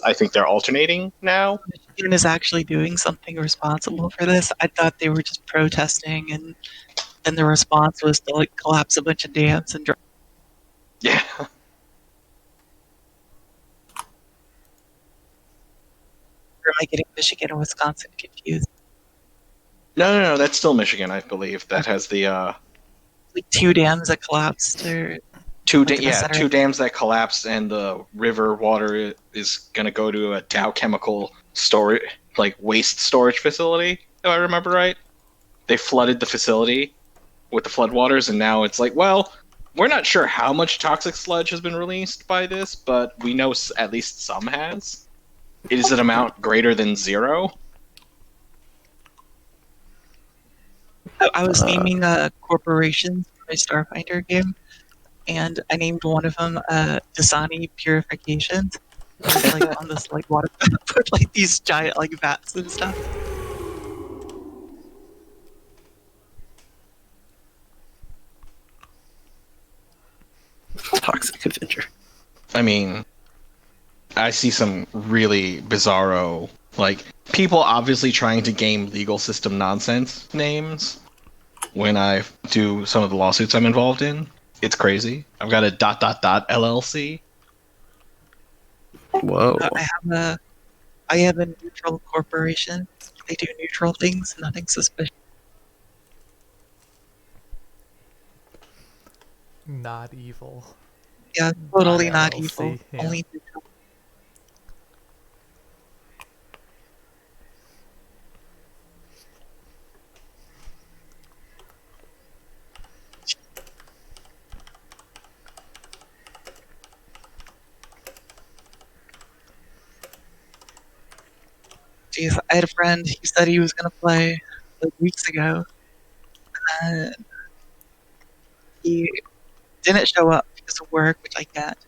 I think they're alternating now. Michigan is actually doing something responsible for this. I thought they were just protesting, and then the response was to like collapse a bunch of dams and. Yeah. Or am I getting Michigan and Wisconsin confused? No, that's still Michigan, I believe. That has the Like two dams that collapsed, or two like in the center. two dams that collapsed, and the river water is gonna go to a Dow Chemical storage, like waste storage facility. If I remember right, they flooded the facility with the floodwaters, and now it's like, well, we're not sure how much toxic sludge has been released by this, but we know at least some has. Is an amount greater than 0? I was naming corporations for my Starfinder game, and I named one of them Dasani Purifications. It's like on this like water with like these giant like vats and stuff. Toxic Avenger. I mean, I see some really bizarro, like, people obviously trying to game legal system nonsense names when I do some of the lawsuits I'm involved in. It's crazy. I've got a ... LLC. Whoa. I have a neutral corporation. They do neutral things, nothing suspicious. Not evil. Yeah, totally not LLC, evil. yeah. Only neutral. Jeez, I had a friend. He said he was gonna play like weeks ago. He didn't show up because of work, which I get.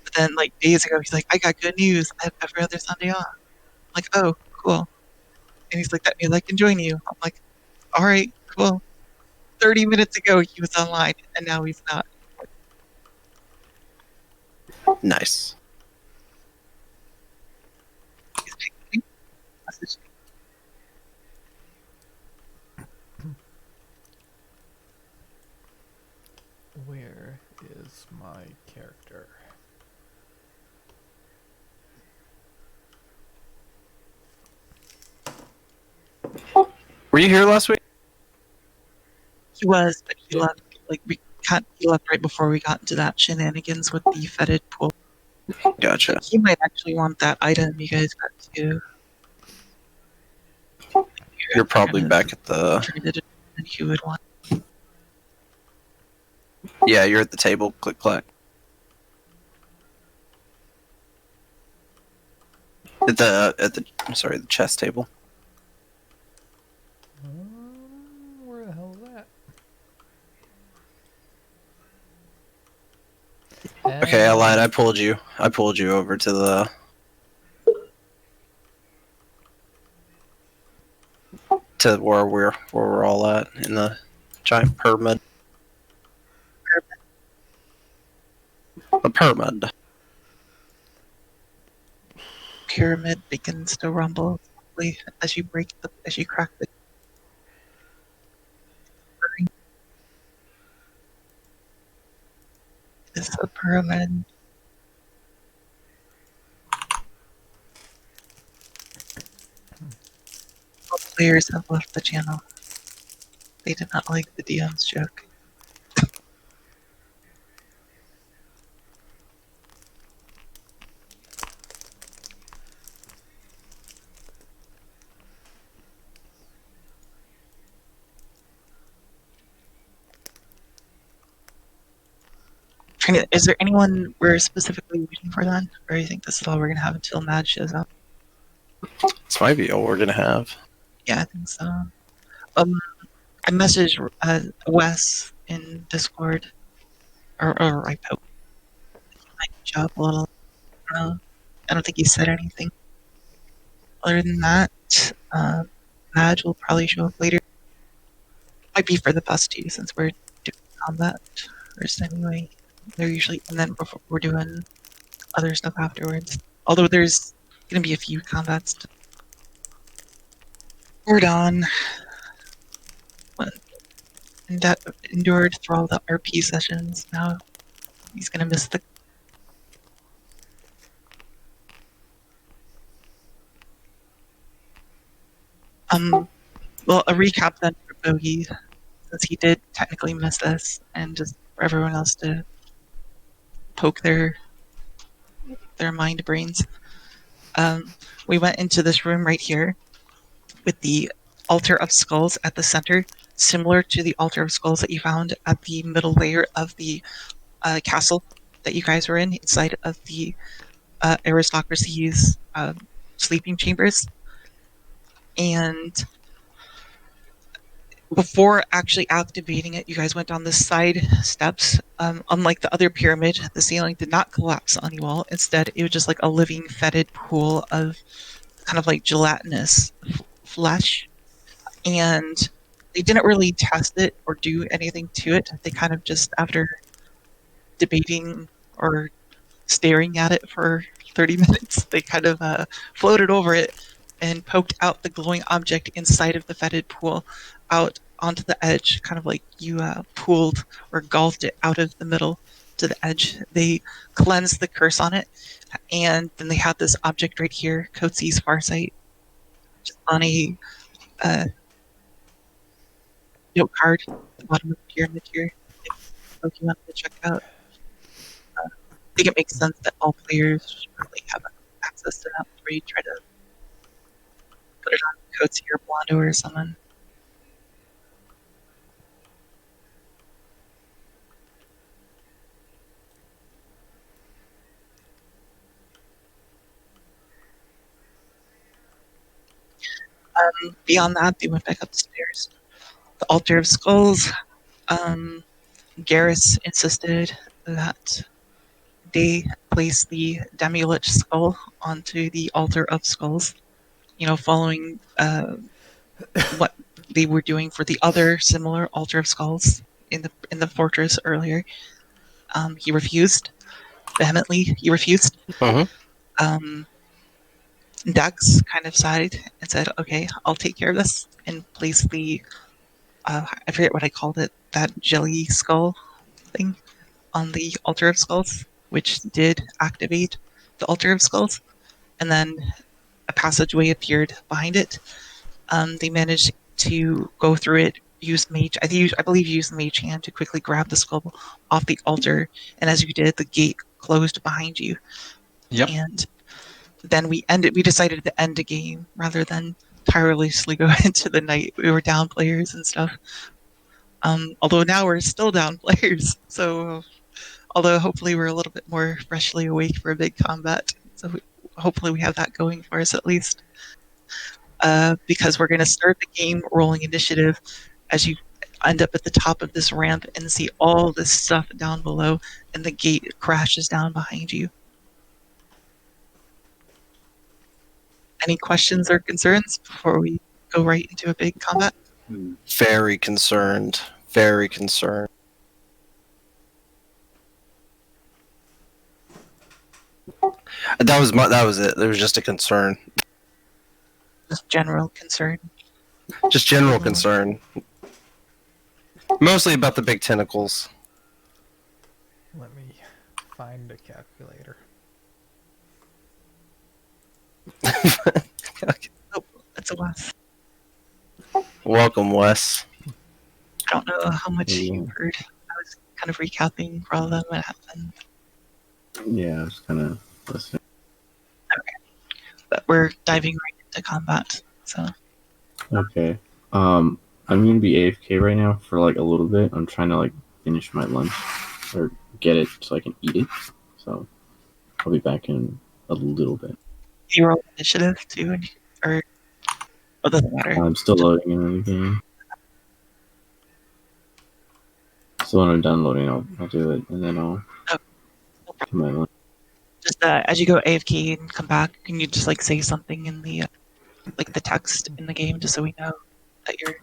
But then, like days ago, he's like, "I got good news. I have every other Sunday off." I'm like, "Oh, cool." And he's like, "That means I can join you." I'm like, "All right, cool." 30 minutes ago, he was online, and now he's not. Nice. Where is my character? Were you here last week? He was, but he left. Like he left right before we got into that shenanigans with the fetid pool. Gotcha. He might actually want that item you guys got too. You're probably back at the... And he would want. Yeah, you're at the table. Click, clack. At the sorry, the chess table. Where the hell is that? Okay, I lied. I pulled you over to the... to where we're all at in the giant pyramid. The pyramid. Pyramid begins to rumble as you crack the. This is a pyramid. All players have left the channel. They did not like the DM's joke. Is there anyone we're specifically waiting for then? Or do you think this is all we're going to have until Mad shows up? This might be all we're gonna have. Yeah, I think so. I messaged Wes in Discord, or I poked. He might show up a little. I don't think he said anything. Other than that, Madge will probably show up later. Might be for the best too, since we're doing combat first anyway. They're usually, and then before we're doing other stuff afterwards. Although there's gonna be a few combats to report on. And that endured through all the RP sessions. Now he's gonna miss the. Well, a recap then for Bogey, since he did technically miss this, and just for everyone else to poke their mind brains. We went into this room right here with the altar of skulls at the center, similar to the altar of skulls that you found at the middle layer of the castle that you guys were in, inside of the aristocracy's sleeping chambers. And before actually activating it, you guys went down the side steps. Unlike the other pyramid, the ceiling did not collapse on you all. Instead, it was just like a living, fetid pool of kind of like gelatinous flesh. And they didn't really test it or do anything to it. They kind of just, after debating or staring at it for 30 minutes, they kind of floated over it and poked out the glowing object inside of the fetid pool out onto the edge, kind of like you pulled or golfed it out of the middle to the edge. They cleansed the curse on it, and then they had this object right here, Coetzee's Farsight, just on a uh, note card at the bottom of the pyramid here. If you wanted to check it out, I think it makes sense that all players should probably have access to that before you try to put it on Coetzee or Blondo or someone. Beyond that, they went back up the stairs. The altar of skulls. Garrus insisted that they place the Demi-Lich skull onto the altar of skulls. You know, following what they were doing for the other similar altar of skulls in the fortress earlier. He refused vehemently. He refused. Mhm. Dex kind of sighed and said, "Okay, I'll take care of this," and place the I forget what I called it, that jelly skull thing on the altar of skulls, which did activate the altar of skulls, and then a passageway appeared behind it. They managed to go through it. Use mage. I believe you used mage hand to quickly grab the skull off the altar, and as you did, the gate closed behind you. Yep. And then we ended. We decided to end the game rather than tirelessly go into the night. We were down players and stuff. Although now we're still down players, so although hopefully we're a little bit more freshly awake for a big combat. So hopefully we have that going for us at least. Because we're going to start the game rolling initiative as you end up at the top of this ramp and see all this stuff down below, and the gate crashes down behind you. Any questions or concerns before we go right into a big combat? Very concerned. Very concerned. That was it. There was just a concern. Just general concern. Just general concern. Mostly about the big tentacles. Let me find a calculator. Oh, that's a Wes. Welcome, Wes. I don't know how much you heard. I was kind of recapping for all of them what happened. Yeah, I was kind of listening. But we're diving right into combat. So Okay. I'm gonna be AFK right now for like a little bit. I'm trying to like finish my lunch or get it so I can eat it. So I'll be back in a little bit. you roll initiative too, or it doesn't matter. I'm still loading in the game. So when I'm done loading, I'll do it, and then I'll do my lunch. Just as you go AFK and come back, can you just like say something in the like the text in the game, just so we know that you're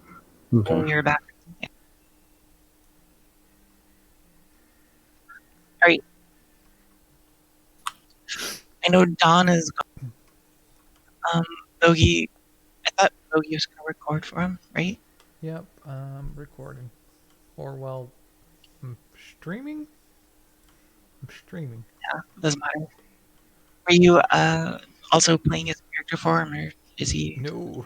when Okay. you're back. Yeah. All right. I know Don is. Um, Bogey, I thought Bogey was gonna record for him, right? Yep, recording. Or, well, I'm streaming? I'm streaming. Yeah, doesn't matter. Are you also playing his character for him, or is he No,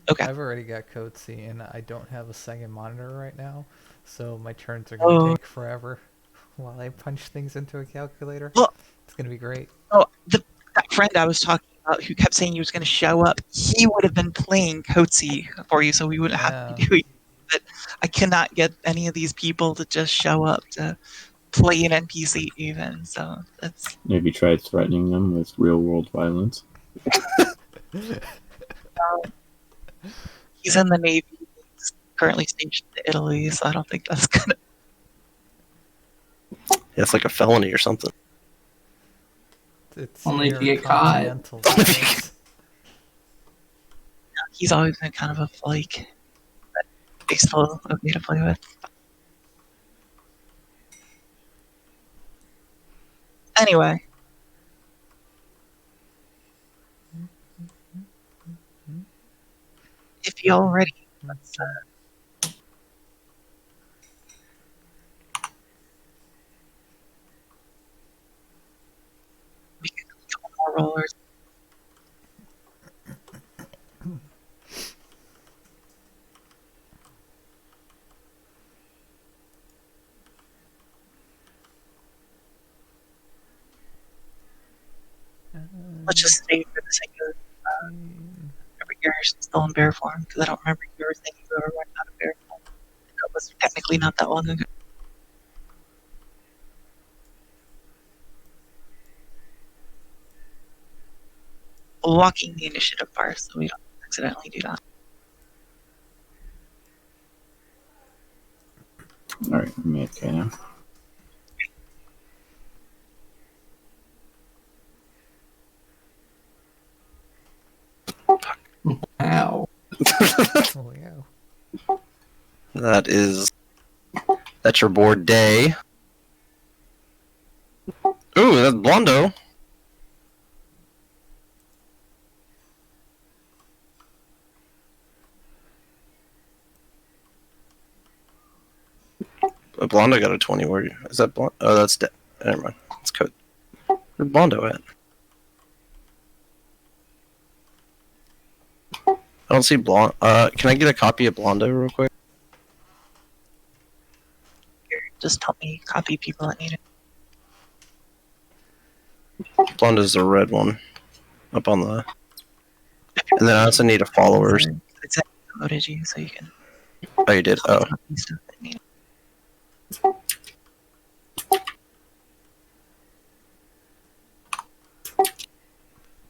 okay? I've already got code C, and I don't have a second monitor right now, so my turns are gonna Oh, take forever while I punch things into a calculator. well, It's gonna be great. oh, that friend I was talking about who kept saying he was going to show up, he would have been playing Coetzee for you, so we wouldn't have to Yeah, do it. But I cannot get any of these people to just show up to play an NPC even. So that's Maybe try threatening them with real world violence. he's in the Navy. He's currently stationed in Italy, so I don't think that's gonna. Yeah, it's like a felony or something. it's Only if you get caught. intercontinental violence. He's always been kind of a flake, but he's still okay to play with. Anyway, if you're all ready, let's we can do a couple more rollers. Let's just say for the sake of every year still in bear form, because I don't remember you were saying you ever run out of bear form. That was technically not that long ago. Walking the initiative first, so we don't accidentally do that. Alright, I'm AFK now. Ow. Oh yeah. That's your board day. Ooh, that's Blondo. Blondo got a 20. Where is that? Oh, that's never mind. It's code. Where's Blondo at? I don't see Blond. Can I get a copy of Blondo real quick? Here, just help me copy people that need it. Blondo's the red one up on the. And then I also need a followers. It's promoted you, so you can Oh, you did. Oh, copy stuff that need it.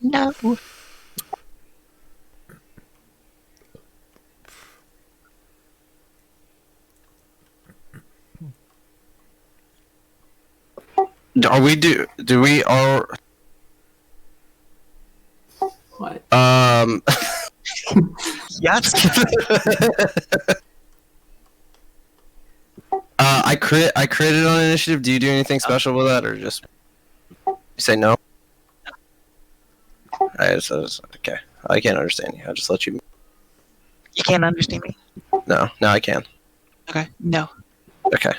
No. are we do we are What? Yes. I created on initiative. Do you do anything special with that, or just you say no? Okay. I can't understand you. I just let you. You can't understand me. No, now I can. Okay. No. Okay.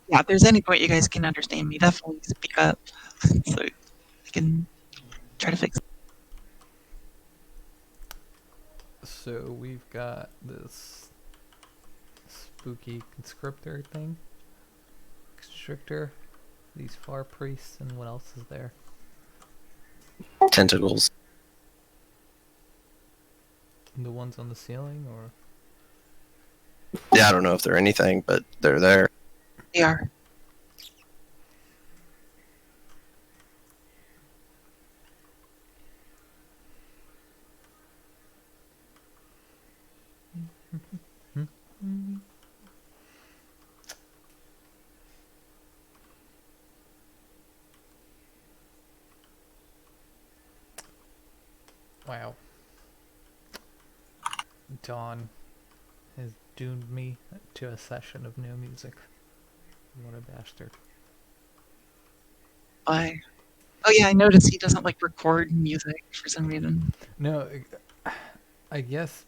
Yeah, if there's any point you guys can understand me, definitely speak up so I can try to fix it. So we've got this spooky conscriptor thing. Constrictor. These far priests, and what else is there? Tentacles. The ones on the ceiling, or Yeah, I don't know if they're anything, but they're there. They are. wow. Dawn has doomed me to a session of no music. What a bastard. Why? Oh yeah, I noticed he doesn't like record music for some reason. No, I guess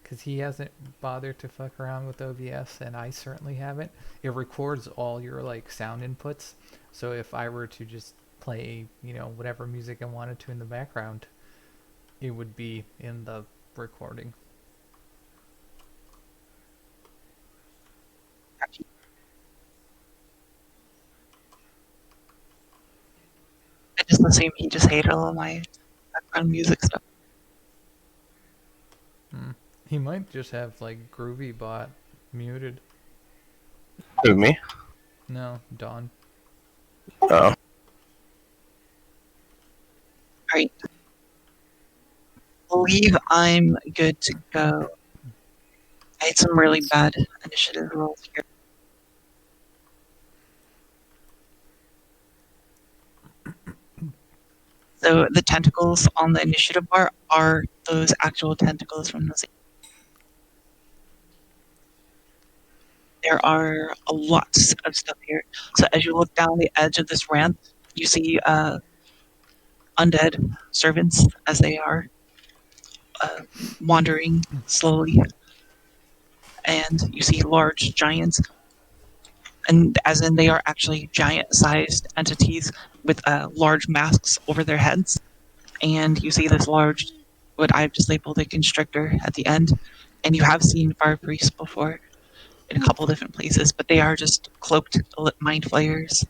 because he hasn't bothered to fuck around with OBS, and I certainly haven't. It records all your like sound inputs, so if I were to just play, whatever music I wanted to in the background, it would be in the recording. I just assume he just hated all of my background music stuff. He might just have like Groovy Bot muted. Who, me? No, Dawn. Oh. Alright. Believe I'm good to go. I had some really bad initiative rolls here. So the tentacles on the initiative bar are those actual tentacles from the. There are a lot of stuff here. So as you look down the edge of this ramp, you see undead servants, as they are, wandering slowly, and you see large giants, and as in they are actually giant-sized entities with large masks over their heads. And you see this large, what I've just labeled a constrictor at the end. And you have seen fire priests before in a couple different places, but they are just cloaked mind flayers.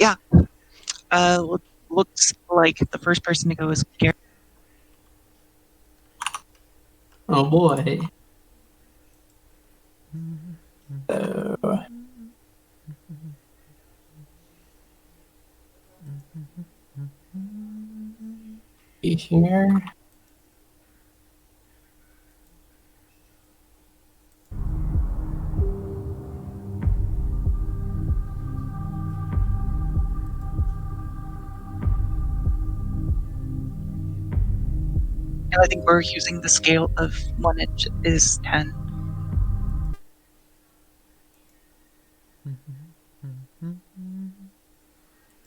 Yeah, looks like the first person to go is Gary. Oh boy. So, be here. And I think we're using the scale of 1 inch is 10.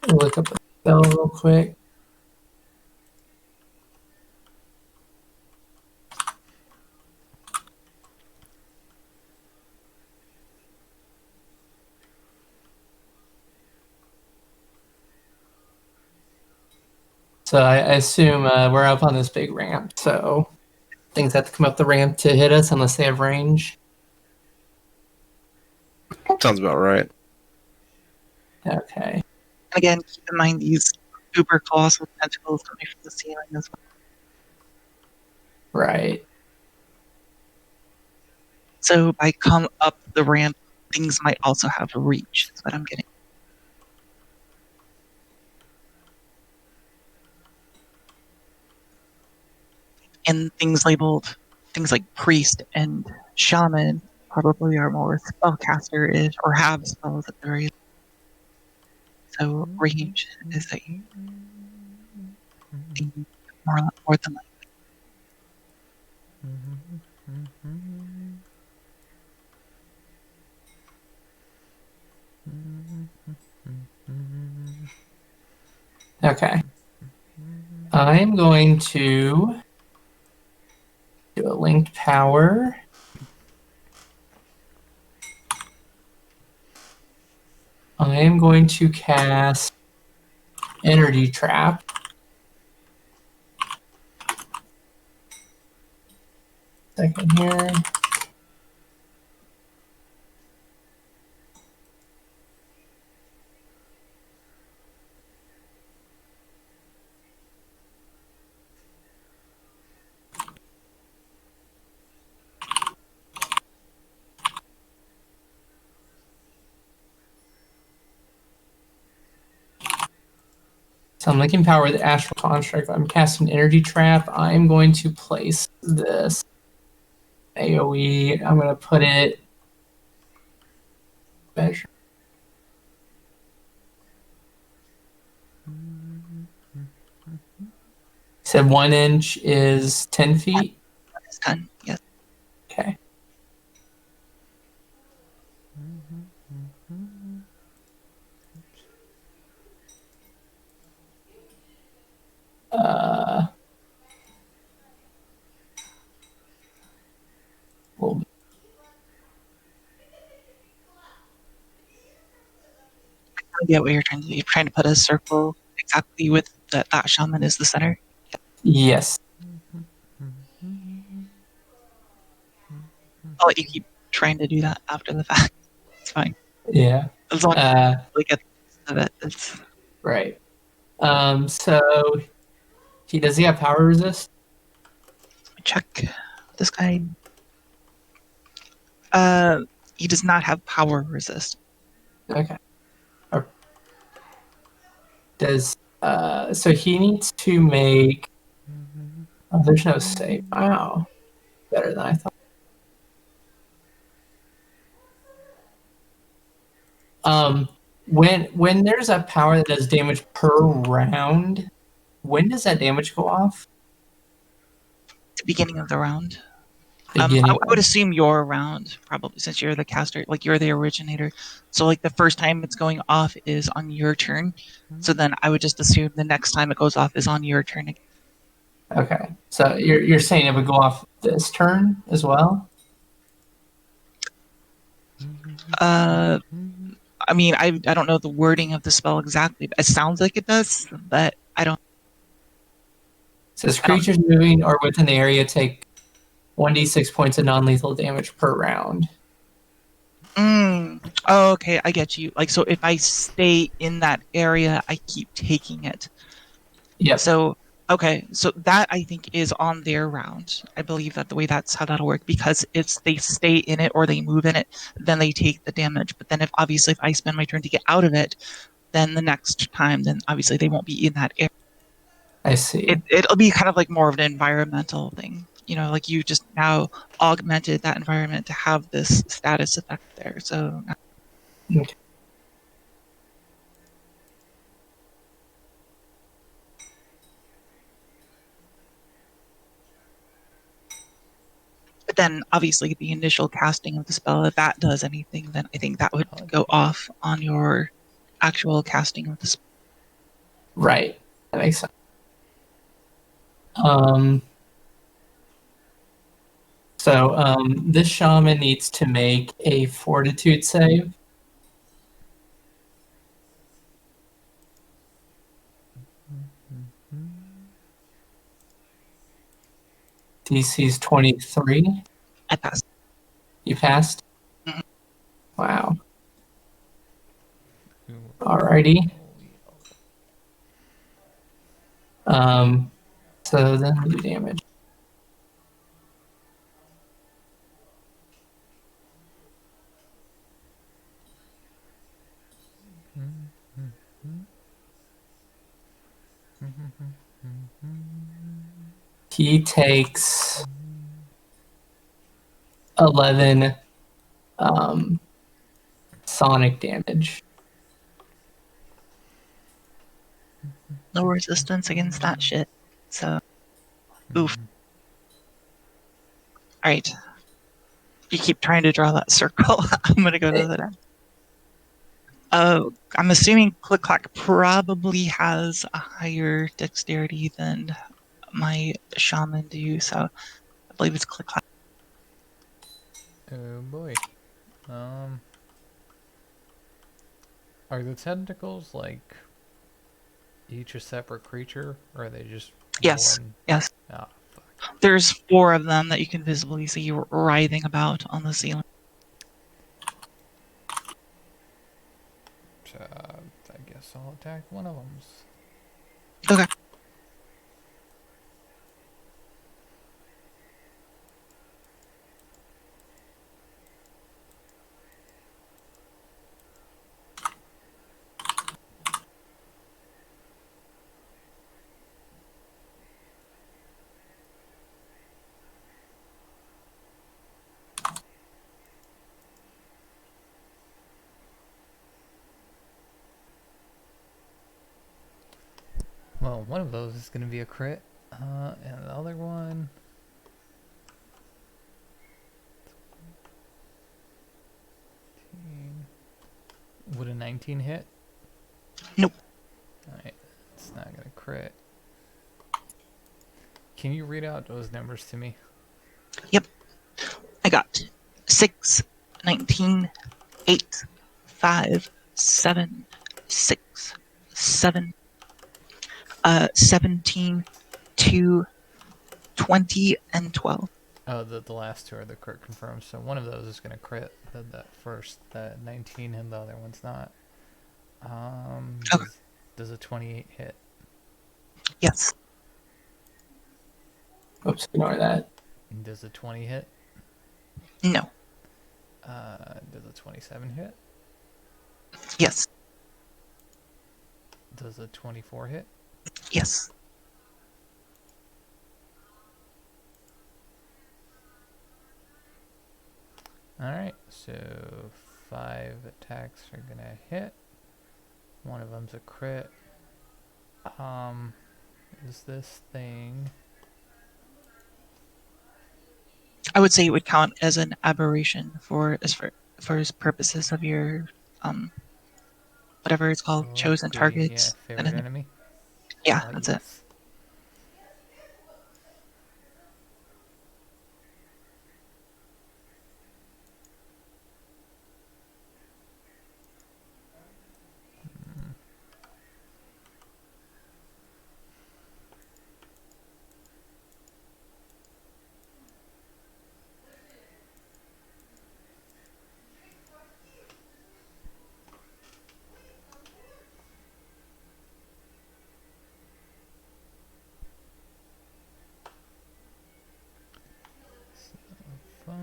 Look up the spell real quick. So I assume we're up on this big ramp, so things have to come up the ramp to hit us unless they have range. Sounds about right. Okay. And again, keep in mind these uber colossal tentacles coming from the ceiling as well. Right. So by come up the ramp, things might also have a reach, is what I'm getting. And things labeled, things like priest and shaman probably are more spellcaster-ish or have spells at the very least. So range is a thing more than likely. Okay. I'm going to do a linked power. I am going to cast Energy Trap. Second here. So I'm linking power with the Astral Construct. I'm casting Energy Trap. I'm going to place this AoE. I'm going to put it measure. said 1 inch is 10 feet. That is 10. Yes. Okay. Well, I get what you're trying to do. You're trying to put a circle exactly with that shaman is the center. yes. I'll let you keep trying to do that after the fact. It's fine. Yeah. As long as Uh, you get the gist of it. It's right. So does he have power resist? check this guy. Uh, he does not have power resist. Okay. Or does so he needs to make. Oh, there's no save. Wow, better than I thought. When there's a power that does damage per round, when does that damage go off? At the beginning of the round. Beginning. I would assume you're around probably since you're the caster, like you're the originator. So like the first time it's going off is on your turn. So then I would just assume the next time it goes off is on your turn again. Okay, so you're saying it would go off this turn as well? Uh, I mean, I don't know the wording of the spell exactly, but it sounds like it does, but I don't. It says I don't. creatures moving or within the area take 1d6 points of non-lethal damage per round. Oh, okay, I get you. Like, so if I stay in that area, I keep taking it. Yep, So, okay, so that I think is on their round. I believe that the way that's how that'll work because if they stay in it or they move in it, then they take the damage. But then if obviously if I spend my turn to get out of it, then the next time, then obviously they won't be in that area. I see. It'll be kind of like more of an environmental thing. You know, like you just now augmented that environment to have this status effect there. So Okay. but then obviously the initial casting of the spell, if that does anything, then I think that would go off on your actual casting of the spell. Right, that makes sense. Um, this shaman needs to make a fortitude save. DC's 23. I pass. You passed? Mhm. Wow. Alrighty. So then we do damage. He takes 11 sonic damage. No resistance against that shit. So, oof. All right. You keep trying to draw that circle. I'm gonna go to the end. I'm assuming Click Clack probably has a higher dexterity than my shaman do, so I believe it's Click Clack. Oh boy. Um, are the tentacles like each a separate creature, or are they just Yes, one? yes. Ah, fuck. There's 4 of them that you can visibly see writhing about on the ceiling. I guess I'll attack one of them. Okay. Well, one of those is gonna be a crit. And the other one. Would a 19 hit? Nope. Alright, it's not gonna crit. Can you read out those numbers to me? I got 6, 19, 8, 5, 7, 6, 7, 17, 2, 20, and 12. Oh, the last two are the crit confirmed, so one of those is gonna crit. That first, that 19, and the other one's not. Okay. Does a 28 hit? Yes. Oops, ignore that. Does a 20 hit? No. Does a 27 hit? Yes. Does a 24 hit? Yes. Alright, so 5 attacks are gonna hit. One of them's a crit. Is this thing... I would say it would count as an aberration for his purposes of your whatever it's called, chosen Luckily, yeah, targets. favorite enemy? Yeah, that's it. Yes. Five.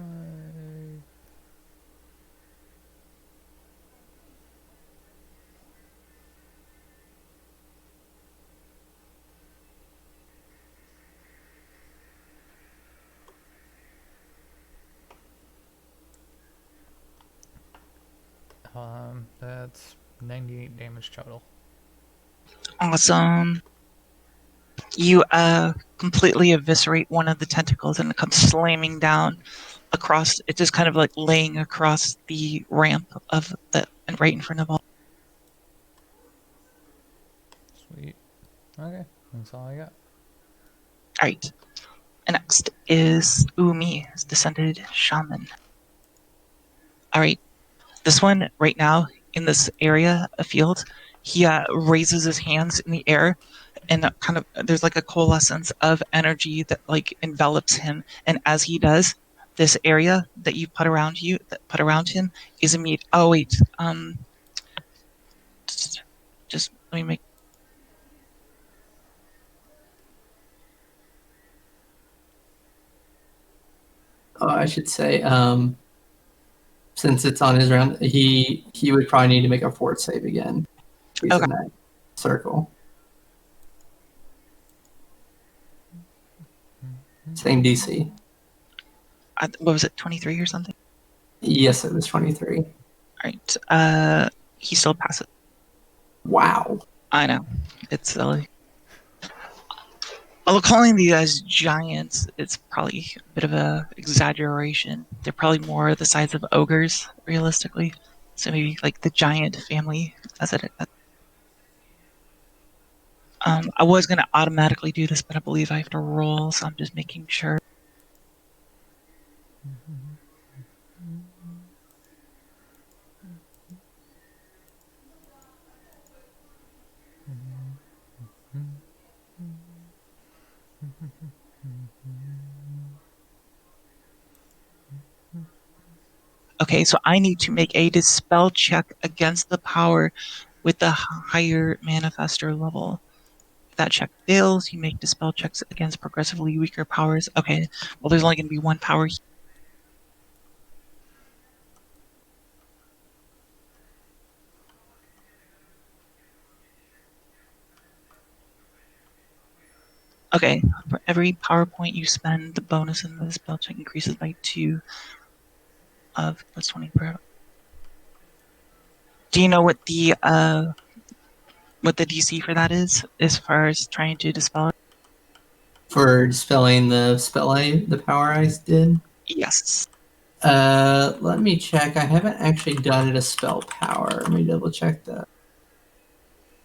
That's 98 damage total. Awesome. You completely eviscerate one of the tentacles and it comes slamming down across. It's just kind of like laying across the ramp of the and right in front of all. Sweet. Okay, that's all I got. All right. And next is me, Descended Shaman. All right. This one right now in this area, a field, he raises his hands in the air, and kind of there's like a coalescence of energy that like envelops him. And as he does, this area that you put around him, is immediate. Oh wait, just let me make. I should say, since it's on his round, he would probably need to make a fort save again. He's Okay. in that circle. Same DC. What was it, 23 or something? Yes, it was 23. All right. He still passes. Wow. I know, it's silly. Although calling these guys giants, it's probably a bit of a exaggeration. They're probably more the size of ogres, realistically. So maybe like the giant family, as it. I was gonna automatically do this, but I believe I have to roll, so I'm just making sure. Okay, so I need to make a dispel check against the power with the higher manifester level. If that check fails, you make dispel checks against progressively weaker powers. Okay, well, there's only going to be one power. Okay, for every power point you spend, the bonus in the spell check increases by 2 of plus 20 per. Do you know what the DC for that is, as far as trying to dispel it? For dispelling the the power ice did. Yes. Let me check. I haven't actually done it a spell power. Let me double check the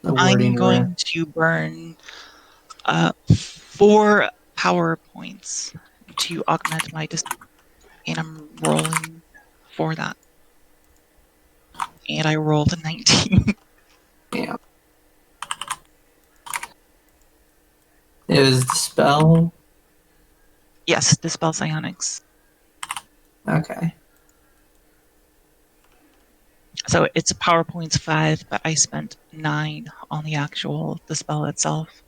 wording I'm of going to burn 4 power points to augment my and I'm rolling for that. And I rolled a 19. Yeah. It was dispel. Yes, dispel psionics. Okay. So it's power points 5, but I spent 9 on the actual dispel itself.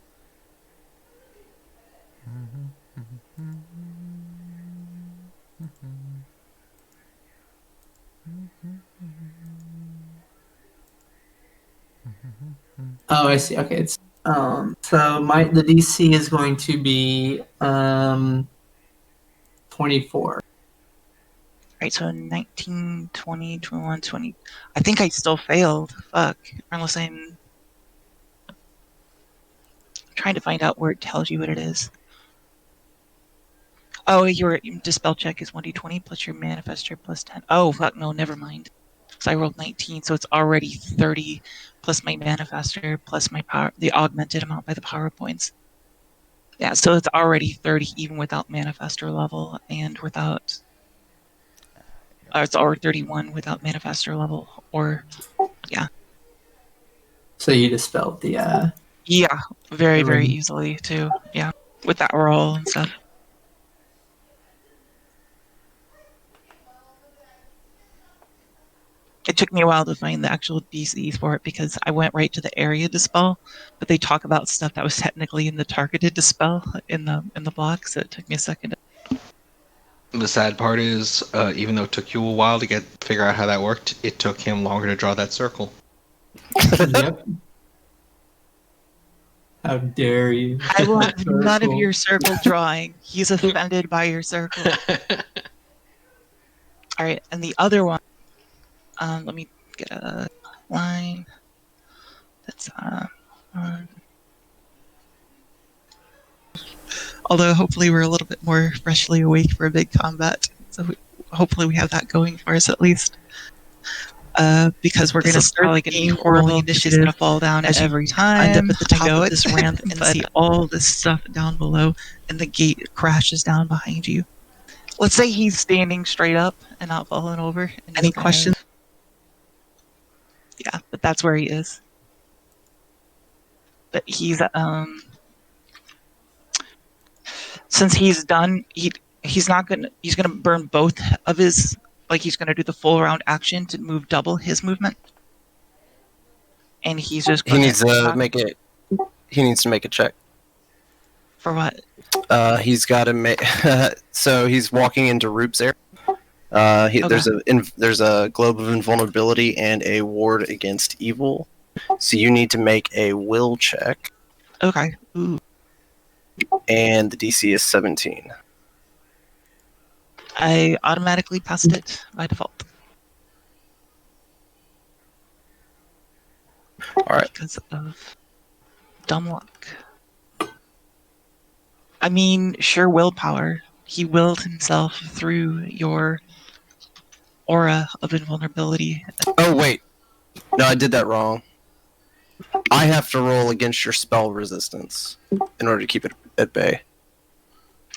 Oh, I see. Okay, it's so the DC is going to be 24. Right, so 19, 20, 21, 20. I think I still failed. Fuck. Unless I'm trying to find out where it tells you what it is. Oh, your dispel check is 1d20 plus your manifestor plus 10. Oh, fuck, no, never mind. So I rolled 19, so it's already 30 plus my manifestor plus my power, the augmented amount by the power points. Yeah, so it's already 30 even without manifestor level and without. It's already 31 without manifestor level, or yeah. So you dispelled the Yeah, very, the very ring. easily too. Yeah, with that roll and stuff. It took me a while to find the actual DCs for it because I went right to the area dispel, but they talk about stuff that was technically in the targeted dispel in the block, so it took me a second. The sad part is, even though it took you a while to figure out how that worked, it took him longer to draw that circle. Yep. How dare you? I will have none of Circle. your circle drawing. He's offended by your circle. All right, and the other one. Let me get a line. That's although hopefully we're a little bit more freshly awake for a big combat, so hopefully we have that going for us at least. Because we're going to start probably going to be horrible. Initiative is going to fall down as every time. End up at the top of this ramp and see all this stuff down below, and the gate crashes down behind you. Let's say he's standing straight up and not falling over. And any questions? Yeah, but that's where he is. But he's since he's done, he's gonna burn both of his, like he's gonna do the full round action to move double his movement, and he's just He gonna needs to make it. He needs to make a check. for what? He's got to make. So he's walking into Roop's area. Okay. There's a globe of invulnerability and a ward against evil. So you need to make a will check, Okay. Ooh. and the DC is 17. I automatically passed it by default. All right. Because of dumb luck. I mean, sure, willpower. He willed himself through your aura of invulnerability. Oh wait, no, I did that wrong. I have to roll against your spell resistance in order to keep it at bay.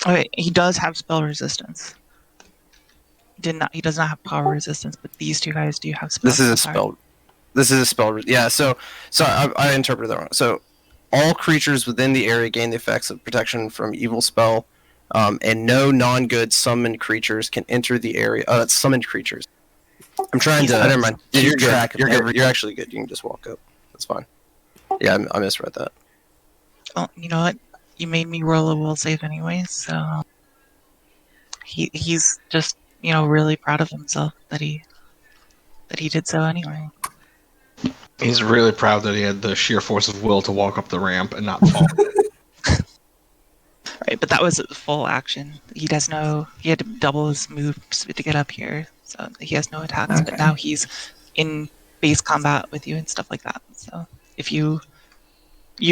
Okay, he does have spell resistance. He does not have power resistance, but these two guys do have spell. This is a spell. This is a spell. Yeah. So I interpreted that wrong. So all creatures within the area gain the effects of protection from evil spell, and no non-good summoned creatures can enter the area. Oh, that's summoned creatures. I'm trying to. Never mind. You're good. You're good. You're actually good. You can just walk up. That's fine. Yeah, I misread that. Oh, you know what? You made me roll a will save anyway, so he's just really proud of himself that he did so anyway. He's really proud that he had the sheer force of will to walk up the ramp and not fall. Right, but that was a full action. He had to double his moves to get up here, so he has no attacks. Okay. But now he's in base combat with you and stuff like that. So if you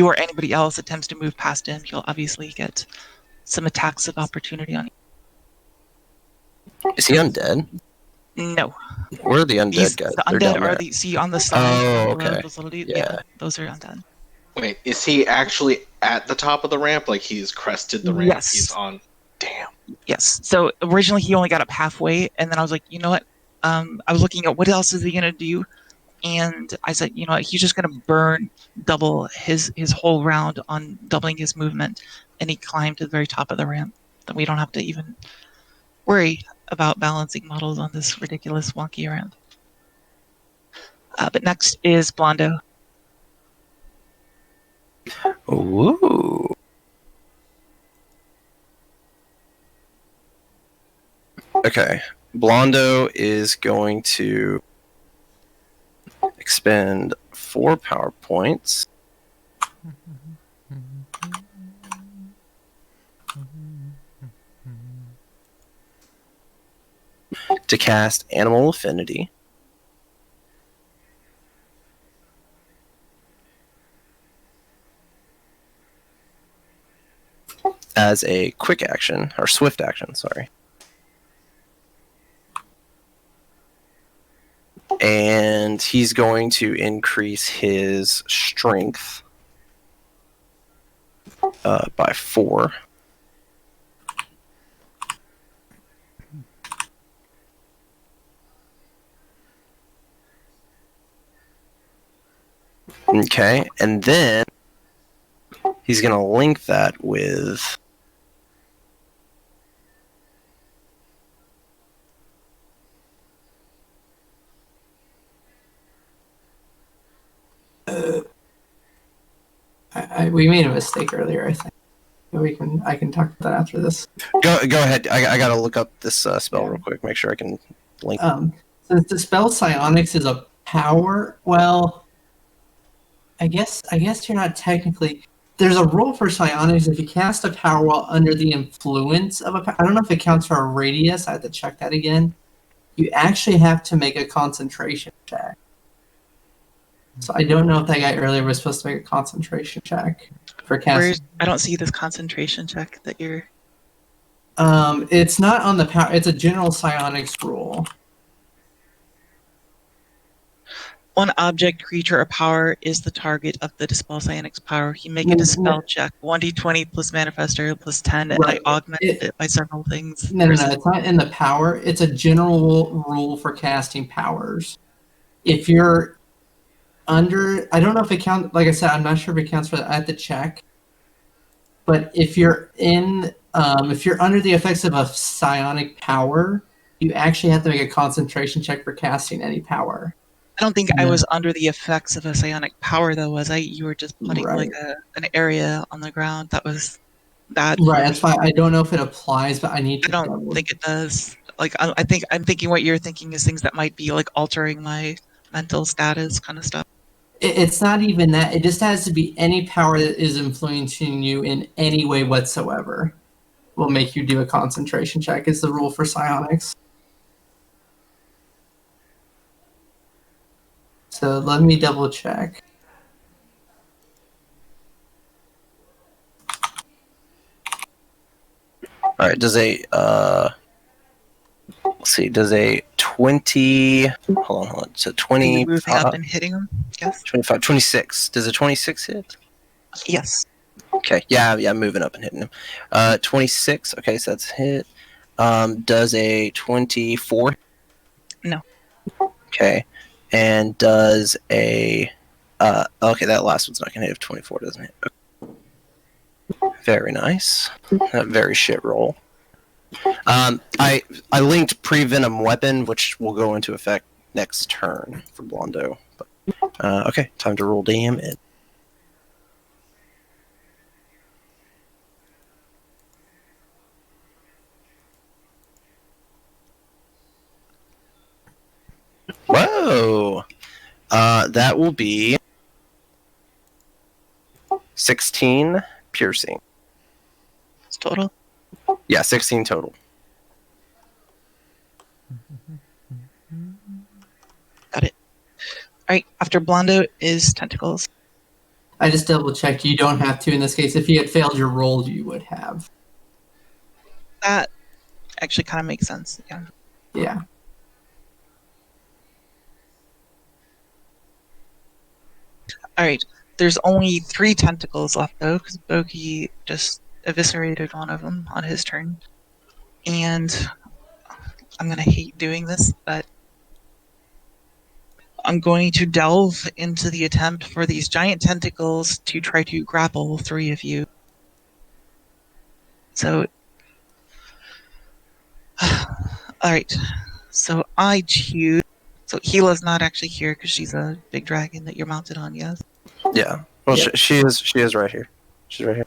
or anybody else attempts to move past him, he'll obviously get some attacks of opportunity on Is he undead? you. No. Where are the undead These guys? the They're undead down are there. the see on the side Oh, of the road, okay. those little dudes. Yeah. Yeah, those are undead. Wait, is he actually at the top of the ramp? Like he's crested the ramp? Yes. He's on. Damn. Yes. So originally he only got up halfway, and then I was like, you know what? I was looking at what else is he gonna do, and I said, you know what? He's just gonna burn double his whole round on doubling his movement, and he climbed to the very top of the ramp. Then we don't have to even worry about balancing models on this ridiculous wonky ramp. But next is Blondo. Ooh. Okay. Blondo is going to expend 4 power points to cast Animal Affinity. As a quick action, or swift action, sorry. And he's going to increase his strength by 4. Okay, and then he's going to link that with We made a mistake earlier, I think. I can talk about that after this. Go ahead. I gotta look up this spell Yeah. real quick. Make sure I can link. Since the spell Psionics is a power, well, I guess you're not technically. There's a rule for Psionics. If you cast a power while under the influence of I don't know if it counts for a radius. I have to check that again. You actually have to make a concentration check. So I don't know if that guy earlier was supposed to make a concentration check for casting. I don't see this concentration check that you're. It's not on the power. It's a general psionics rule. One object, creature, or power is the target of the Dispel Psionics power. You make a Dispel check. 1d20 plus Manifestor plus 10, and I augment it by several things. No, it's not in the power. It's a general rule for casting powers. If you're under, I don't know if it counts. Like I said, I'm not sure if it counts for that. I have to check. But if you're if you're under the effects of a psionic power, you actually have to make a concentration check for casting any power. I don't think I was under the effects of a psionic power, though, was I? You were just putting Right. like an area on the ground that was bad. Right, that's fine. I don't know if it applies, but I need to. I don't think it does. Like, I think I'm thinking what you're thinking is things that might be like altering my mental status, kind of stuff. It's not even that. It just has to be any power that is influencing you in any way whatsoever will make you do a concentration check. Is the rule for psionics. So let me double check. All right. Does a let's see. Does a 20? Hold on. So 20. Moving up and hitting them. Yes. 25. 26. Does a 26 hit? Yes. Okay. Yeah. Moving up and hitting him. 26. Okay. So that's hit. Does a 24? No. Okay. And does a okay, that last one's not gonna hit if 24 doesn't hit. Okay. Very nice. A very shit roll. I linked pre-venom weapon, which will go into effect next turn for Blondo. But, okay, time to roll damage. Whoa! That will be 16 piercing. It's total. Yeah, 16 total. Got it. All right. After Blondo is Tentacles. I just double checked. You don't have to in this case. If you had failed your roll, you would have. That actually kind of makes sense. Yeah. Yeah. All right. There's only 3 tentacles left though, because Bogey just eviscerated one of them on his turn. And I'm gonna hate doing this, but I'm going to delve into the attempt for these giant tentacles to try to grapple 3 of you. So, alright. So I choose. So Gila's not actually here because she's a big dragon that you're mounted on, yes? Yeah. Well, Yeah. she is right here. She's right here.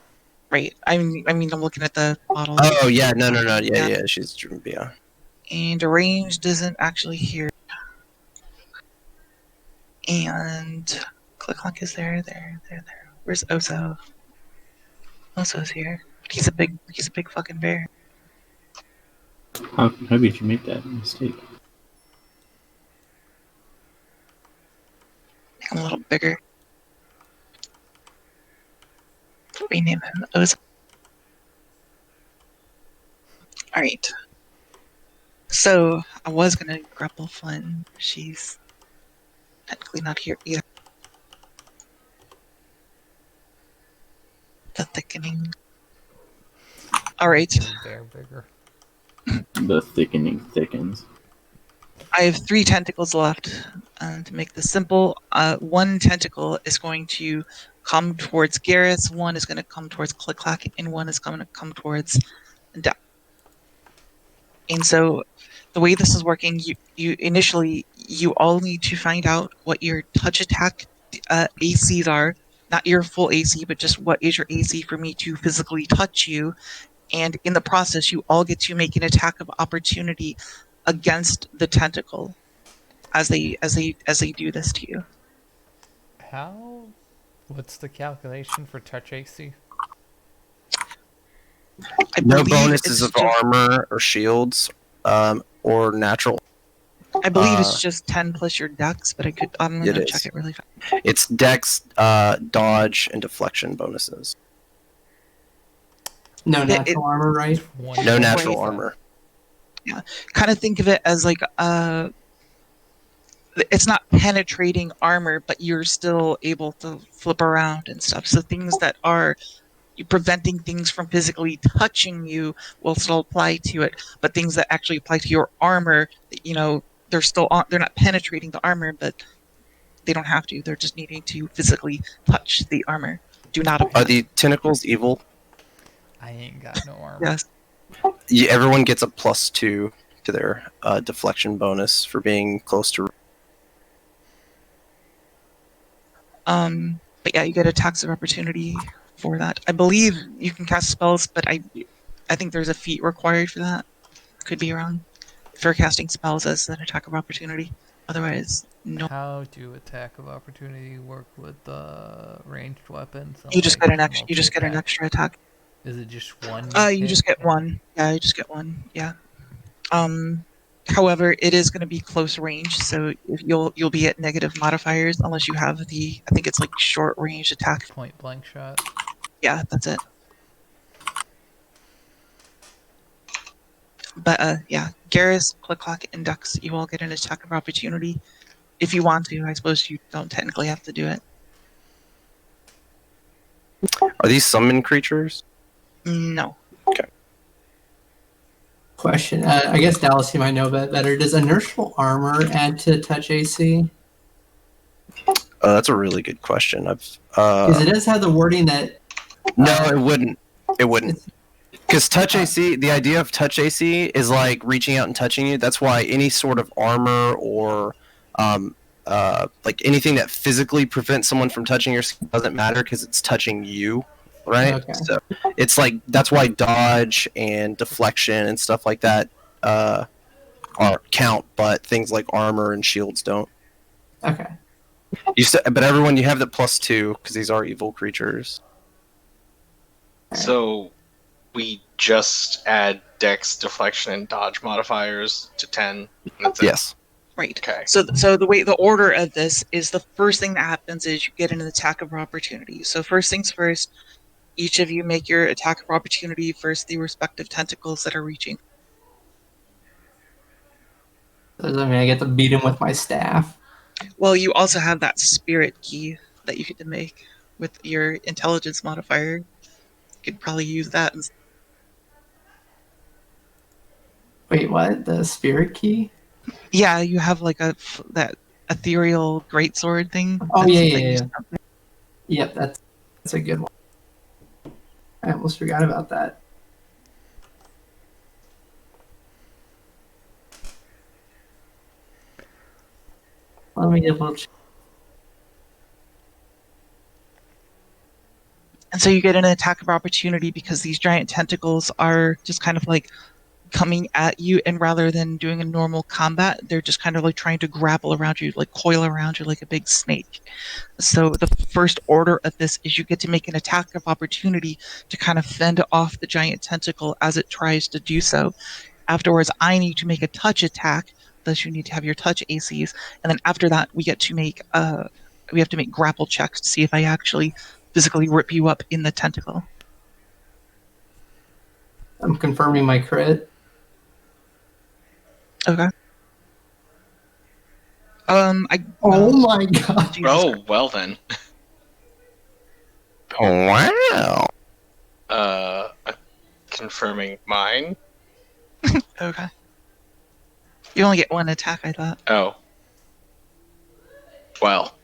Right. I mean, I'm looking at the model. Oh yeah, no. Yeah, Yeah. yeah. She's yeah. And ranged isn't actually here. And Click-Clunk is there. Where's Oso? Oso's here. He's a big fucking bear. How did you make that mistake? Make him a little bigger. Rename him Oso. Alright. So, I was gonna grapple Flynn. She's technically not here either. The thickening. Alright. Making bear bigger. The thickening thickens. I have 3 tentacles left. To make this simple, 1 tentacle is going to come towards Garrus, 1 is going to come towards Click-Clack, and 1 is going to come towards Duck. And so, the way this is working, you initially you all need to find out what your touch attack ACs are, not your full AC, but just what is your AC for me to physically touch you. And in the process, you all get to make an attack of opportunity against the tentacle as they do this to you. How? What's the calculation for touch AC? I No believe bonuses it's of just, armor or shields, or natural. I believe it's just 10 plus your dex, but I'm It gonna is. check it really fast. It's dex, dodge, and deflection bonuses. No natural armor, right? No natural Right. armor. Kind of think of it as like it's not penetrating armor, but you're still able to flip around and stuff. So things that are preventing things from physically touching you will still apply to it, but things that actually apply to your armor, they're not penetrating the armor, but they don't have to. They're just needing to physically touch the armor. Do not apply. Are the tentacles evil? I ain't got no armor. Yes. Yeah, everyone gets a +2 to their deflection bonus for being close to. But yeah, you get attacks of opportunity for that. I believe you can cast spells, but I think there's a feat required for that. Could be wrong. For casting spells as an attack of opportunity. Otherwise, no. How do attack of opportunity work with ranged weapons? You just get an extra. You just get an multi-attack? extra attack. Is it just one? You just get one. Yeah, you just get one. Yeah. However, it is going to be close range, so you'll be at negative modifiers unless you have the, I think it's like short range attack. Point blank shot. Yeah, that's it. But yeah, Garrus, Click-Clock, and Dux, you all get an attack of opportunity. If you want to, I suppose you don't technically have to do it. Are these summon creatures? No. Question. I guess Dallas, you might know better. Does inertial armor add to touch AC? That's a really good question. Because it does have the wording that. No, it wouldn't. It wouldn't. Because touch AC, the idea of touch AC is like reaching out and touching you. That's why any sort of armor or like anything that physically prevents someone from touching your skin doesn't matter because it's touching you, right? Okay. So it's like that's why dodge and deflection and stuff like that are count, but things like armor and shields don't. Okay. But everyone, you have the +2 because these are evil creatures. So we just add dex, deflection, and dodge modifiers to 10. That's it. Yes. Right. Okay. So the way, the order of this is, the first thing that happens is you get an attack of opportunity. So first things first, each of you make your attack of opportunity versus the respective tentacles that are reaching. Does that mean I get to beat him with my staff? Well, you also have that spirit key that you get to make with your intelligence modifier. You could probably use that. Wait, what? The spirit key? Yeah, you have like that ethereal greatsword thing. Oh yeah, yeah, that you yeah. Yep, that's a good one. I almost forgot about that. Let me double check. And so you get an attack of opportunity because these giant tentacles are just kind of like coming at you, and rather than doing a normal combat, they're just kind of like trying to grapple around you, like coil around you like a big snake. So the first order of this is you get to make an attack of opportunity to kind of fend off the giant tentacle as it tries to do so. Afterwards, I need to make a touch attack. Thus, you need to have your touch ACs, and then after that, we have to make grapple checks to see if I actually physically rip you up in the tentacle. I'm confirming my crit. Okay. Oh my god. Jesus Oh, well then. Oh, wow. Confirming mine. Okay. You only get one attack, I thought. Oh. Well.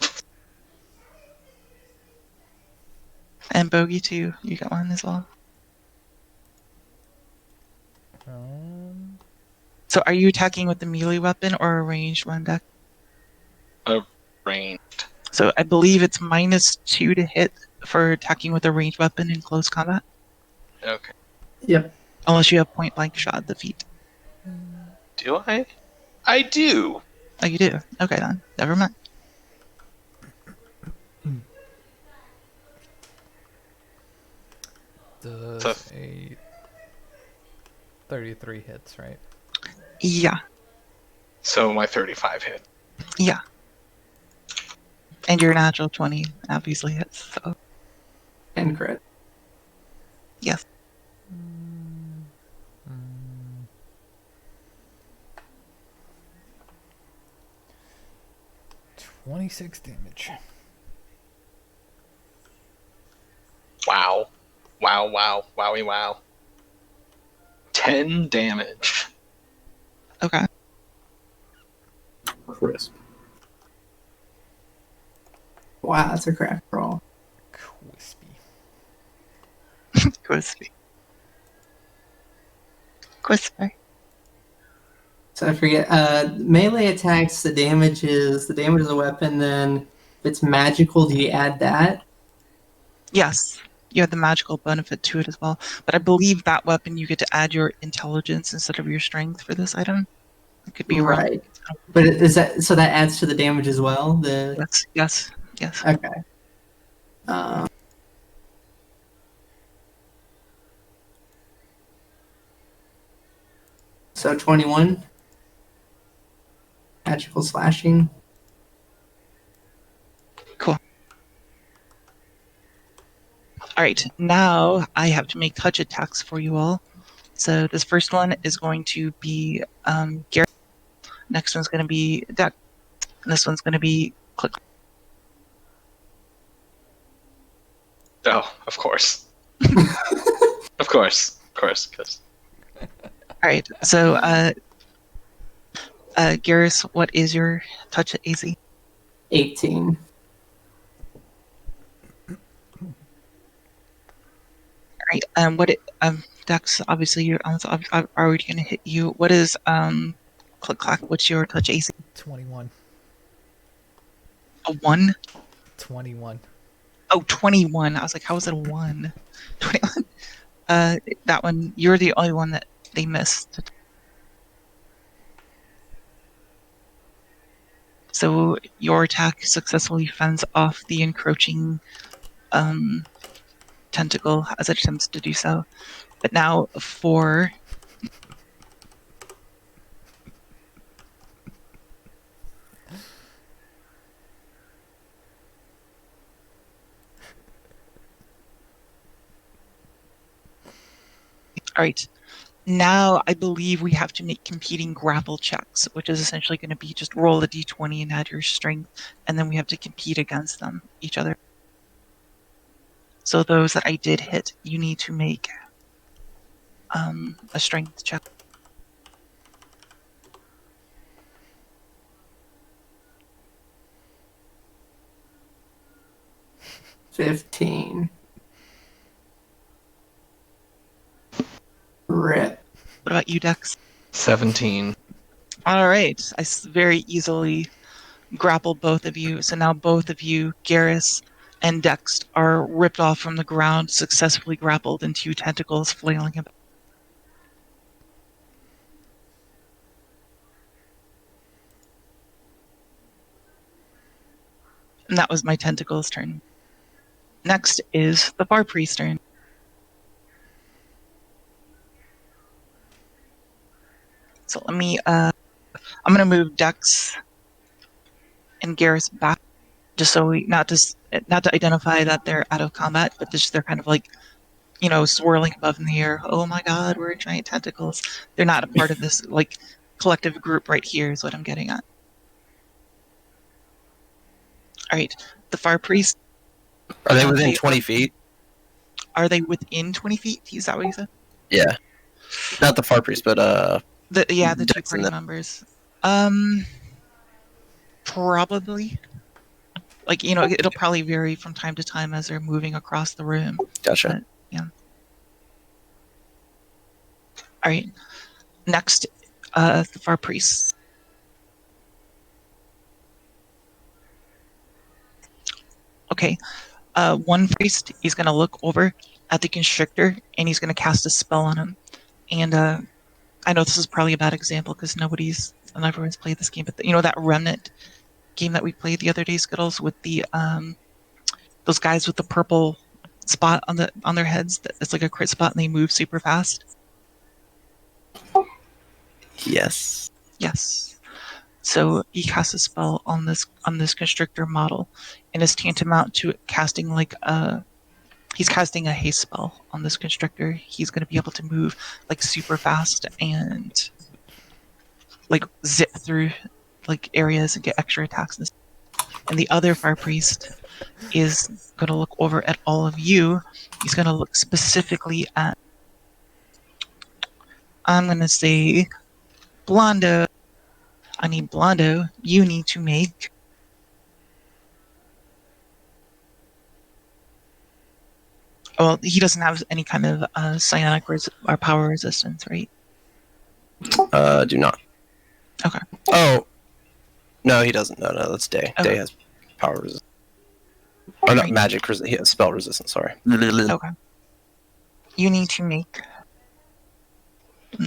And Bogey too. You got one as well. So are you attacking with the melee weapon or a ranged one, Deck? Ranged. So I believe it's -2 to hit for attacking with a ranged weapon in close combat. Okay. Yep. Unless you have point blank shot at the feet. Do I? I do. Oh, you do? Okay then. Never mind. Does So- a 33 hits, right? Yeah. So my 35 hit. Yeah. And your natural 20 obviously hits, so And crit. yes. 26 damage. Wow. Wow. Wowie wow. 10 damage. Okay. Crisp. Wow, that's a crack roll. Crispy. Crispy. Crispy. So I forget. Melee attacks. The damage is a weapon. Then if it's magical, do you add that? Yes. You have the magical benefit to it as well. But I believe that weapon you get to add your intelligence instead of your strength for this item. It could be wrong. Right. But is that so? That adds to the damage as well. The Yes. okay. So 21. Magical slashing. Cool. Alright, now I have to make touch attacks for you all. So this first one is going to be Gary. Next one's going to be Deck. And this one's going to be Click. Oh, of course. Of course. 'Cause Alright, so Garrus, what is your touch AC? 18. Alright, Dex, obviously you're already going to hit you. What is Click Clack? What's your touch AC? 21. A 1? 21. Oh, 21. I was like, how is it a 1? 21. That one, you're the only one that they missed. So your attack successfully fends off the encroaching tentacle as it attempts to do so. But now for right. Now I believe we have to make competing grapple checks, which is essentially going to be just roll a d20 and add your strength, and then we have to compete against them, each other. So those that I did hit, you need to make a strength check. $15. Rip. What about you, Dex? 17. All right, very easily grapple both of you. So now both of you, Garrus and Dex, are ripped off from the ground, successfully grappled into tentacles flailing about. And that was my tentacles turn. Next is the Far Priest turn. So let me, I'm gonna move Dex and Garrus back, just so we, not to identify that they're out of combat, but just they're kind of like, swirling above in the air. Oh my god, we're giant tentacles. They're not a part of this, like, collective group right here is what I'm getting at. Alright, the Far Priest. Are they within 20 feet? Are they within 20 feet? Is that what you said? Yeah. Not the Far Priest, but The two Dex party and members. Probably. Like, it'll probably vary from time to time as they're moving across the room. Gotcha. But, yeah. Alright. Next, the Far Priest. Okay. One priest, he's going to look over at the constrictor and he's going to cast a spell on him. And I know this is probably a bad example because not everyone's played this game, but that Remnant game that we played the other day, Skittles, with the those guys with the purple spot on their heads. It's like a crit spot and they move super fast. Yes. Yes. So he casts a spell on this constrictor model, and is tantamount to casting he's casting a haste spell on this constrictor. He's going to be able to move like super fast and like zip through like areas and get extra attacks. And the other Fire Priest is going to look over at all of you. He's going to look specifically at, I'm going to say, Blondo. I need Blondo. You need to make well, he doesn't have any kind of psionic or power resistance, right? Do not. Okay. Oh. No, he doesn't. No, that's Day. Okay. Day has power resistance. Or not Right. magic resistance. He has spell resistance, sorry. Okay. You need to make.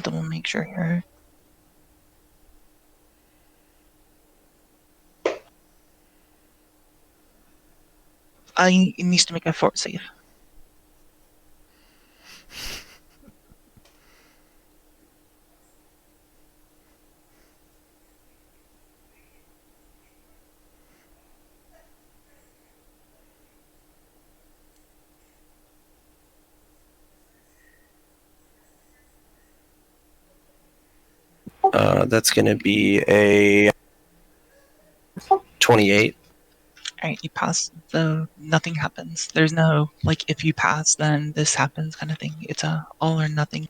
Double make sure here. He needs to make a fort save. That's going to be a 28. Alright, you pass, so nothing happens. There's no, like, if you pass, then this happens kind of thing. It's a all or nothing.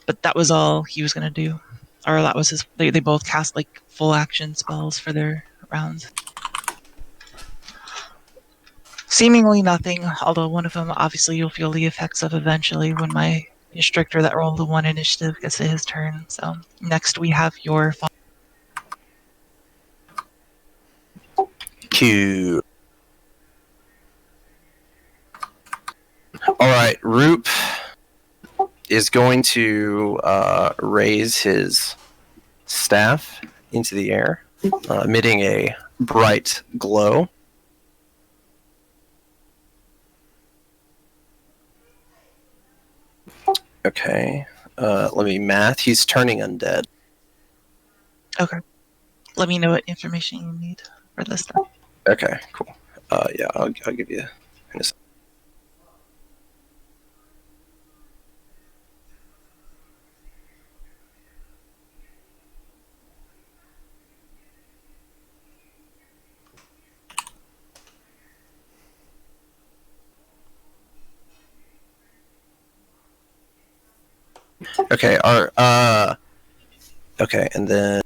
But that was all he was going to do. Or that was his. They both cast, like, full action spells for their rounds. Seemingly nothing, although one of them, obviously, you'll feel the effects of eventually when my constrictor that rolled the 1 initiative gets to his turn. So, next we have your. Q. Alright, Roop is going to raise his staff into the air, emitting a bright glow. Okay, let me math. He's turning undead. Okay. Let me know what information you need for this stuff. Okay, cool. Yeah, I'll give you. Okay. Okay, and then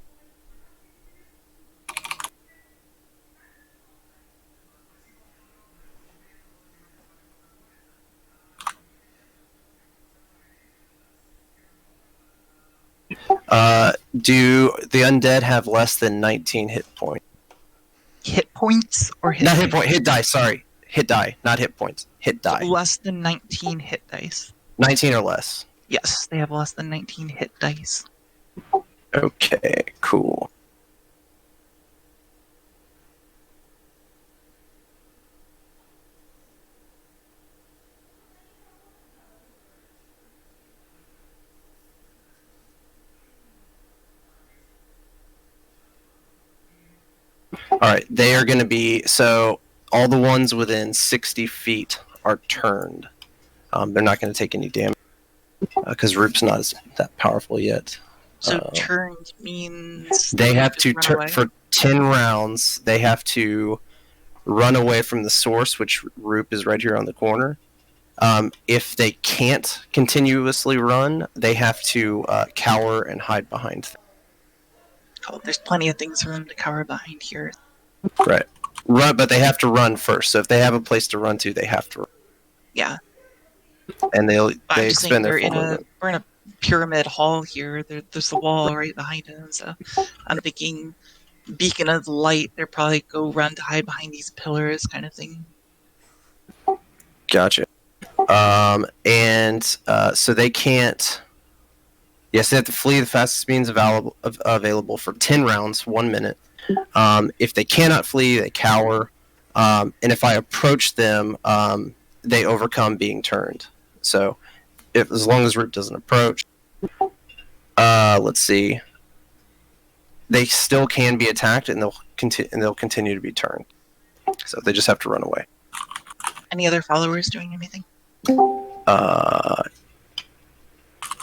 do the undead have less than 19 hit points? Hit points or hit Not dice? hit point. Hit die. Sorry, hit die, not hit points. Hit die. Less than 19 hit dice. 19 or less. Yes, they have less than 19 hit dice. Okay, cool. All right, they are going to be so all the ones within 60 feet are turned. They're not going to take any damage because Roop's not that powerful yet. So turned means They have just to run turn away? for 10 rounds. They have to run away from the source, which Roop is right here on the corner. If they can't continuously run, they have to cower and hide behind things. Oh, there's plenty of things for them to cover behind here. Right. Run, but they have to run first. So if they have a place to run to, they have to run. Yeah. And I'm they just saying expend their full we're movement. in a pyramid hall here. There's the wall right behind them. So I'm thinking beacon of light. They'll probably go run to hide behind these pillars, kind of thing. Gotcha. So they can't. Yes, they have to flee the fastest means available for 10 rounds, 1 minute. If they cannot flee, they cower. And if I approach them, they overcome being turned. So, as long as Root doesn't approach, let's see. They still can be attacked, and they'll continue to be turned. So they just have to run away. Any other followers doing anything?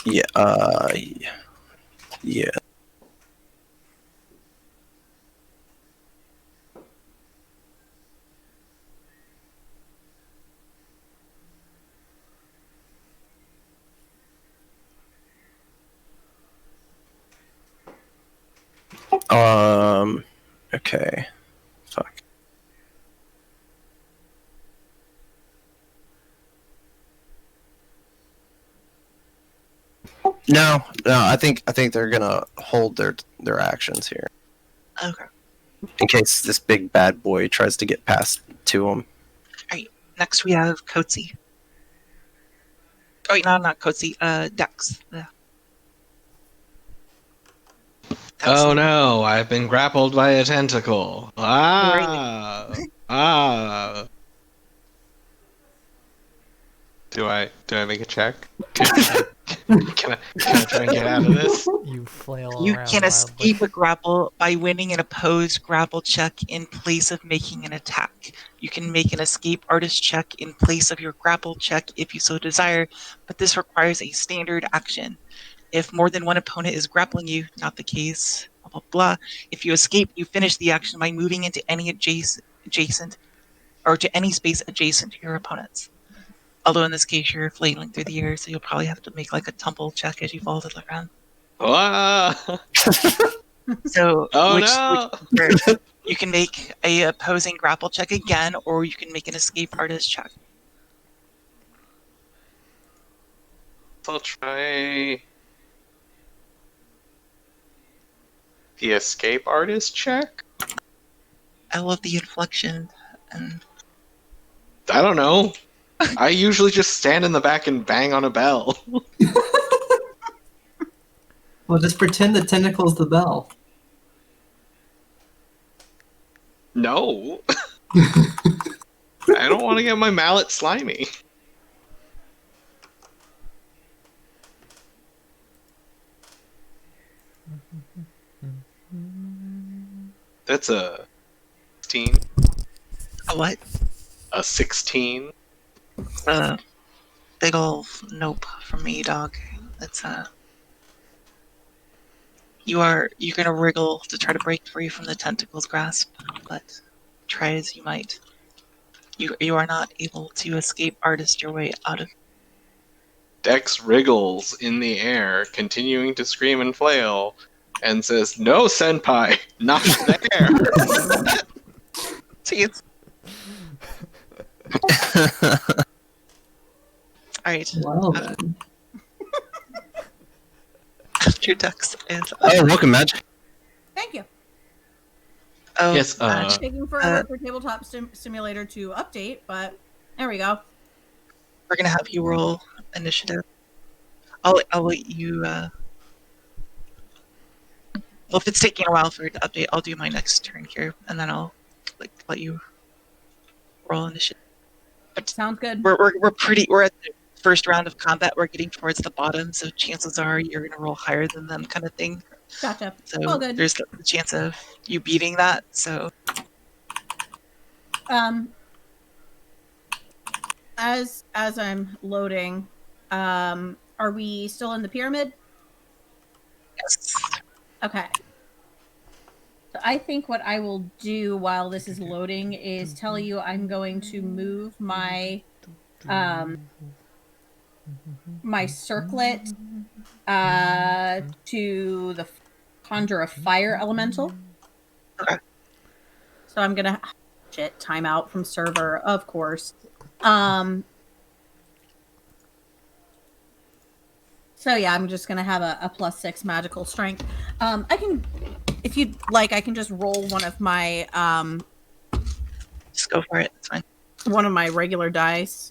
Yeah. Yeah. Okay. Fuck. No. I think they're gonna hold their actions here Okay. in case this big bad boy tries to get past to them. Next we have Coetzee. Oh, wait, no, not Coetzee. Dex. Yeah. Oh no, I've been grappled by a tentacle. Ah. Do I make a check? Can I try and get out of this? You flail You around can wildly. escape a grapple by winning an opposed grapple check in place of making an attack. You can make an escape artist check in place of your grapple check if you so desire, but this requires a standard action. If more than one opponent is grappling you, not the case, blah, blah, blah. If you escape, you finish the action by moving into any adjacent or to any space adjacent to your opponents. Although in this case, you're flailing through the air, so you'll probably have to make like a tumble check as you fall to the ground. Ah. So, Oh which no! you can make a opposing grapple check again, or you can make an escape artist check. I'll try the escape artist check. I love the inflection, and I don't know. I usually just stand in the back and bang on a bell. Well, just pretend the tentacle's the bell. No. I don't want to get my mallet slimy. That's a 16. a what? A 16. Big ol' nope from me, dog. That's you're gonna wriggle to try to break free from the tentacle's grasp, but try as you might, you are not able to escape artist your way out of. Dex wriggles in the air, continuing to scream and flail, and says, "No, senpai, not there." See, it's all right. Well then. After Dux is Oh, welcome, Magic. Thank you. oh, Yes, Madge. Taking forever for Tabletop Simulator to update, but there we go. We're gonna have you roll initiative. I'll let you. Well, if it's taking a while for it to update, I'll do my next turn here, and then I'll let you roll initiative. Sounds good. We're at the first round of combat. We're getting towards the bottom, so chances are you're gonna roll higher than them, kind of thing. Gotcha. So All good. there's the chance of you beating that. So As I'm loading, are we still in the pyramid? yes. Okay. So I think what I will do while this is loading is tell you I'm going to move my my circlet to the conjure a fire elemental. Okay. So I'm gonna timeout from server, of course. So yeah, I'm just gonna have a +6 magical strength. I can, if you'd like, I can just roll one of my Just go for it. It's fine. one of my regular dice.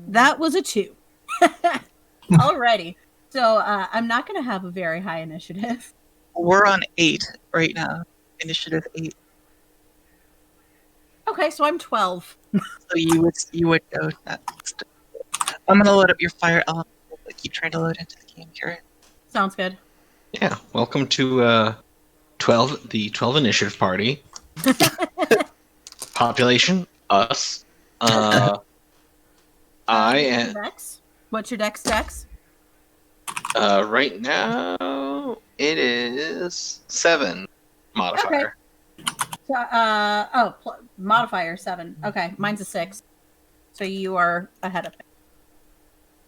That was a 2. Alrighty. So I'm not gonna have a very high initiative. We're on 8 right now. Initiative 8. Okay, so I'm 12. So you would go next. I'm gonna load up your fire element. But keep trying to load into the game here. Sounds good. Yeah, welcome to the 12 initiative party. Population, us. I am Dex? What's your dex? right now. It is 7 modifier. So, modifier 7. Okay, mine's a 6. So you are ahead of me.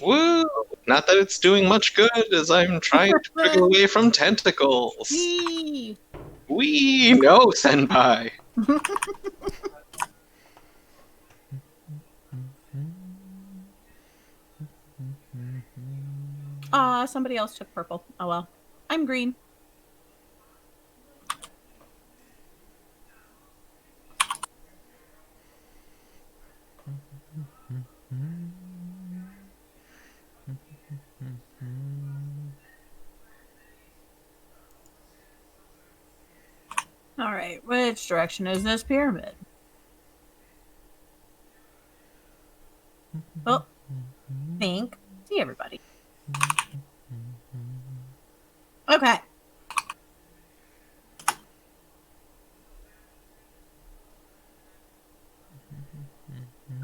Woo! Not that it's doing much good, as I'm trying to wriggle away from tentacles. Yee! Wee! No, senpai. Somebody else took purple. Oh well. I'm green. All right, which direction is this pyramid? Well, think. See everybody. Okay.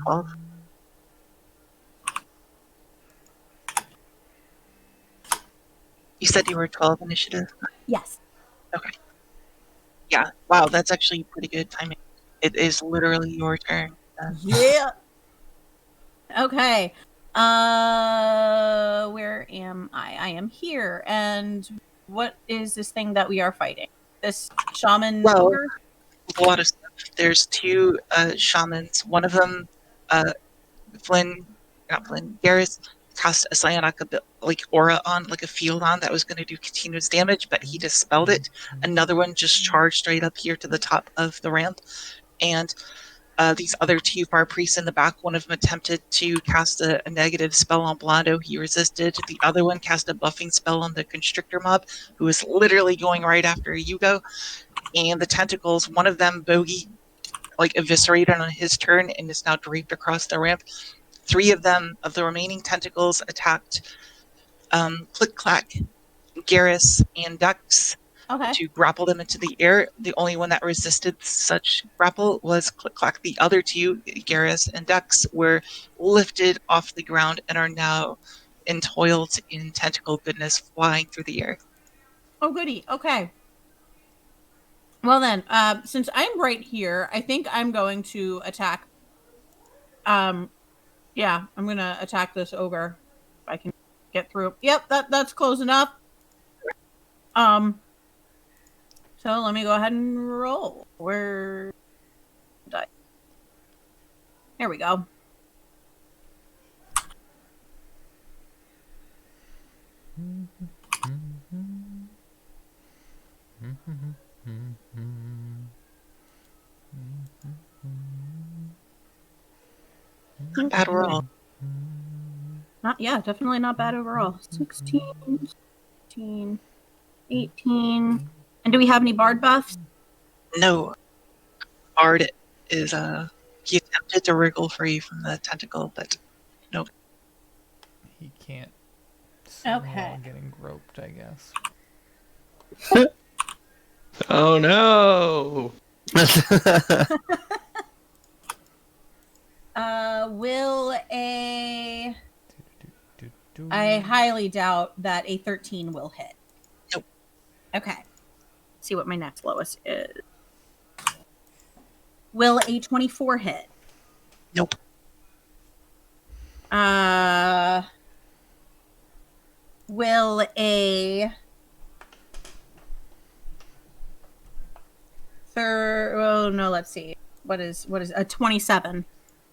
Oh. You said you were 12 initiative? Yes. Okay. Yeah. Wow, that's actually pretty good timing. It is literally your turn. Yeah. Okay. Where am I? I am here. And what is this thing that we are fighting? This shaman Well, ogre? a lot of stuff. There's 2 shamans. One of them, Garrus cast a psionic aura on, like a field on that was going to do continuous damage, but he dispelled it. Another one just charged straight up here to the top of the ramp, and these other 2 far priests in the back, one of them attempted to cast a negative spell on Blondo. He resisted. The other one cast a buffing spell on the constrictor mob, who was literally going right after Yugo. And the tentacles, one of them, Bogey, eviscerated on his turn and is now draped across the ramp. 3 of them, of the remaining tentacles, attacked Click Clack, Garrus, and Dux Okay. to grapple them into the air. The only one that resisted such grapple was Click Clack. The other 2, Garrus and Dux, were lifted off the ground and are now entoiled in tentacle goodness flying through the air. Oh, goody. Okay. Well then, since I'm right here, I think I'm going to attack. Yeah, I'm gonna attack this ogre. If I can get through. Yep, that's close enough. Um, so let me go ahead and roll. Where die? There we go. Not bad roll. Definitely not bad overall. 16, 17, 18. And do we have any bard buffs? No. Bard is he attempted to wriggle free from the tentacle, but no. He can't swim Okay. while getting groped, I guess. Oh no! Will a... Do-do-do-do. I highly doubt that a 13 will hit. Nope. Okay. See what my next lowest is. Will a 24 hit? Nope. Will a oh no, let's see. What is a 27?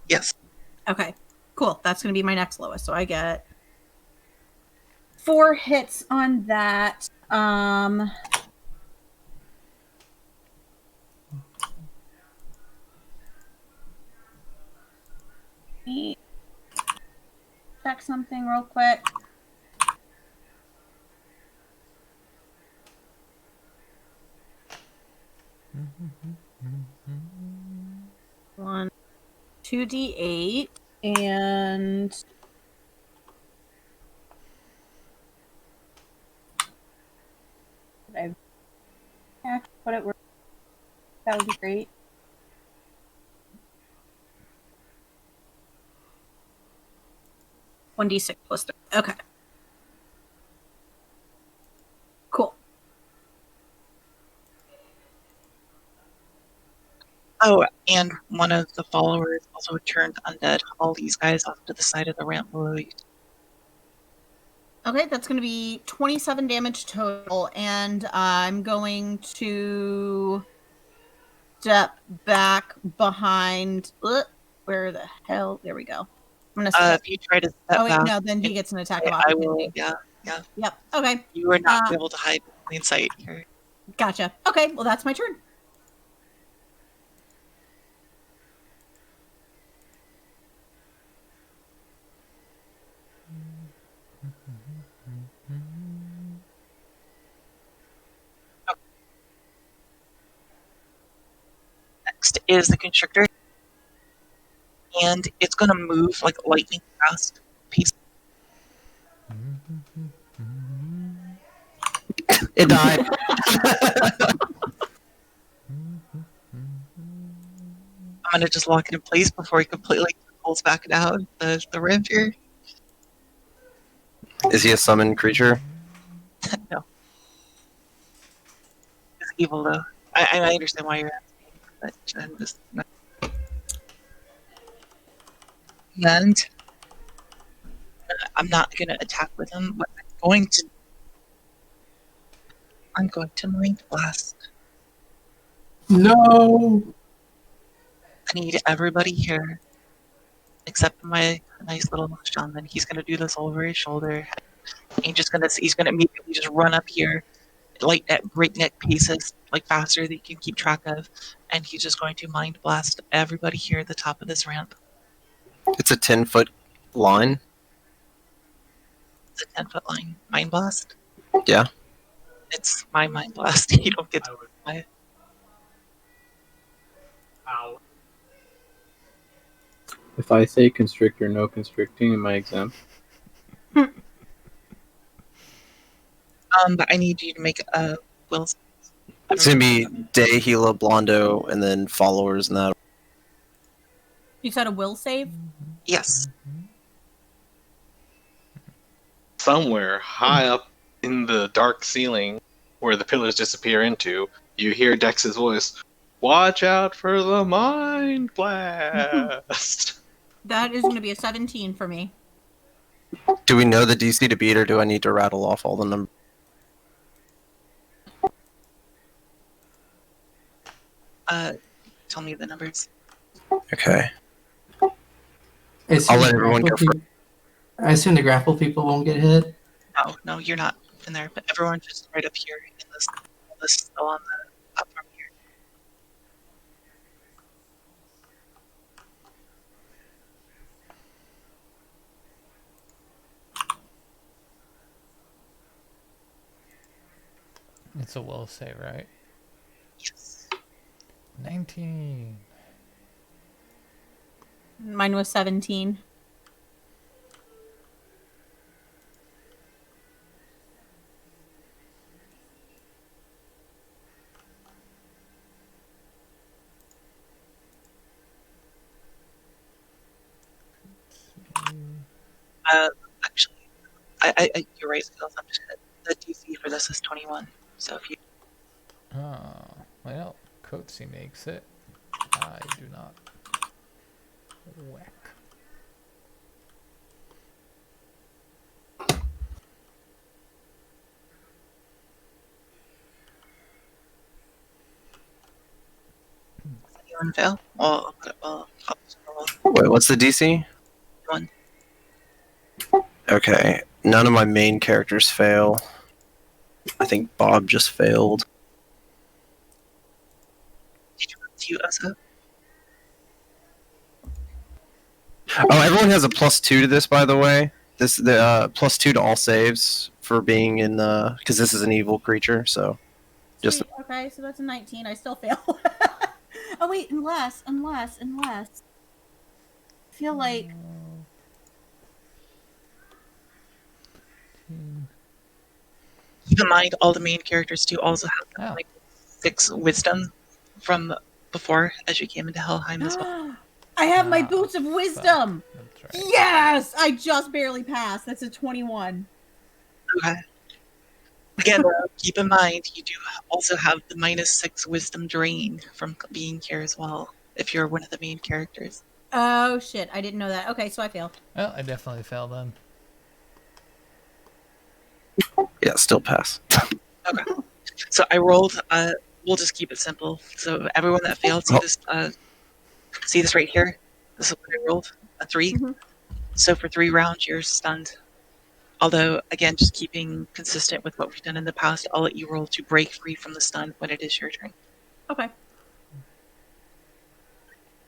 Yes. Okay. Cool. That's going to be my next lowest. So I get 4 hits on that. Let me check something real quick. One, 2d8, and I put it where that would be great. One d6 plus 3. Okay. Cool. Oh, and one of the followers also turned undead. All these guys off to the side of the ramp below you. Okay, that's going to be 27 damage total, and I'm going to step back behind. Where the hell? There we go. I'm going to step. If you try to step Oh, wait, back, no, then he gets an attack of I will. opportunity. Yeah. Yep, okay. You are not able to hide in plain sight here. Gotcha. Okay, well, that's my turn. Next is the constrictor, and it's going to move like lightning fast. Piece. It died. I'm going to just lock it in place before he completely pulls back down the ramp here. Is he a summoned creature? No. It's evil, though. I understand why you're asking, but I'm just not. And I'm not going to attack with him, but I'm going to mind blast. No. I need everybody here, except my nice little shaman. He's going to do this over his shoulder. He's going to immediately just run up here, like at breakneck paces, like faster than you can keep track of, and he's just going to mind blast everybody here at the top of this ramp. It's a 10-foot line. It's a 10-foot line. Mind blast? Yeah. It's my mind blast. You don't get to buy it. If I say constrictor, no constricting, am I exempt? But I need you to make a will. It's gonna be Day, Gila, Blondo, and then followers and that. You said a will save? Yes. Somewhere high up in the dark ceiling where the pillars disappear into, You hear Dex's voice. Watch out for the mind blast. That is going to be a 17 for me. Do we know the DC to beat, or do I need to rattle off all the numbers? Tell me the numbers. Okay. I assume I'll let the everyone grapple go peop- I assume the grapple people won't get hit. No, you're not in there, but everyone's just right up here in this still on the platform here. It's a will save, right? Yes. 19. Mine was 17. Actually, you're right, Skills. I'm just gonna, the DC for this is 21. So if you Oh, well, Coatsy makes it. I do not. Whack. anyone fail, I'll just roll Wait, what's the DC? one. Okay. None of my main characters fail. I think Bob just failed. Did you want to us up? Oh, everyone has a +2 to this, by the way. The +2 to all saves for being in the, because this is an evil creature. So just Sweet. Okay, so that's a 19. I still fail. Oh wait, unless I feel like Keep in mind, all the main characters do also have Oh, like 6 wisdom from before as you came into Helheim as well. I have my Ah, boots of wisdom. that's right. Yes, I just barely passed. That's a 21. Okay. Again, keep in mind you do also have the -6 wisdom drain from being here as well if you're one of the main characters. Oh shit, I didn't know that. Okay, so I fail. Well, I definitely failed then. yeah, still pass. Okay. So I rolled. We'll just keep it simple. So everyone that failed, see Oh. this. See this right here. This is what I rolled. A 3. Mhm. So for 3 rounds, you're stunned. Although, again, just keeping consistent with what we've done in the past, I'll let you roll to break free from the stun when it is your turn. Okay.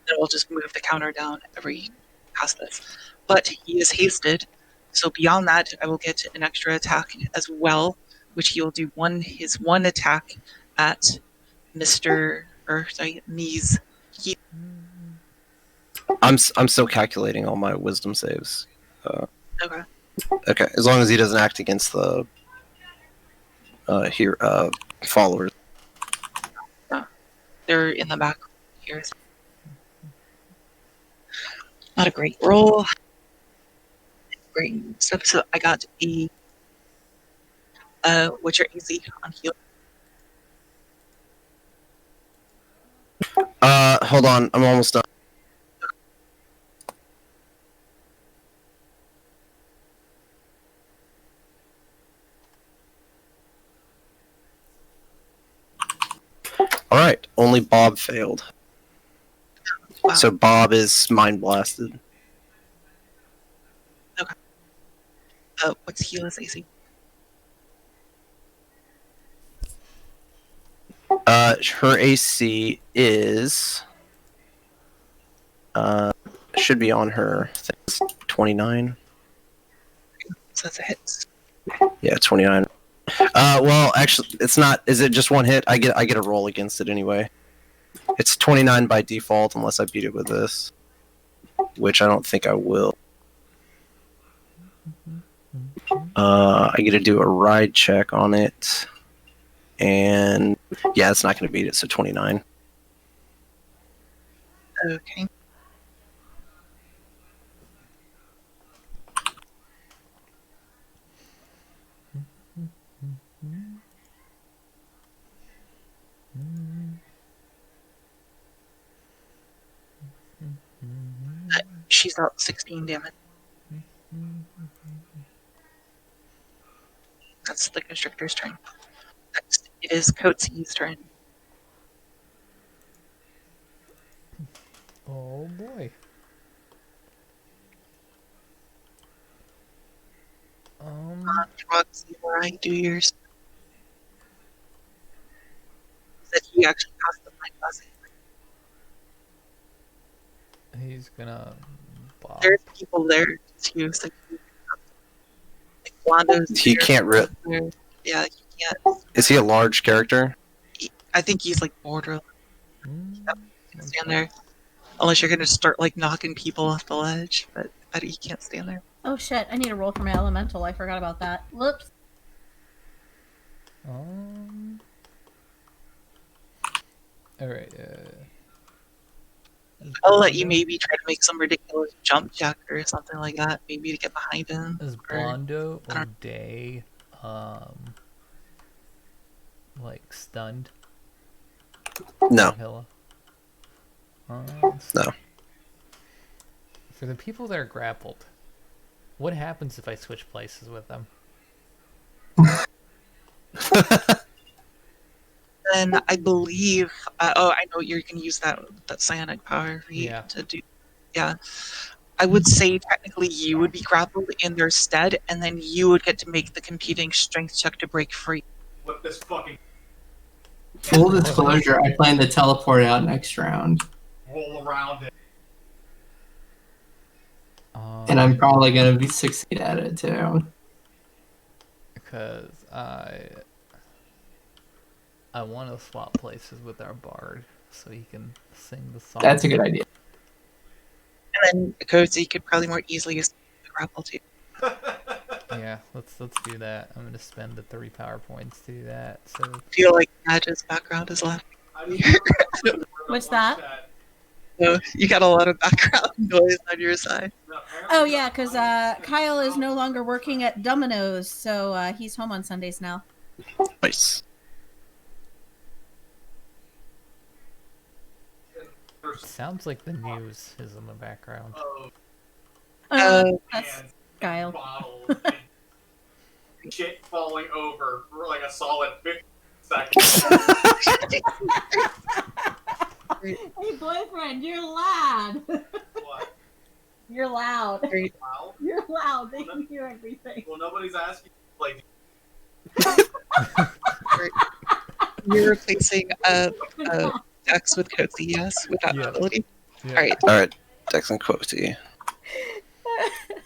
Then we'll just move the counter down every past this. But he is hasted, so beyond that, I will get an extra attack as well, which he will do his one attack at Mies. I'm still calculating all my wisdom saves. Okay. Okay, as long as he doesn't act against the followers. They're in the back here. Not a great roll. Great stuff. So I got a what's your AC on heal? Hold on, I'm almost done. All right, only Bob failed. Wow. So Bob is mind blasted. What's heal's AC? Her AC is should be on her. I think it's 29. So that's a hit. Yeah, 29. Well, actually, it's not. Is it just one hit? I get a roll against it anyway. It's 29 by default unless I beat it with this, which I don't think I will. I get to do a ride check on it, and yeah, it's not going to beat it. So 29. Okay. She's out 16 damage. That's the Constrictor's turn. Next, it is Coates's turn. Oh boy. Roxy, where I do yours. That he actually passed the blind blessing. He's gonna bop. There's people there too, so like Wando's He there, can't rip. there. Yeah, he can't. Is he a large character? I think he's like borderline. Mm, He can stand there. Unless you're gonna start like knocking people off the ledge, but he can't stand there. Oh shit! I need to roll for my elemental. I forgot about that. Whoops. Alright, I'll let you maybe try to make some ridiculous jump jack or something like that, maybe to get behind him. Is or- Blondo or Day, like stunned? No. Hilla? No. For the people that are grappled, what happens if I switch places with them? Then I believe. I know you're gonna use that psionic power Yeah. to do. Yeah, I would say technically you would be grappled in their stead, and then you would get to make the competing strength check to break free. What this fucking Full disclosure, I plan to teleport out next round. roll around it. And I'm probably going to be succeed at it too. Because I want to swap places with our bard so he can sing the song. That's a good idea. And then Cozy could probably more easily use the grapple too. Yeah, let's do that. I'm gonna spend the 3 power points to do that. So I feel like Madge's background is left. What's that? So you got a lot of background noise on your side. Oh yeah, because Kyle is no longer working at Domino's, so he's home on Sundays now. Nice. sounds like the news is in the background. That's Kyle. Bottles and shit falling over for like a solid 50 seconds. Hey boyfriend, you're loud. What? You're loud. Wow. You're loud. They can hear everything. Well, nobody's asking. Like, You're replacing Dex with Cozy, yes, with that Yeah. ability. Yeah. All right. All right, Dex and Quoty.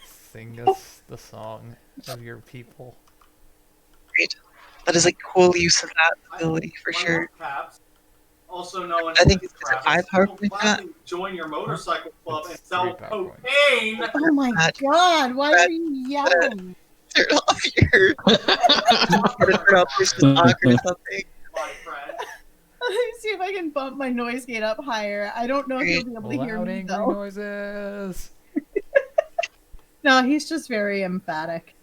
Sing us the song of your people. Great. That is a cool use of that ability for one sure. more Caps, also known I think as it's a Travis, 5 power will point for that. gladly join your motorcycle club and It's sell 3 power points. cocaine. Oh my Matt, god, why Matt, are you yelling? Turn off your. Turn off your stock or something. My friend. Let me see if I can bump my noise gate up higher. I don't know if you'll be able to hear Loud me angry though. noises. No, he's just very emphatic.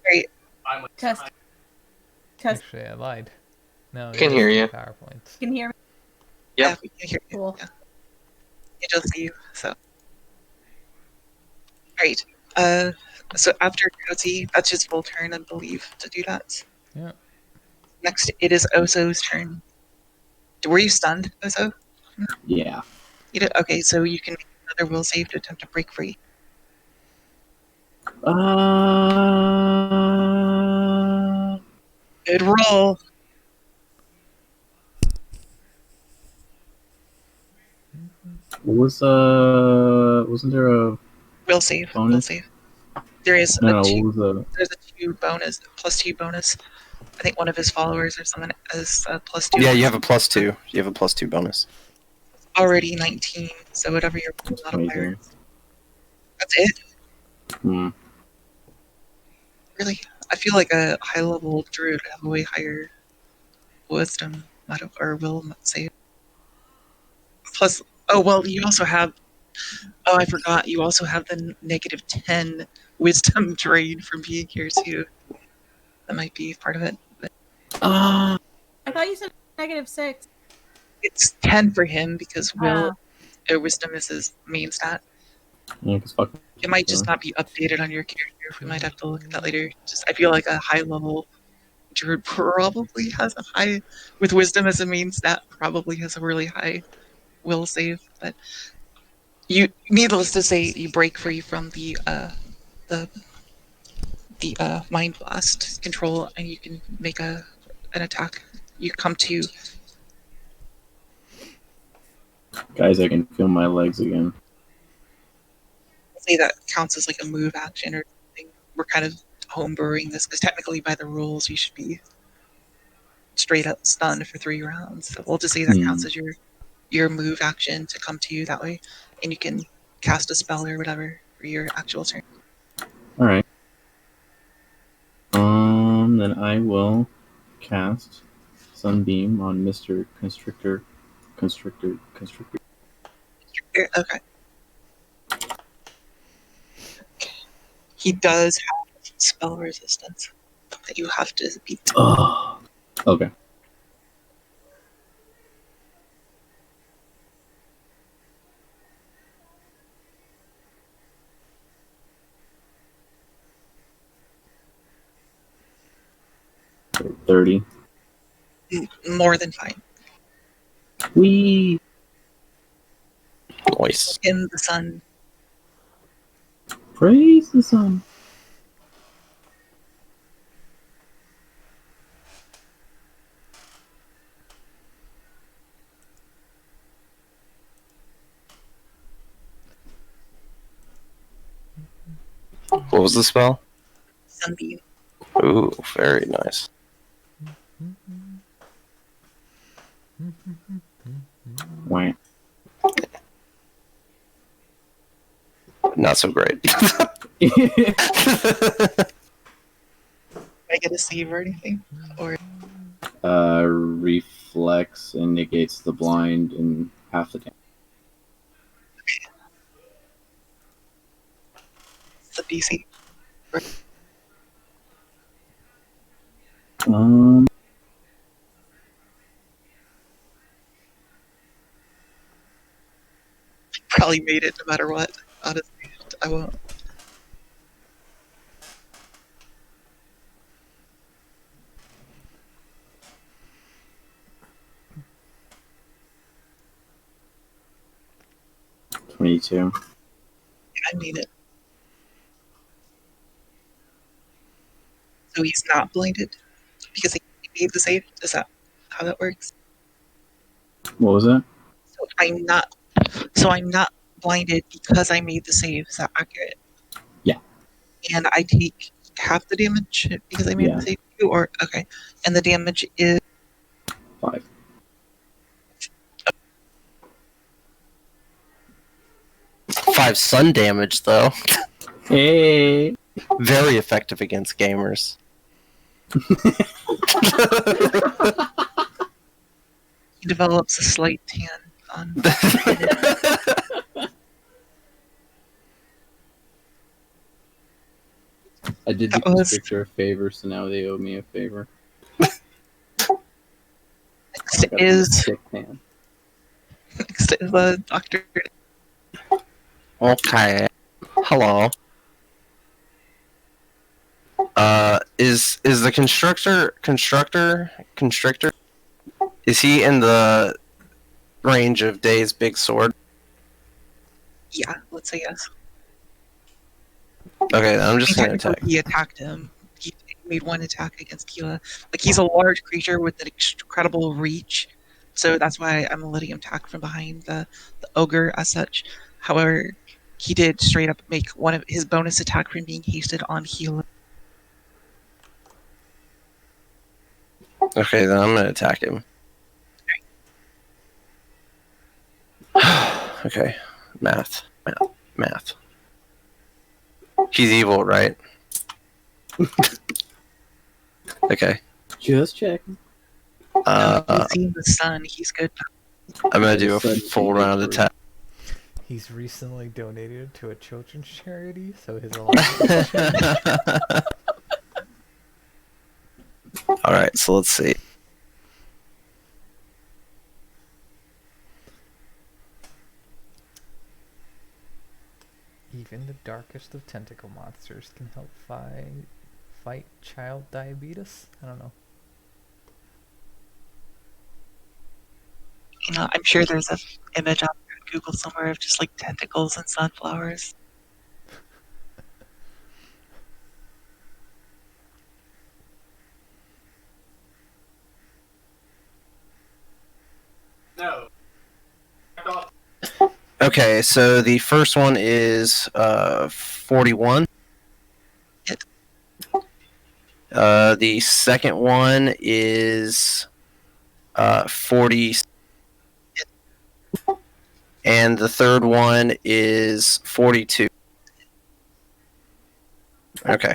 Great. I'm a Test. Test. Actually, I lied. No, Can it is hear 3 you. power points. Can you hear me? Yep. Yeah, we can hear you. Cool. Yeah. It does see you, so. Great. So after Cozy, that's his full turn, I believe, to do that. Yeah. Next, it is Ozo's turn. Were you stunned, Ozo? Yeah. You did? Okay, so you can make another will save to attempt to break free. Good roll. What was wasn't there a Will save. Will bonus? save. There is No, a no, two. what was the There's a 2 bonus, +2 bonus. I think one of his followers or someone has +2. Yeah, you have a +2. You have a +2 bonus. Already 19, so whatever your That's modifier. amazing. That's it. Hmm. Really, I feel like a high-level druid would have a way higher wisdom or will save. Plus, oh well, you also have. Oh, I forgot. You also have the -10 wisdom drain from being here too. That might be part of it. But, I thought you said -6. it's 10 for him because will wisdom is his main stat. Yeah, because fuck. It might just not be updated on your character. We might have to look at that later. Just I feel like a high level druid probably has a high, with wisdom as a main stat, probably has a really high will save. But needless to say, you break free from the mind blast control, and you can make an attack. You come to Guys, I can feel my legs again. say that counts as like a move action or something. We're kind of homebrewing this because technically, by the rules, you should be straight up stunned for 3 rounds. So we'll just say that counts as your move action to come to you that way, and you can cast a spell or whatever for your actual turn. All right. Then I will cast Sunbeam on Mr. Constrictor. Okay. He does have spell resistance that you have to beat. Oh. Okay. So 30. More than fine. Whee! Nice. In the sun. Praise the sun. What was the spell? Sunbeam. Ooh, very nice. Wah. Not so great. Do I get a save or anything? Or Reflex and negates the blind and half the damage. the DC? Probably made it no matter what. Honestly, I won't. $22. I made it. So he's not blinded because he made the save. Is that how that works? What was that? So I'm not. So I'm not blinded because I made the save. Is that accurate? Yeah. And I take half the damage because I made Yeah. the save too, or okay. And the damage is 5. Five sun damage, though. Hey. Very effective against gamers. he develops a slight tan on. I did the That was- Constrictor a favor, so now they owe me a favor. Next I got a is sick pan. the doctor. Okay. Hello. Is the constrictor? Is he in the range of Day's big sword? Yeah, let's say yes. Okay, then I'm just gonna Technically, attack. he attacked him. He made one attack against Keela. Like he's a large creature with an incredible reach, so that's why I'm letting him attack from behind the ogre as such. However, he did straight up make one of his bonus attack from being hasted on Keela. Okay, then I'm gonna attack him. Okay, math. He's evil, right? Okay. Just checking. You've seen the sun. He's good. I'm gonna do a Sudden full round change. attack. He's recently donated to a children's charity, so his allowance. All right, so let's see. Even the darkest of tentacle monsters can help fight child diabetes. I don't know. I'm sure there's an image out there on Google somewhere of just like tentacles and sunflowers. No. Okay, so the first one is 41. Hit. The second one is 40. And the third one is 42. Okay.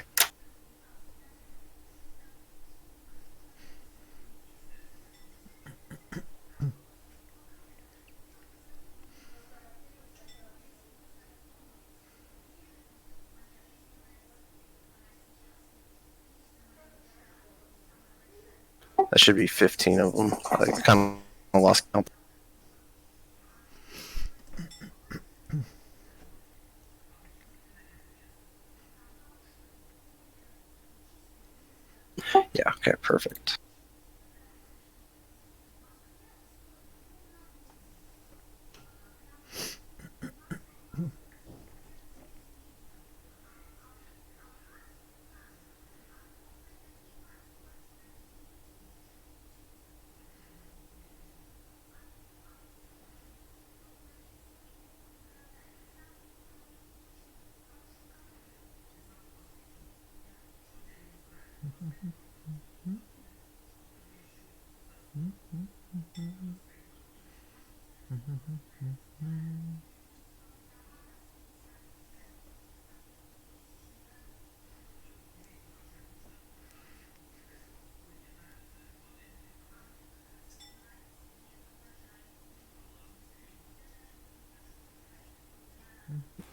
That should be 15 of them. I kind of lost count. Yeah, okay, perfect.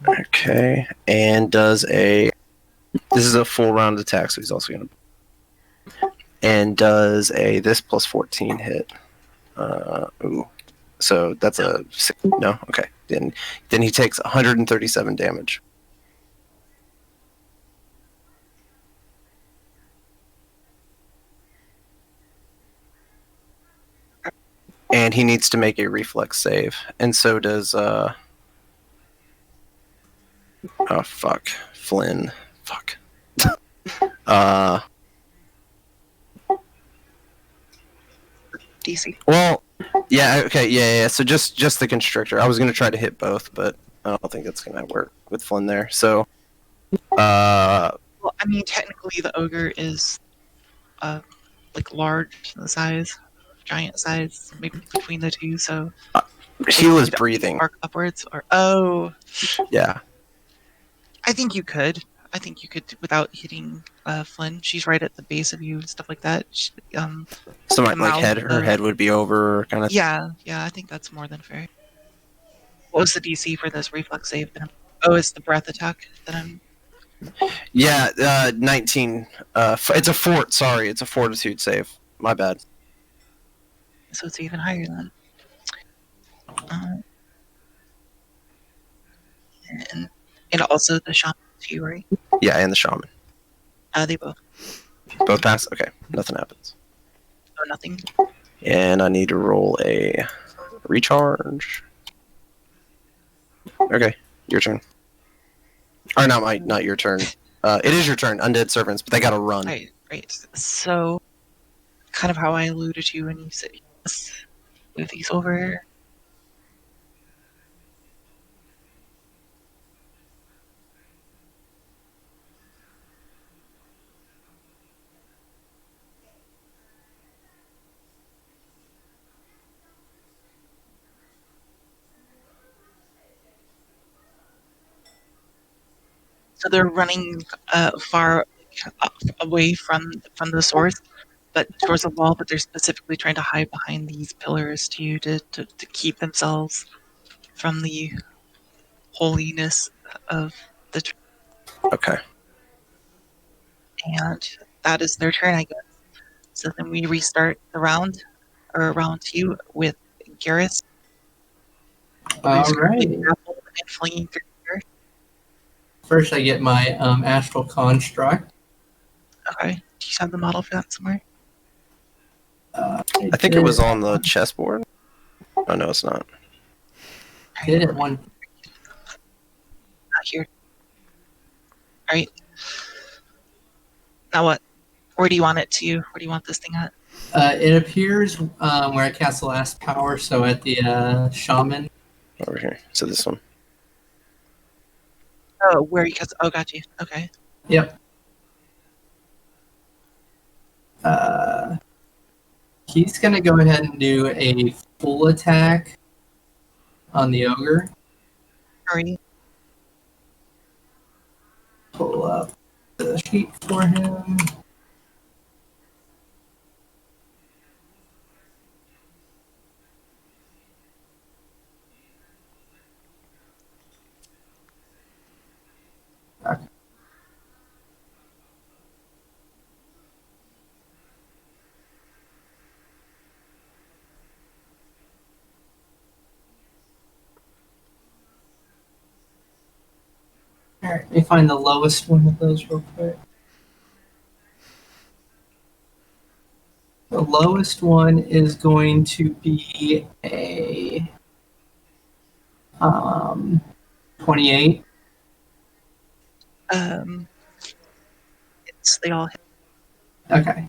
Okay, and does a. This is a full round attack, so he's also going to. And does a this plus 14 hit. Ooh. So that's a. No? Okay. Then he takes 137 damage. And he needs to make a reflex save. And so does. Oh, fuck. Flynn. Fuck. DC. Well, yeah, okay, yeah. So just the constrictor. I was gonna try to hit both, but I don't think that's gonna work with Flynn there. So, Well, I mean, technically, the ogre is like large size, giant size, maybe between the two. So he like, was you could breathing. arc upwards, or Yeah. I think you could. I think you could without hitting Flynn. She's right at the base of you and stuff like that. So my the mouth her of- head would be over, kind of. Yeah, I think that's more than fair. What was the DC for this reflex save? Oh, it's the breath attack that I'm. Yeah, 19. It's a fort. Sorry, it's a fortitude save. My bad. So it's even higher then. And also the shaman too, right? Yeah, and the shaman. They both. Both pass. Okay, nothing happens. Oh, nothing. And I need to roll a recharge. Okay, your turn. Or not your turn. It is your turn, undead servants, but they gotta run. Right. So, kind of how I alluded to when you said yes, move these over. So they're running far away from the source, but towards the wall. But they're specifically trying to hide behind these pillars to keep themselves from the holiness of the. Okay. And that is their turn, I guess. So then we restart the round, or round two, with Garrus. All right. And flinging through the air. First, I get my astral construct. Okay. Do you have the model for that somewhere? I think it was on the chessboard. Oh no, it's not. I did it one. Not here. Alright. Now what? Where do you want it to? Where do you want this thing at? It appears where I cast the last power, so at the shaman. Over here. So this one. Oh, where you cast. Oh, got you. Okay. Yep. He's gonna go ahead and do a full attack on the ogre. Hurry. Pull up the sheet for him. Okay. Alright, let me find the lowest one of those real quick. The lowest one is going to be a 28. It's they all hit. Okay.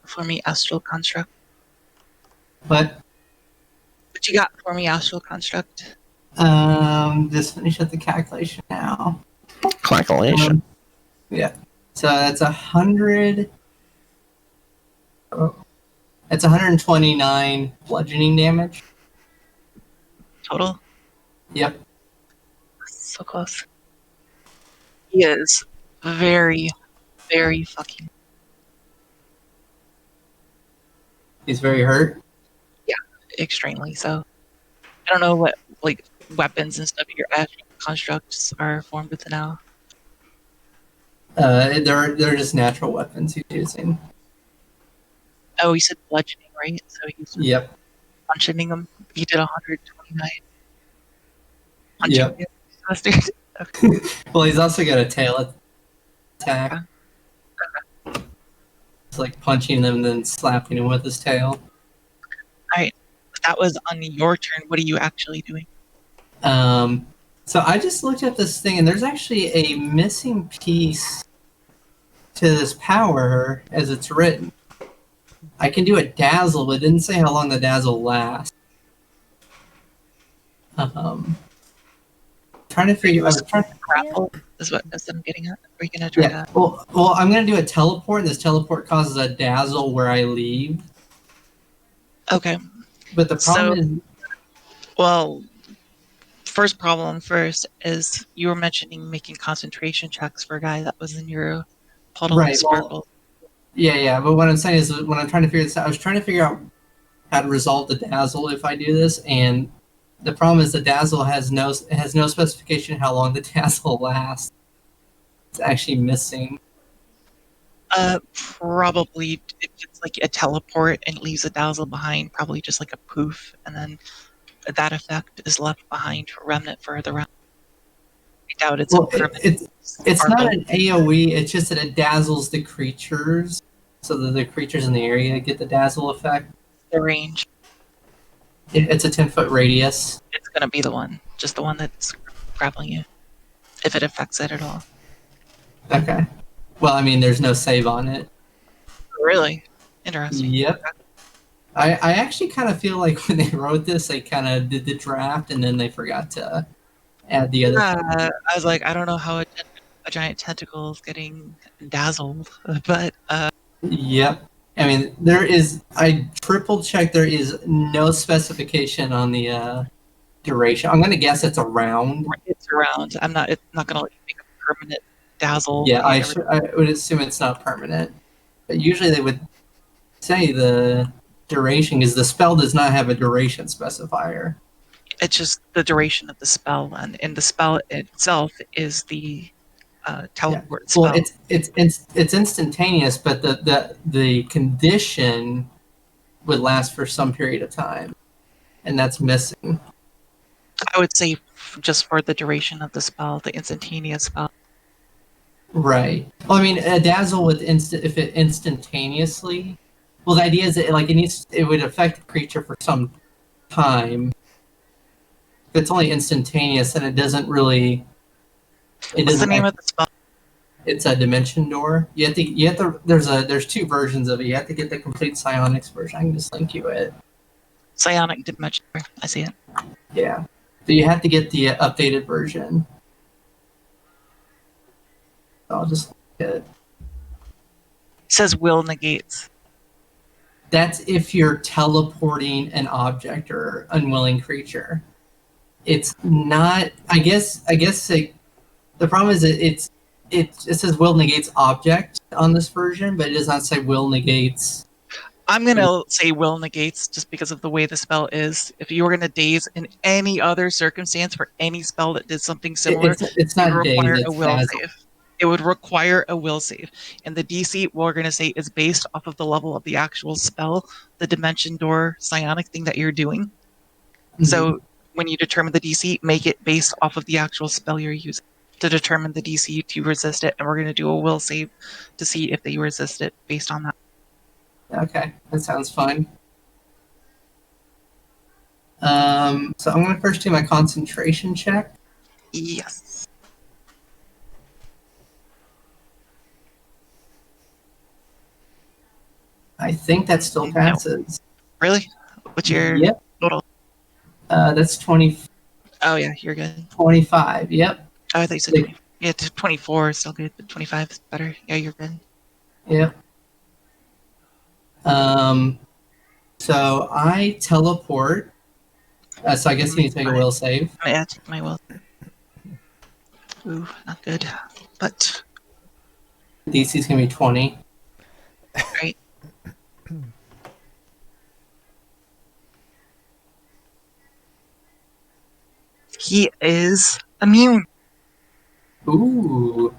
For me, astral construct. But What you got for me, astral construct? just finish up the calculation now. Calculation. Yeah. So that's 100. Oh, it's 129 bludgeoning damage. Total? Yep. So close. He is very, very fucking He's very hurt. extremely so. I don't know what like weapons and stuff your astral constructs are formed with now. They're just natural weapons he's using. Oh, you said bludgeoning, right? So he's Yep. punching them. He did 129. Yep. Punching bastard. Okay. Well, he's also got a tail attack. It's like punching them and then slapping him with his tail. Alright. That was on your turn. What are you actually doing? So I just looked at this thing, and there's actually a missing piece to this power as it's written. I can do a dazzle, but it didn't say how long the dazzle lasts. Trying to figure. I was trying. Grapple is what I'm getting at. Are we gonna try Yeah. that? Well, I'm gonna do a teleport. And this teleport causes a dazzle where I leave. Okay. But the problem is, Well, first problem first is you were mentioning making concentration checks for a guy that was in your puddle Right, of sparkle. yeah. But what I'm saying is, when I'm trying to figure this out, I was trying to figure out how to resolve the dazzle if I do this, and the problem is the dazzle has no specification how long the dazzle lasts. It's actually missing. Probably if it's like a teleport and leaves a dazzle behind, probably just like a poof, and then that effect is left behind for remnant for the round. I doubt it's Well, a permanent. it's sparkle. not an AOE. It's just that it dazzles the creatures, so that the creatures in the area get the dazzle effect. The range. It's a 10-foot radius. It's gonna be the one, just the one that's grappling you, if it affects it at all. Okay. Well, I mean, there's no save on it. Really interesting. Yep. I actually kind of feel like when they wrote this, they kind of did the draft and then they forgot to add the other. I was like, I don't know how a giant tentacle is getting dazzled, but Yep. I mean, there is. I triple checked. There is no specification on the duration. I'm gonna guess it's around. it's around. It's not gonna let you make a permanent dazzle. Yeah, You I would assume it's not permanent. But usually they would say the duration because the spell does not have a duration specifier. It's just the duration of the spell, and the spell itself is the teleport spell. Well, it's instantaneous, but the condition would last for some period of time, and that's missing. I would say just for the duration of the spell, the instantaneous spell. Right. Well, I mean, a dazzle with if it instantaneously. Well, the idea is that it would affect the creature for some time. If it's only instantaneous, then it doesn't really. What's the name of the spell? It's a dimension door. You have to. There's two versions of it. You have to get the complete psionics version. I can just link you it. Psionic dimension. I see it. Yeah. So you have to get the updated version. I'll just get it. It says will negates. That's if you're teleporting an object or unwilling creature. It's not. I guess the problem is it says will negates object on this version, but it does not say will negates. I'm gonna say will negates just because of the way the spell is. If you were gonna daze in any other circumstance for any spell that did something similar, It's not it would require days. a It's will dazzle. save. It would require a will save, and the DC we're gonna say is based off of the level of the actual spell, the dimension door psionic thing that you're doing. Mhm. So when you determine the DC, make it based off of the actual spell you're using to determine the DC to resist it, and we're gonna do a will save to see if they resist it based on that. Okay, that sounds fine. So I'm going to first do my concentration check. Yes. I think that still No. passes. Really? What's your Yep. total? That's 20, Oh yeah, you're good. 25. Yep. Oh, I thought you said 20. Yeah, 24 is still good, but 25 is better. Yeah, you're good. Yep. So I teleport. So I guess you need to take a will save. I'm gonna take my will. Ooh, not good. But DC's gonna be 20. right. He is immune. Ooh.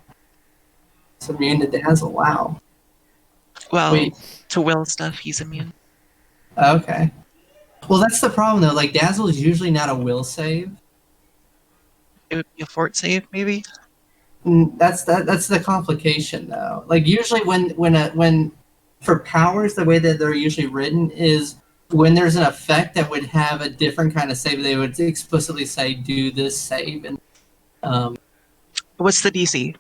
It's immune to dazzle. Wow. Well, Wait. to will stuff, he's immune. Okay. Well, that's the problem though. Like dazzle is usually not a will save. It would be a fort save, maybe. That's the complication though. Like usually when for powers, the way that they're usually written is when there's an effect that would have a different kind of save, they would explicitly say do this save. And What's the DC?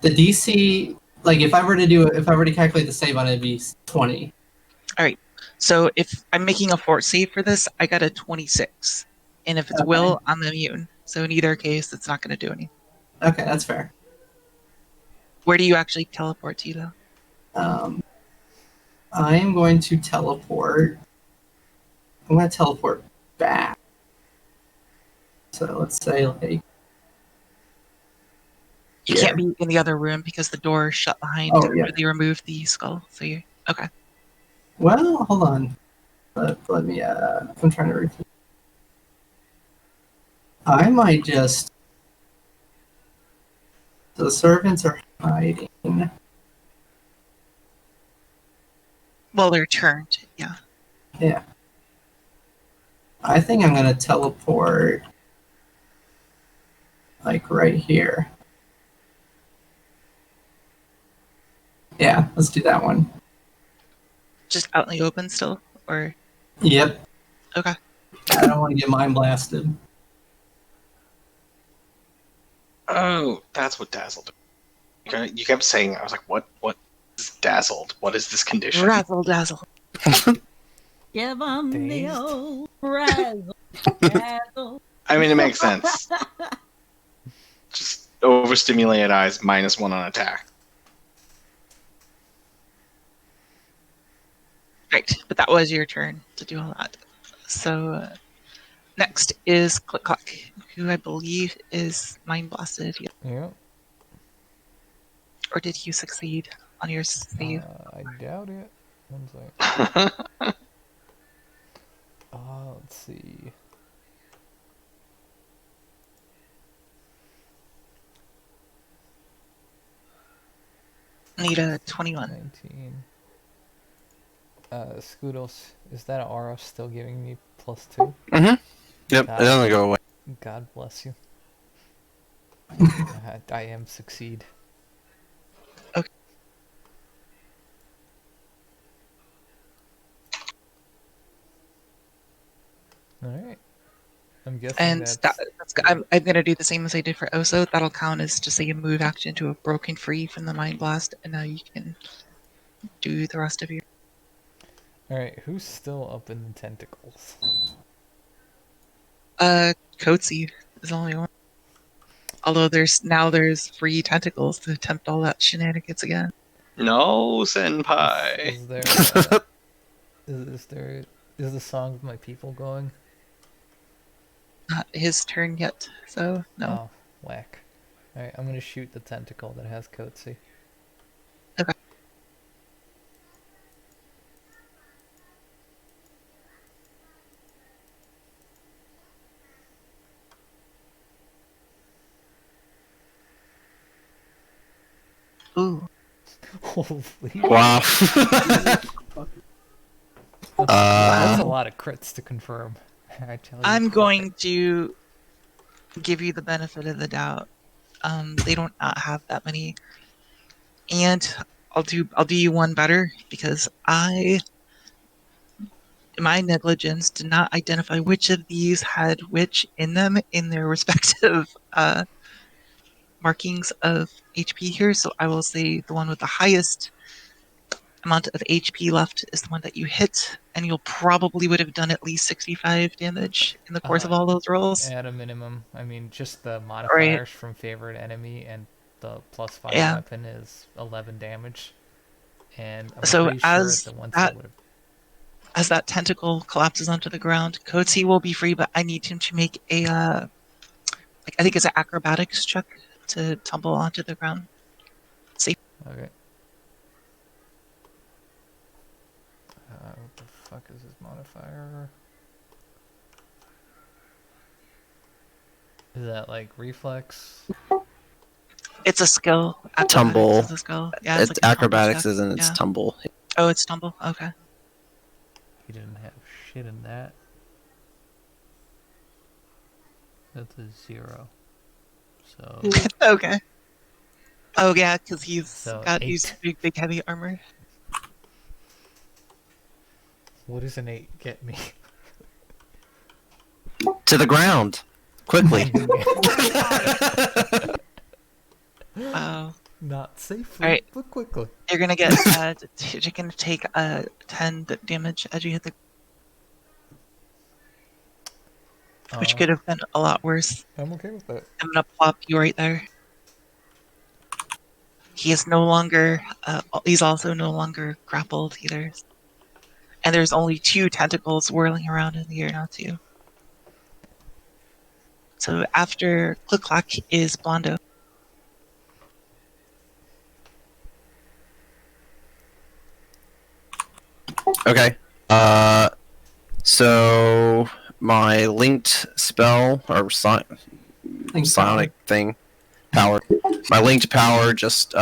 the DC, like if I were to calculate the save on it, it'd be 20. So if I'm making a fort save for this, I got a 26. And if it's Okay. will, I'm immune. So in either case, it's not going to do anything. Okay, that's fair. Where do you actually teleport to, though? I am going to teleport. I'm going to teleport back. So let's say like You here. can't be in the other room because the door is shut behind Oh, yeah. after they removed the skull. So you okay. Well, hold on. Let me. I'm trying to repeat. I might just. So the servants are hiding. Well, they're turned. Yeah. Yeah. I think I'm gonna teleport. Like right here. Yeah, let's do that one. Just out in the open still, or Yep. okay. I don't want to get mind blasted. Oh, that's what dazzled. You kept saying. I was like, what? What is dazzled? What is this condition? Razzle dazzle. Give 'em the Dazed. old razzle dazzle. I mean, it makes sense. Just overstimulated eyes, -1 on attack. Right, but that was your turn to do all that. So next is Click Clock, who I believe is mind blasted. Yeah. Or did you succeed on your save? I doubt it. One sec. Let's see. Need a 21. 19. Scudos, is that aura still giving me +2? Yep, it God. doesn't go away. God bless you. I am succeed. Alright. I'm guessing And that's... I'm going to do the same as I did for Oso. That'll count as just a move action to have broken free from the Mind Blast, and now you can do the rest of your... Alright, who's still up in the tentacles? Coatsy is the only one. Although there's free tentacles to attempt all that shenanigans again. No, senpai. Is there... Is the Song of My People going? Not his turn yet, so no. Oh, whack. Alright, I'm gonna shoot the tentacle that has Coatsy. Okay. Ooh. Holy Wow. That's a lot of crits to confirm. I tell you. I'm going to give you the benefit of the doubt. They don't not have that many, and I'll do you one better because my negligence did not identify which of these had which in them in their respective markings of HP here. So I will say the one with the highest amount of HP left is the one that you hit, and you'll probably would have done at least 65 damage in the course of all those rolls. At a minimum. I mean, just the modifiers from favorite enemy and the +5 weapon is 11 damage. And I'm pretty sure the ones that would have... As that tentacle collapses onto the ground, Coatsy will be free, but I need him to make a, I think it's an acrobatics check to tumble onto the ground. Safe. Okay. What the fuck is his modifier? Is that like reflex? It's a skill. Tumble. It's a skill. Yeah, It's like a acrobatics, tumble check. isn't it? It's tumble. Oh, it's tumble. Okay. He didn't have shit in that. That's a 0. So... Okay. Oh yeah, because he's So got 8. these big heavy armor. What does an 8 get me? To the ground. Quickly. Wow. Not safely, All right. but quickly. You're gonna get you're gonna take 10 damage as you hit the, which could have been a lot worse. I'm okay with that. I'm gonna plop you right there. He is no longer. He's also no longer grappled either. And there's only 2 tentacles whirling around in the air now too. So after Click Clock is Blondo. Okay. So my linked spell or psionic thing power. My linked power just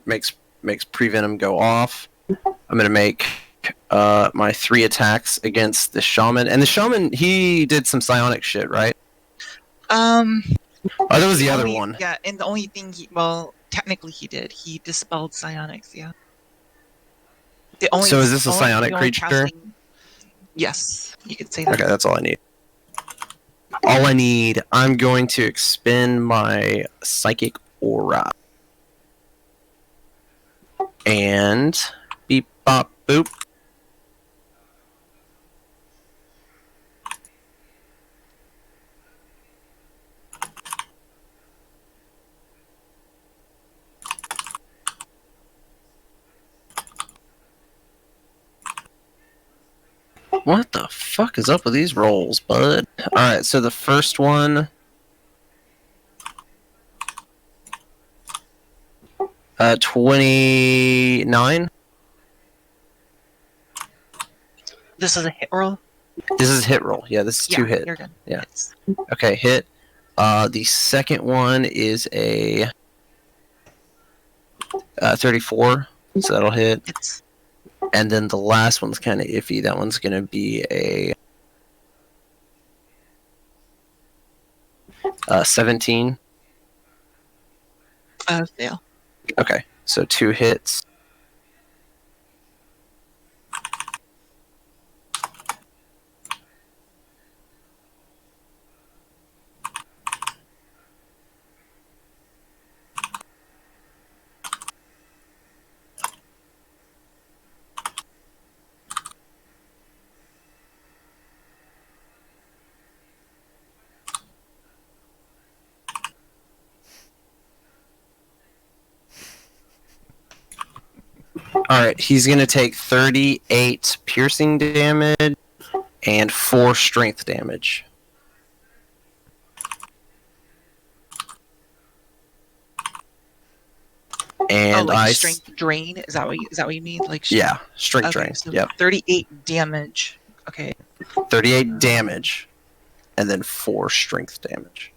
makes Prevenom go off. I'm gonna make my 3 attacks against the shaman, and the shaman he did some psionic shit, right? Oh, that was the other one. Yeah, and the only thing technically he did. He dispelled psionics. Yeah. So is this a psionic creature? Yes, you could say that. Okay, that's all I need. All I need, I'm going to expend my psychic aura. And beep bop boop. What the fuck is up with these rolls, bud? Alright, so the first one. 29. This is a hit roll. This is hit roll. Yeah, this is 2 hit. You're good. Yeah. It's Okay, hit. The second one is a 34, so that'll hit. it's And then the last one's kind of iffy. That one's going to be a 17. fail. Okay, so 2 hits. Alright, he's going to take 38 piercing damage and 4 strength damage. And like strength drain? Is that what you mean? Like yeah, strength okay, drain. So Yep. 38 damage. Okay. 38 damage and then 4 strength damage.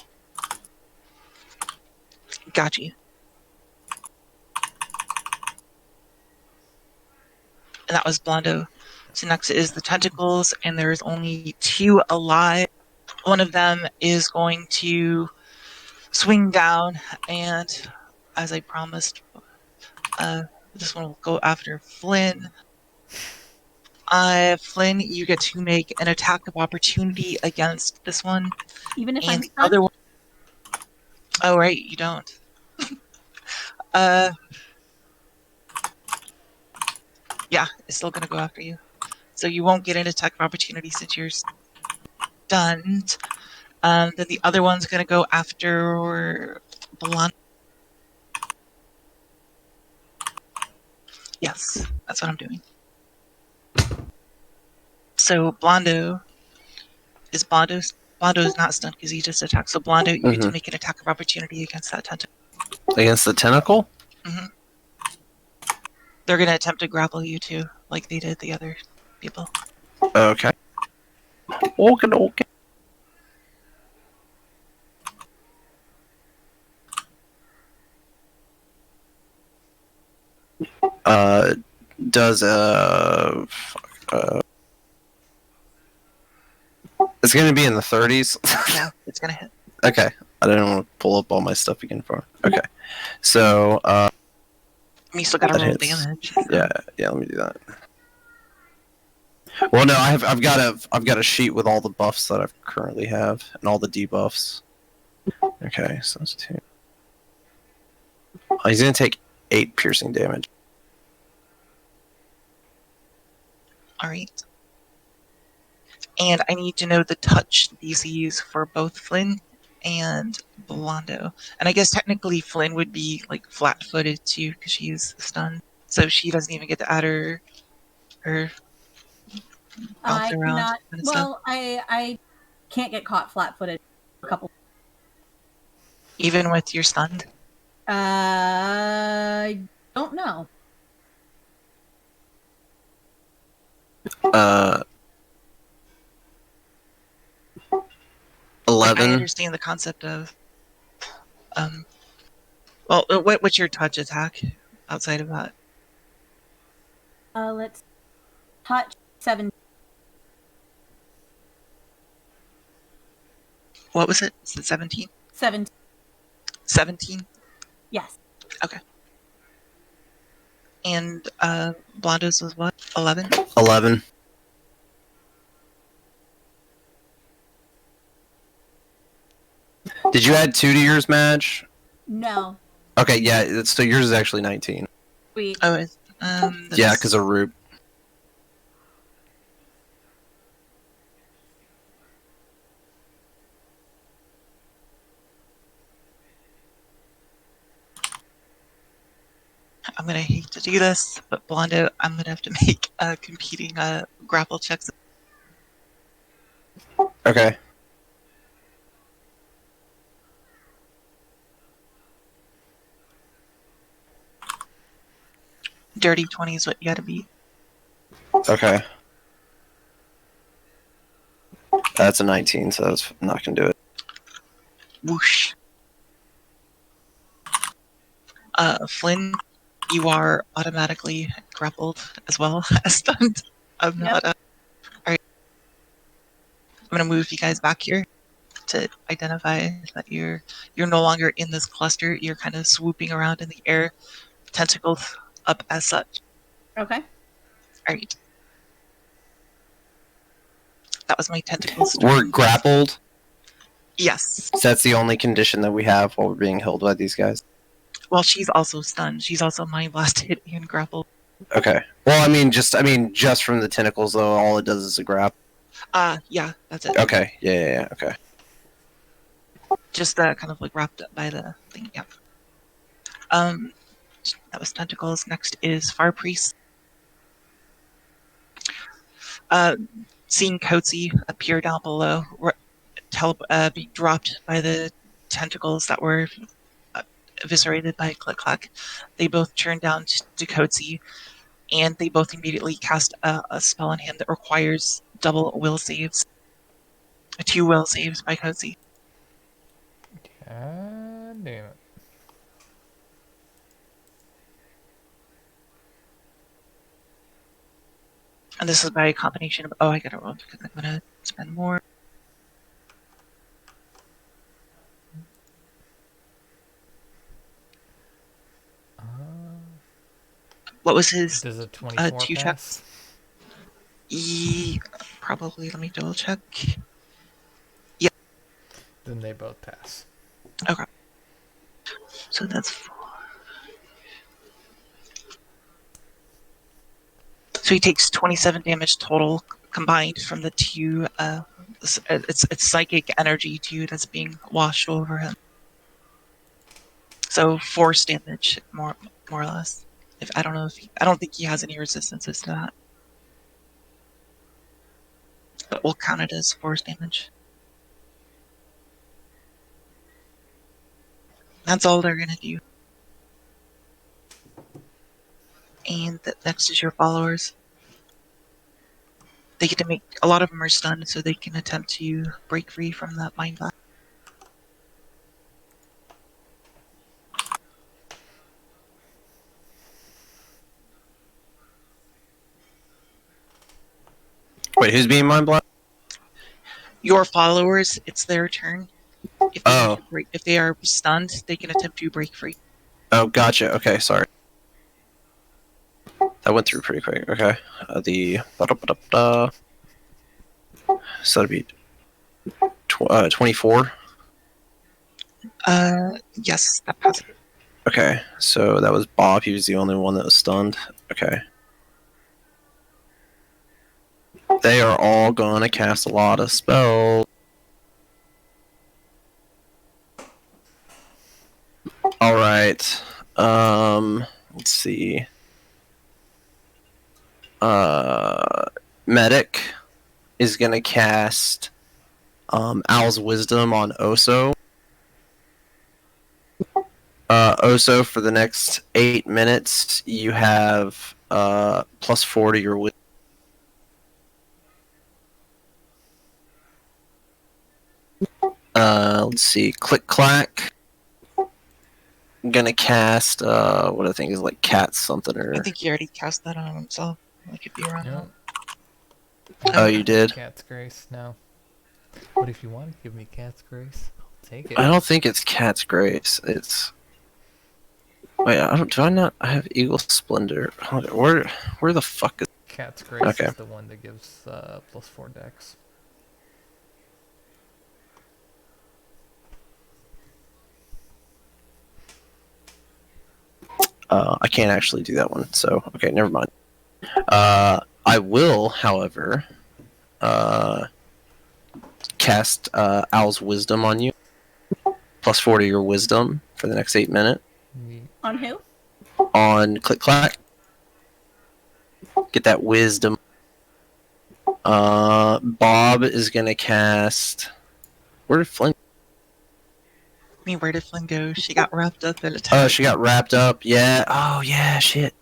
Got you. And that was Blondo. So next is the tentacles, and there's only 2 alive. One of them is going to swing down, and as I promised, this one will go after Flynn. Flynn, you get to make an attack of opportunity against this one. Even if And I'm the stunned? other one. Oh, right, you don't. Yeah, it's still gonna go after you. So you won't get an attack of opportunity since you're stunned. Then the other one's gonna go after Blonde. Yes, that's what I'm doing. So Blondo is Blondo's not stunned because he just attacked. So Blondo, you get to make an attack of opportunity against that tentacle. Against the tentacle? Mm-hmm. They're gonna attempt to grapple you too, like they did the other people. Okay. Okay. Does it's gonna be in the 30s. Yeah, it's gonna hit. Okay, I didn't want to pull up all my stuff again for. Okay, so You still gotta that roll hits. damage. Yeah. Let me do that. Well, no, I've got a sheet with all the buffs that I currently have and all the debuffs. Okay, so that's 2. He's gonna take 8 piercing damage. All right. And I need to know the touch DCs for both Flynn and Blondo. And I guess technically Flynn would be like flat-footed too because she's stunned, so she doesn't even get to add her bounce I around cannot. and stuff. Well, I can't get caught flat-footed. A couple. Even with your stunned. I don't know. 11. I understand the concept of well, what's your touch attack outside of that? Let's touch 7. What was it? Is it 17? 7. 17? Yes. Okay. And Blondo's was what? 11? 11. Did you add 2 to yours, Madge? No. Okay, yeah. So yours is actually 19. Sweet. Oh, Yeah, because of root. I'm gonna hate to do this, but Blondo, I'm gonna have to make competing grapple checks. Okay. Dirty 20 is what you gotta beat. Okay. That's a 19, so that's not gonna do it. Whoosh. Flynn, you are automatically grappled as well as stunned. I'm not. Alright. I'm gonna move you guys back here to identify that you're no longer in this cluster. You're kind of swooping around in the air, tentacles up as such. Okay. Alright. That was my tentacles. We're grappled. Yes. So that's the only condition that we have while we're being held by these guys. Well, she's also stunned. She's also mind blasted and grappled. Okay. Well, I mean, just from the tentacles, though, all it does is a grab. Yeah, that's it. Okay. Yeah. Okay. Just kind of like wrapped up by the thing. Yep. That was tentacles. Next is Fire Priest. Seeing Coatsy appear down below, being dropped by the tentacles that were eviscerated by Click Clack, they both turn down to Coatsy, and they both immediately cast a spell on him that requires double will saves. 2 will saves by Coatsy. God damn it. And this is by a combination of, I gotta roll because I'm gonna spend more. What was his Does a 24 2 pass? checks? Probably. Let me double check. Then they both pass. Okay. So that's 4. So he takes 27 damage total combined from the 2. It's psychic energy too that's being washed over him. So force damage, more or less. I don't think he has any resistances to that. But we'll count it as force damage. That's all they're gonna do. And next is your followers. They get to make, a lot of them are stunned, so they can attempt to break free from that mind blast. Wait, who's being mind blocked? Your followers, it's their turn. Oh. If they are stunned, they can attempt to break free. Oh, gotcha. Okay, sorry. That went through pretty quick. Okay. So that'd be 24. Yes, that passes. Okay, so that was Bob. He was the only one that was stunned. Okay. They are all gonna cast a lot of spells. All right. Let's see. Medic is gonna cast Owl's Wisdom on Oso. Oso, for the next 8 minutes, you have +4 to your wisdom. Let's see. Click Clack. I'm gonna cast what I think is like cat something or. I think he already cast that on himself. I could be wrong. No. Oh, you did? Cat's Grace, no. But if you want to give me Cat's Grace, I'll take it. I don't think it's Cat's Grace. It's. Wait, do I not? I have Eagle Splendor. Where the fuck is? Cat's Grace Okay. is the one that gives +4 dex. I can't actually do that one. So okay, never mind. I will, however, cast Owl's Wisdom on you. +4 to your Wisdom for the next 8 minutes. On who? On Click Clack. Get that Wisdom. Bob is gonna cast. Where did Flynn? I mean, where did Flynn go? She got wrapped up in a Oh, tag. she got wrapped up. Yeah. Oh, yeah. Shit.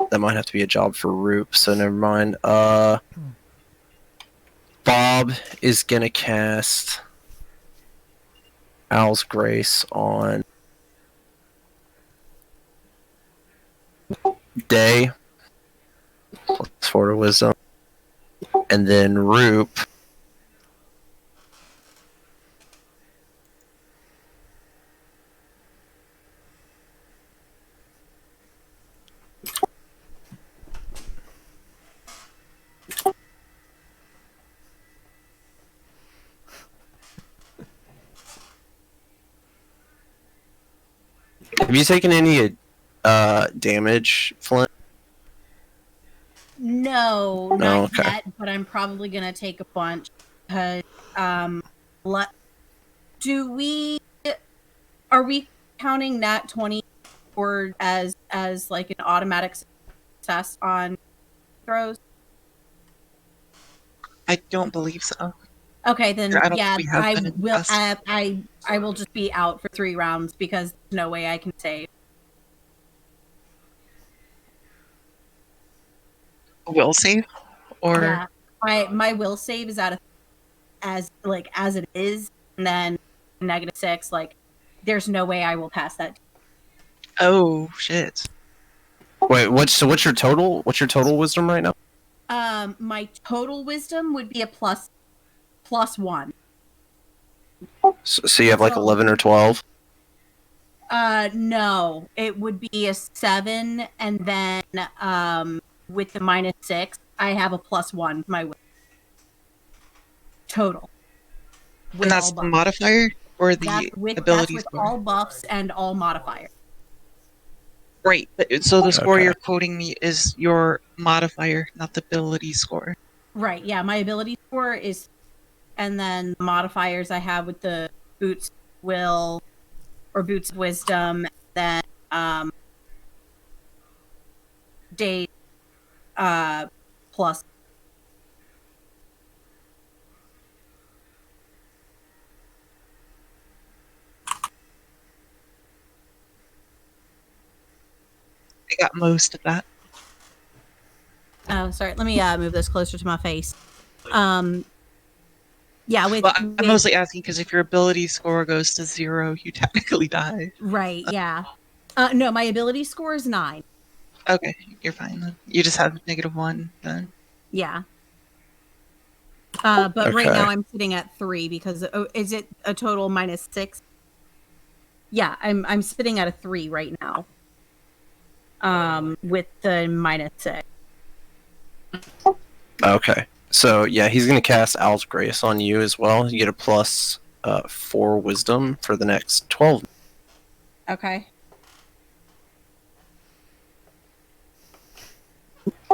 That might have to be a job for Roop, so never mind. Bob is gonna cast Owl's Grace on Day. +4 to Wisdom. And then Roop. Have you taken any damage, Flint? No, No, not okay. yet, but I'm probably gonna take a bunch because let are we counting nat 20 or as like an automatic success on throws? I don't believe so. Okay, then I don't yeah, think we have I been in the will. past. I will just be out for 3 rounds because there's no way I can save. Will save? Or Yeah, my will save is out of as it is, and then -6. Like, there's no way I will pass that. oh shit. Wait, what's your total? What's your total Wisdom right now? My total wisdom would be a +1. So you have like So- 11 or 12. No, it would be a 7, and then with the -6, I have a +1. My total. And that's all the buffs. modifier or the That's ability with score? all buffs and all modifiers. Right. So the score Okay. you're quoting me is your modifier, not the ability score. Right, yeah, my ability score is, and then the modifiers I have with the boots will or boots of wisdom, then day plus. I got most of that. Oh, sorry, let me move this closer to my face. Yeah, with, Well, I'm mostly asking because if your ability score goes to 0, you technically die. right, yeah. No, my ability score is 9. Okay, you're fine then. You just have -1 then. Yeah. But right Okay. now I'm sitting at 3 because is it a total -6? Yeah, I'm sitting at a 3 right now. With the -6. Okay. So yeah, he's gonna cast Owl's Grace on you as well. You get a +4 Wisdom for the next 12. Okay.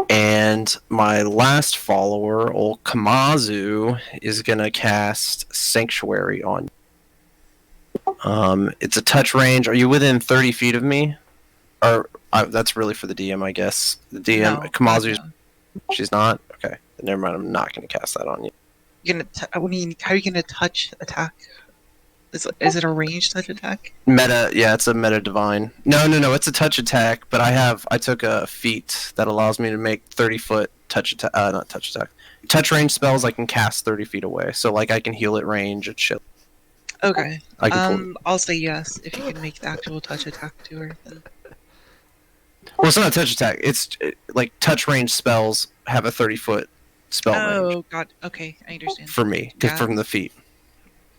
And my last follower, old Kamazu, is gonna cast Sanctuary on you. It's a touch range. Are you within 30 feet of me? Or that's really for the DM, I guess. The DM, No, Kamazu's. not She's not. Okay, then never mind. I'm not gonna cast that on you. You're gonna. I mean, how are you gonna touch attack? Is it a ranged touch attack? Meta, yeah, it's a meta divine. No, it's a touch attack. But I took a feat that allows me to make 30-foot touch attack. Not touch attack. Touch range spells I can cast 30 feet away. So like I can heal at range and shit. Okay. I can I'll say yes if you can make the actual touch attack to her. Then. Well, it's not a touch attack. It's like touch range spells have a 30-foot spell range Oh God. Okay, I understand. for me Yeah. from the feat.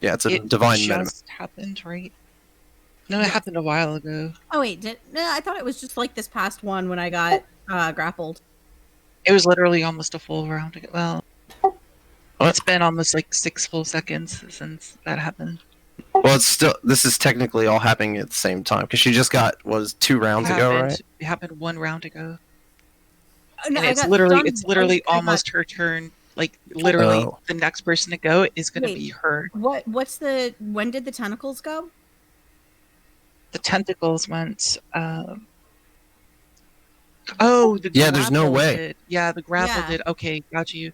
Yeah, it's a It divine meta. just happened, right? No, it happened a while ago. Oh wait, no, I thought it was just like this past one when I got grappled. It was literally almost a full round ago. Well, it's been almost like 6 full seconds since that happened. Well, it's still. This is technically all happening at the same time because she just got was 2 rounds ago, right? It happened 1 round ago, No, and I it's got literally stunned. I got- almost her turn. Like literally, Oh. the next person to go is going to Wait. be her. What's the? When did the tentacles go? The tentacles went. Oh, the Yeah, there's no grapple way. did. Yeah, the grapple Yeah. did. Okay, got you.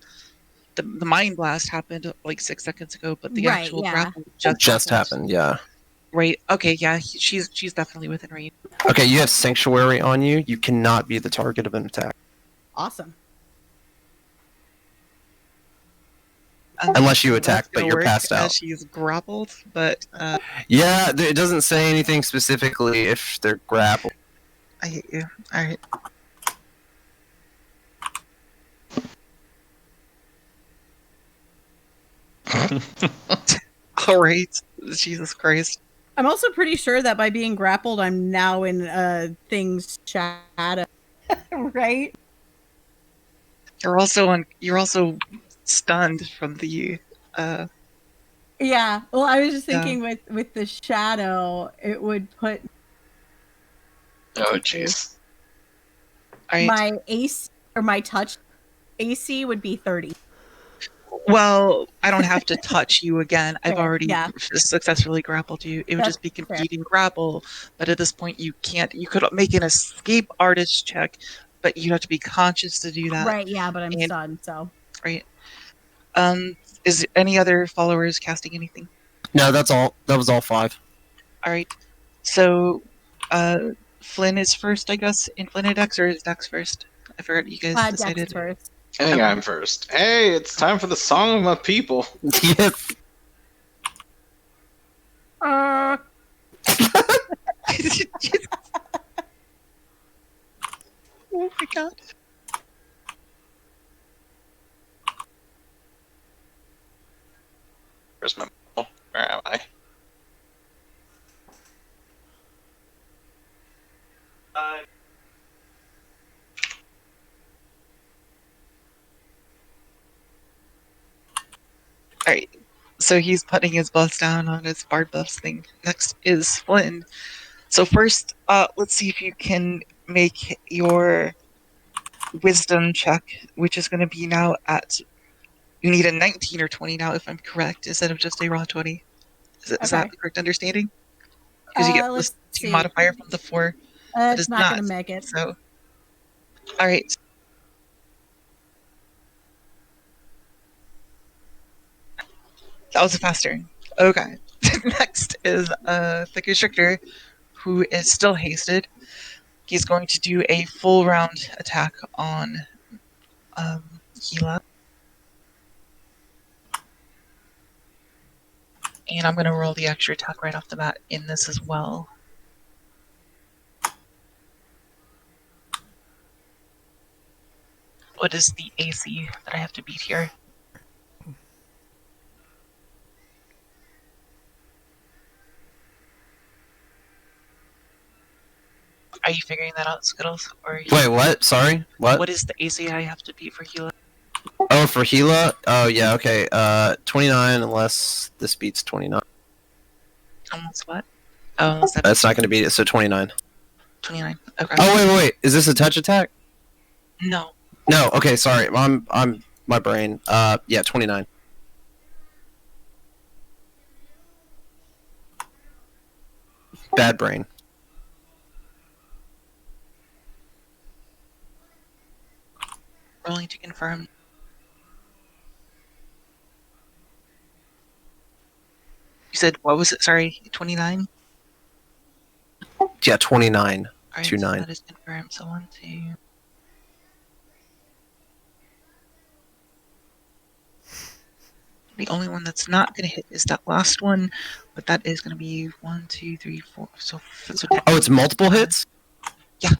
The mind blast happened like 6 seconds ago, but the Right, actual yeah. grapple Just happened. Yeah. Right. Okay. Yeah. She's definitely within range. Okay, you have sanctuary on you. You cannot be the target of an attack Awesome. unless you That's attack, but gonna you're work passed as out. she's grappled, but Yeah, it doesn't say anything specifically if they're grappled. I hate you. All right. All right. Jesus Christ. I'm also pretty sure that by being grappled, I'm now in thing's shadow. Right? You're also stunned from the Yeah. Well, I was just Yeah. thinking with the shadow, it would put Oh, jeez. all right. my AC or my touch AC would be 30. Well, I don't have to touch you again. I've Fair, already yeah. successfully grappled you. It would That's just be fair. competing grapple, but at this point you can't. You could make an escape artist check, but you have to be conscious to do that. Right, yeah, but I'm and- stunned, so. Right. Is any other followers casting anything? No, that's all. That was all 5. All right. So, Flynn is first, I guess. In Flynn and Dex, or is Dex first? I forgot you guys Dex decided. first. I think I'm first. Hey, it's time for the song of my people. Yes. Oh my god. Where's my? Oh, where am I? Alright, so he's putting his buffs down on his bard buffs thing. Next is Flynn. So first, let's see if you can make your wisdom check, which is going to be now at... You need a 19 or 20 now, if I'm correct, instead of just a raw 20. Is Okay. that the correct understanding? Because you get Let's plus 2 see. modifier from the 4. It's is not not. gonna make it. So, alright. That was a fast turn. Okay. Next is the constrictor, who is still hasted. He's going to do a full round attack on Gila. And I'm going to roll the extra attack right off the bat in this as well. What is the AC that I have to beat here? Are you figuring that out, Skittles? Or Wait, what? Sorry, what is the AC I have to beat for Gila? Oh, for Gila? Oh, yeah. Okay. 29, unless this beats 29. Almost what? Oh, That's not going to beat it. So 29. 29. Okay. Oh, wait. Is this a touch attack? No. No. Okay. Sorry. I'm my brain. Yeah, 29. Bad brain. Rolling to confirm. You said, what was it? Sorry, 29? Yeah, 29. Alright, 29. so that is confirmed. So 1, 2. The only one that's not going to hit is that last one, but that is going to be 1, 2, 3, 4. So Oh, it's multiple hits? Yeah.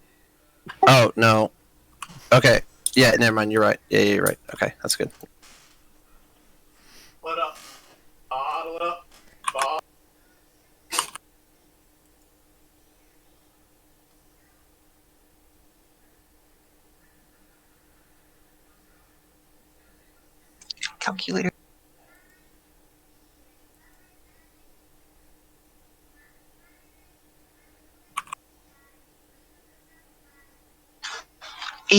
Oh, no. Okay. Yeah, never mind. You're right. Yeah, you're right. Okay, that's good. What up? Bottle it up. Bottle. calculator.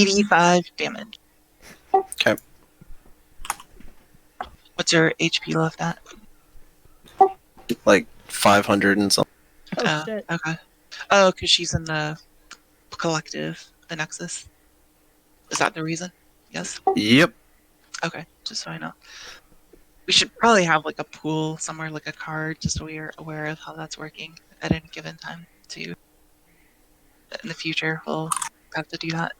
85 damage. Okay. What's your HP left at? Like 500 and something. Oh shit. Okay. Oh, because she's in the collective, the Nexus. Is that the reason? Yes. Yep. Okay, just so I know. We should probably have like a pool somewhere, like a card, just so we are aware of how that's working at any given time. In the future, we'll have to do that.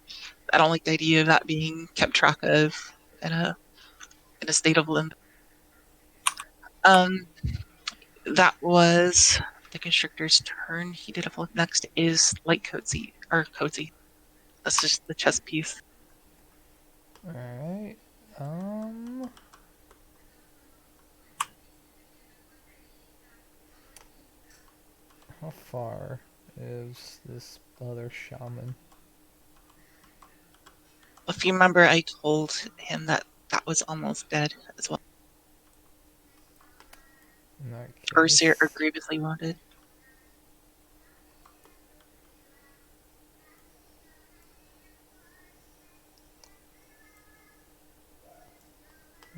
I don't like the idea of that being kept track of in a state of limbo. That was the constrictor's turn. He did a flip. Next is light coatsy or coatsy. That's just the chest piece. Alright. How far is this other shaman? If you remember, I told him that that was almost dead as well, In that or case, or grievously wounded.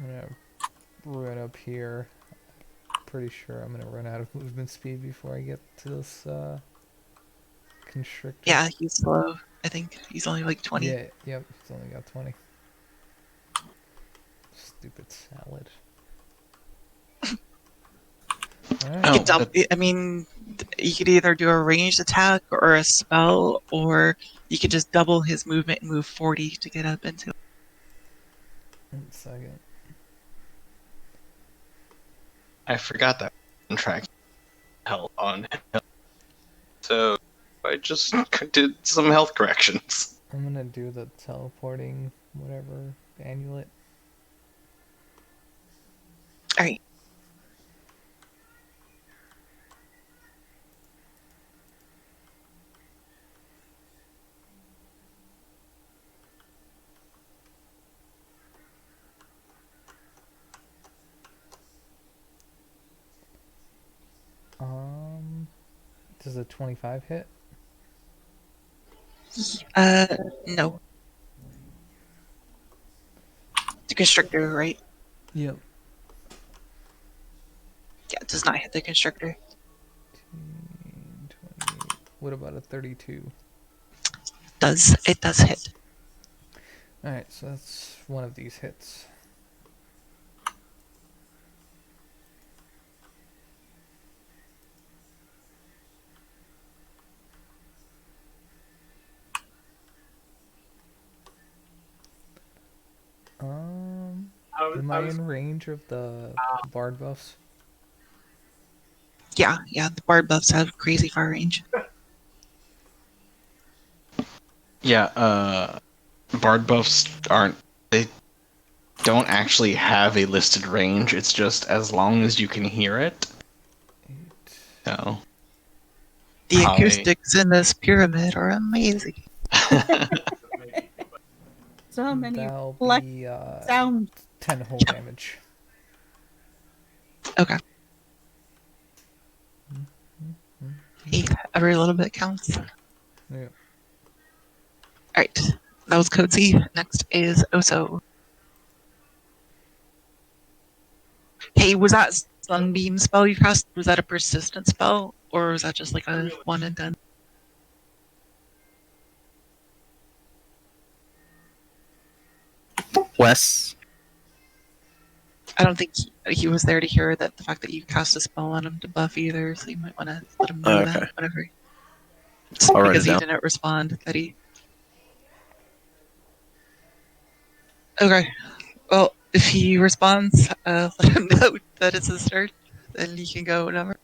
I'm gonna run up here. Pretty sure I'm gonna run out of movement speed before I get to this constrictor. Yeah, he's slow. I think he's only like 20. Yeah, yep, it's only got 20. Stupid salad. Alright. You Oh, could double, I mean, you could either do a ranged attack or a spell, or you could just double his movement and move 40 to get up into it. 1 second. I forgot that track held on him. So I just did some health corrections. I'm gonna do the teleporting whatever amulet. Alright. Does a 25 hit? No. The constrictor, right? Yep. Yeah, it does not hit the constrictor. 28. What about a 32? It does hit. Alright, so that's one of these hits. Am I in range of the bard buffs? Yeah, the bard buffs have crazy far range. Yeah, bard buffs they don't actually have a listed range. It's just as long as you can hear it. 8. So The probably- acoustics in this pyramid are amazing. So many That'll black be sounds. 10 whole damage. Okay. Hey, every little bit counts. Yeah. Alright, that was Coatsy. Next is Oso. Hey, was that Sunbeam spell you cast? Was that a persistent spell? Or was that just like a one and done? Wes. I don't think he was there to hear that the fact that you cast a spell on him to buff either, so you might want to let him know Okay. that, whatever. Just I'll write because it he down. didn't respond, that he... Okay, well, if he responds, let him know that it's his turn, then he can go whatever.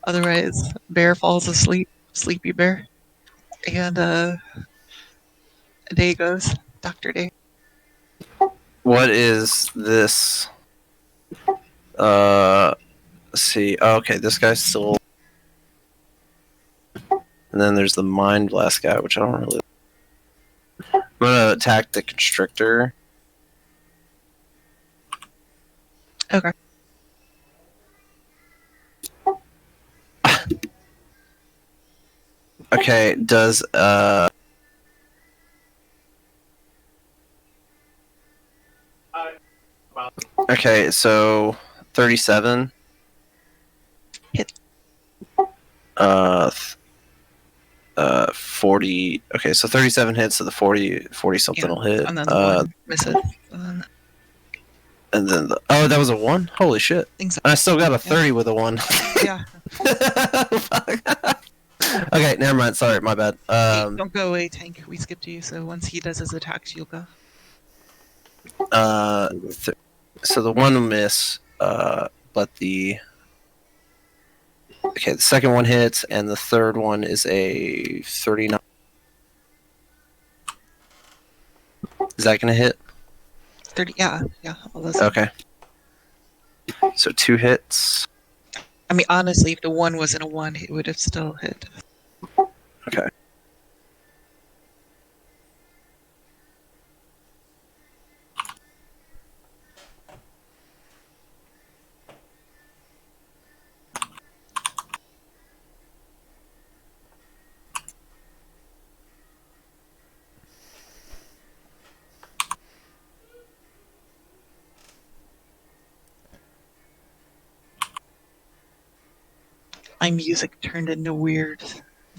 Otherwise, Bear falls asleep, sleepy bear. And, a day goes, Dr. Day. What is this? Let's see. Oh, okay, this guy's still. And then there's the Mind Blast guy, which I don't really. I'm gonna attack the Constrictor. Okay. Okay, does Okay, so 37. Hit. 40. Okay, so 37 hits, so the 40 something Yeah, will hit. and then the one misses. And then that was a 1? Holy shit. Things. I still got a 30 with a 1. Yeah. Okay, never mind. Sorry, my bad. Hey, don't go away, Tank. We skipped you, so once he does his attacks, you'll go. So the one will miss, but the second one hits, and the third one is a 39. Is that gonna hit? 30. Yeah. All those. Okay. So 2 hits. I mean, honestly, if the one wasn't a 1, it would have still hit. Okay. My music turned into weird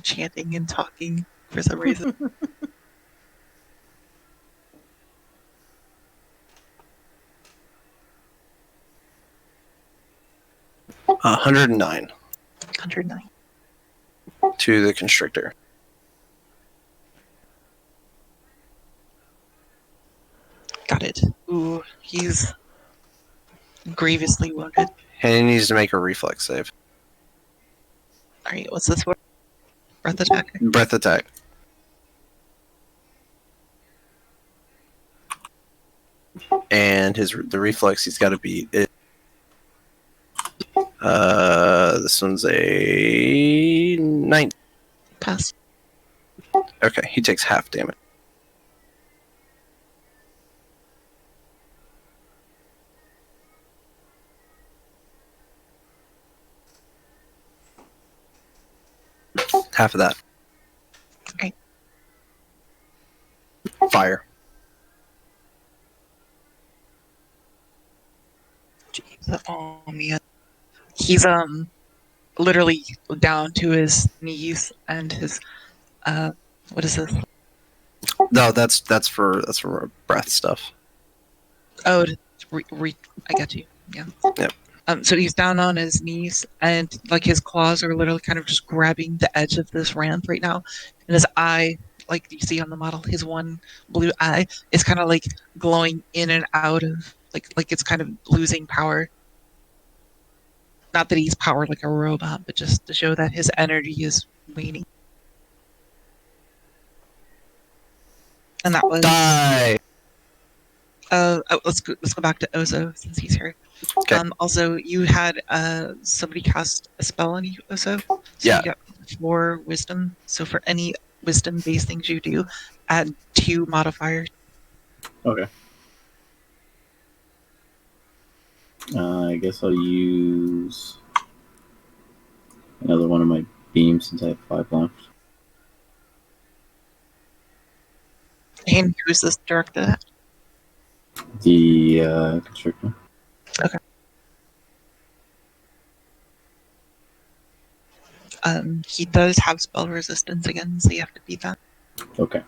chanting and talking for some reason. 109 109. to the constrictor. Got it. Ooh, he's grievously wounded. And he needs to make a reflex save. Alright, what's this for? Breath attack? Breath attack. And the reflex he's got to beat it. This one's a 9. Pass. Okay, he takes half damage. Half of that. Okay. Fire. Jeez, oh man. He's literally down to his knees and his what is this? No, that's for breath stuff. Oh, I got you. Yeah. Yep. So he's down on his knees, and like his claws are literally kind of just grabbing the edge of this ramp right now, and his eye, like you see on the model, his one blue eye is kind of like glowing in and out of like it's kind of losing power. Not that he's powered like a robot, but just to show that his energy is waning. And that was Die. let's go back to Ozo since he's here. Okay. Also, you had somebody cast a spell on you, Ozo. So Yeah. you got 4 wisdom. So for any wisdom-based things you do, add 2 modifiers. Okay. I guess I'll use another one of my beams since I have 5 left. And who's this directed at? The constrictor. Okay. He does have spell resistance again, so you have to beat that. Okay.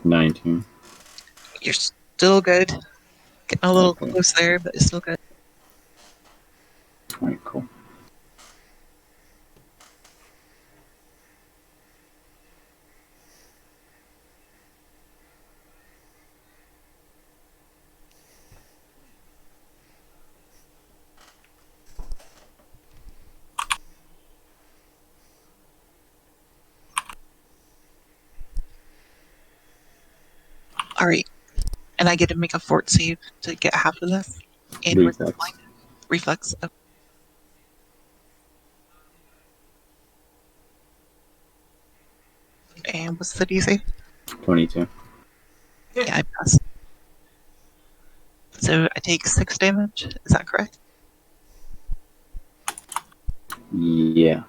$19. You're still good. Getting a little Okay. close there, but it's still good. Alright, cool. All right. And I get to make a fort save to get half of this. And Reflex. Reflex. Oh. And what's the DC? 22. Yeah, I pass. So I take 6 damage. Is that correct? Yeah.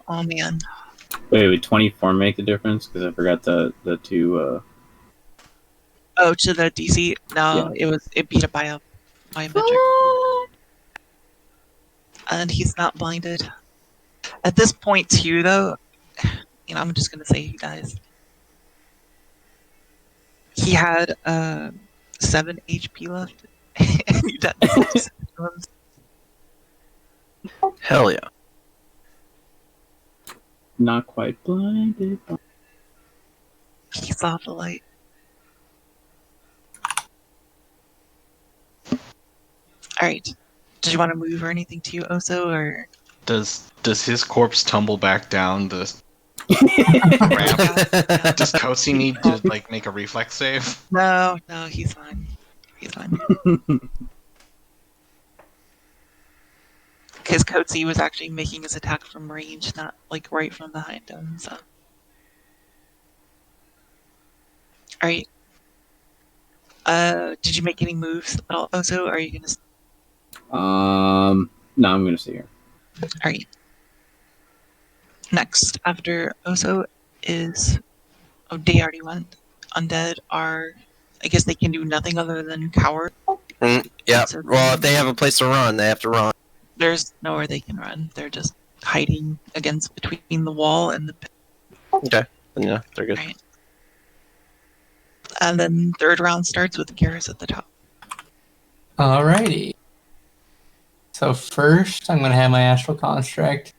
Oh man. Wait, 24 make the difference? Because I forgot the two. Oh, to the DC? No, Yeah. it beat it by a metric. And he's not blinded. At this point too though, I'm just gonna say he dies. He had 7 HP left. And he died 6 times. Hell yeah. Not quite blinded. He saw the light. Alright. Did you want to move or anything to you, Oso, or Does his corpse tumble back down the ramp? yeah. Does Kosi need to like make a reflex save? No, he's fine. He's fine. Because Coetzee was actually making his attack from range, not like right from behind him, so. Alright. Did you make any moves at all, Oso? Or are you gonna No, I'm gonna see here. Alright. Next, after Oso is they already went. Undead are I guess they can do nothing other than cower. Yeah. So Well, if they have a place to run, they have to run. there's nowhere they can run. They're just hiding against between the wall and the pit. Okay. Then, yeah, they're good. Right. And then third round starts with Garrus at the top. Alrighty. So first, I'm going to have my Astral Construct.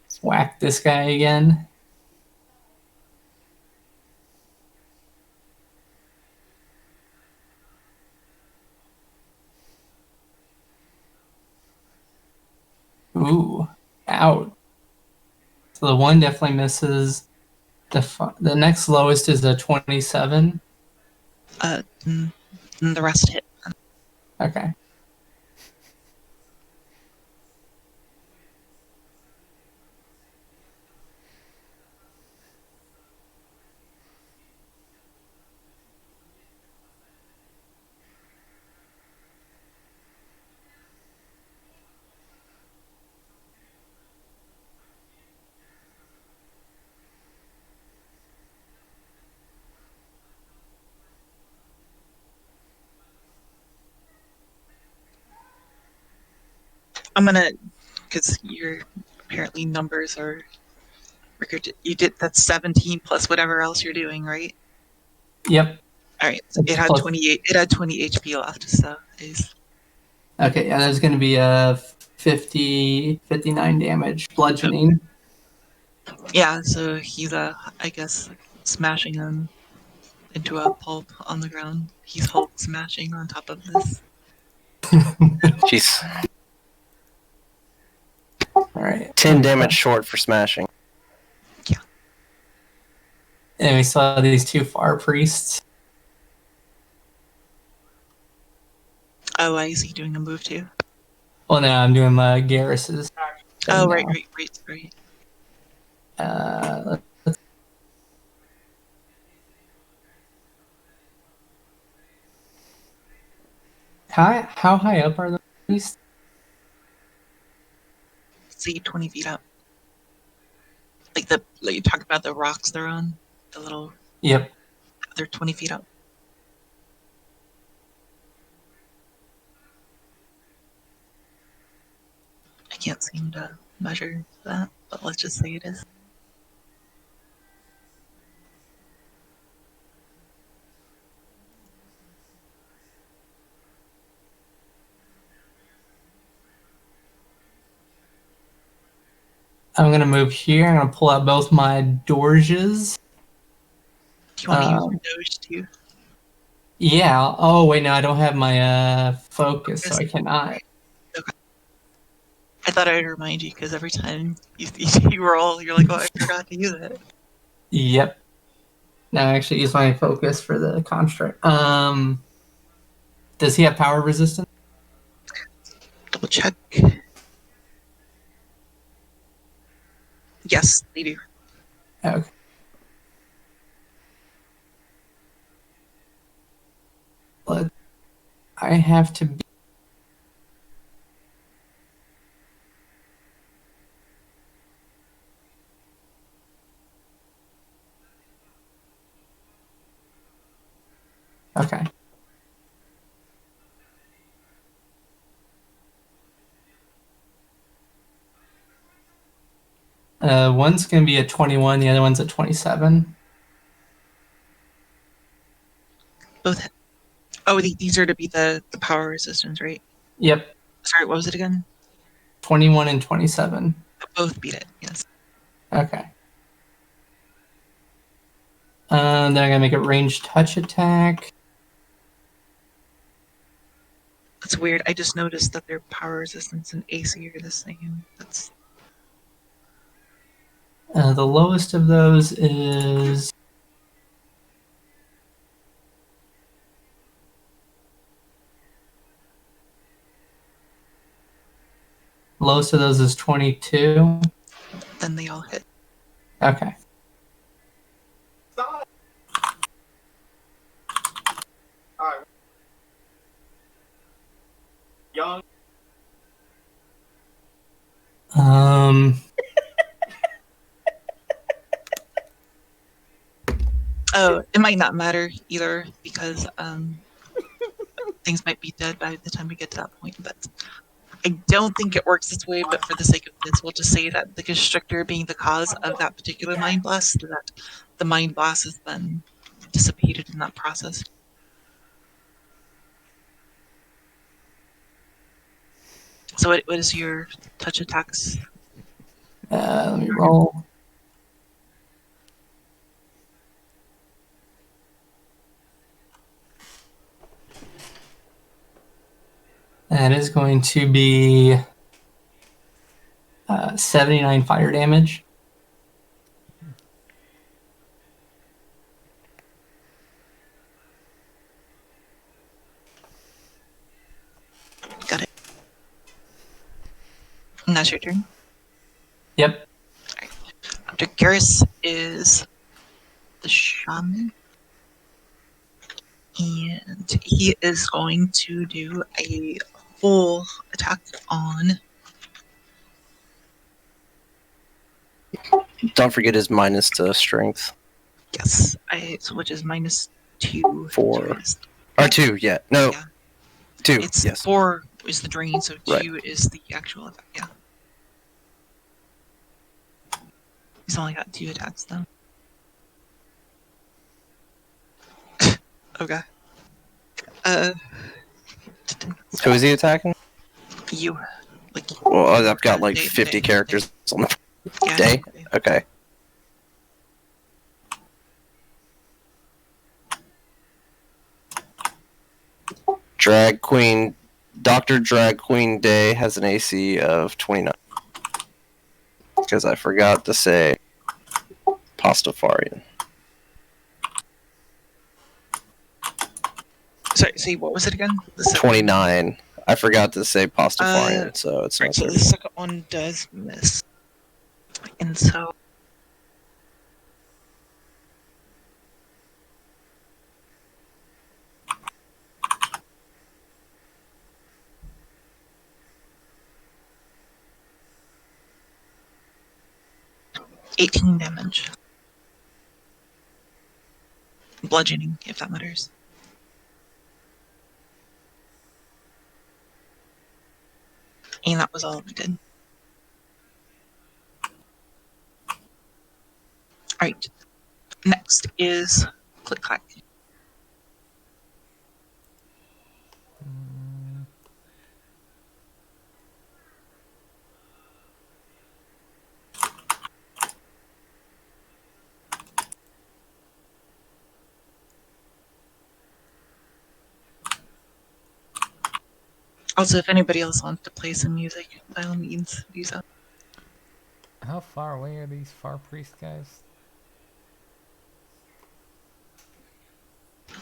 Let's whack this guy again. Ooh, out. So the one definitely misses. The next lowest is a 27. And the rest hit. Okay. I'm gonna because your apparently numbers are you did that's 17 plus whatever else you're doing, right? Yep. Alright. So it had Plus- 28 it had 20 HP left, so is Okay, yeah, there's going to be a 59 damage bludgeoning. yeah, so he's I guess smashing him into a pulp on the ground. He's Hulk smashing on top of this. Jeez. All right. 10 damage short for smashing. And we saw these two far priests. Oh, why is he doing a move too? Well, now I'm doing my Garrus's. Oh, now. right. Let's how high up are the priests? See, 20 feet up. Like you talked about the rocks they're on, the little. Yep. They're 20 feet up. I can't seem to measure that, but let's just say it is. I'm gonna move here. I'm gonna pull out both my Dorges. Do you want to use your Doge too? Yeah. Oh wait, no, I don't have my focus, so I cannot. Okay. I thought I'd remind you because every time you roll, you're like, oh, I forgot to use it. Yep. No, I actually use my focus for the construct. Does he have power resistance? Double check. Yes, they do. Okay. I have to be. Okay. One's going to be a 21, the other one's a 27. Both hit. Oh, these are to be the power resistance, right? Yep, Sorry, what was it again? 21 and 27. Both beat it, yes. Okay. Then I'm going to make a ranged touch attack. That's weird. I just noticed that their power resistance and AC are the same. That's The lowest of those is lowest of those is 22. then they all hit. Okay. Stop. Alright. Young. Um. Oh, it might not matter either because things might be dead by the time we get to that point. But I don't think it works this way. But for the sake of this, we'll just say that the constrictor being the cause of that particular mind blast, so that the mind blast has been dissipated in that process. So what is your touch attacks? Let me roll. That is going to be 79 fire damage. Got it. And that's your turn. Yep. After Garrus is the shaman. And he is going to do a full attack on. Don't forget his minus to strength. Yes, which is -2. 4. to his- Or 2, yeah. No. Yeah. 2, It's yes. 4 is the drain, so 2 Right. is the actual attack. Yeah. He's only got 2 attacks though. Okay. Who is he attacking? You. Like. Well, I've got like Day- 50 day- characters on the Yeah. day. Okay. Drag Queen, Dr. Drag Queen Day has an AC of 29. Because I forgot to say Pastafarian. Sorry, see, what was it again? The second 29. I forgot to say Pastafarian, so it's Right, not so the 30. second one does miss. And so. $18 damage. Bludgeoning, if that matters. And that was all we did. Alright. Next is Click Clack. Also, if anybody else wants to play some music, by all means, do so. How far away are these far priest guys?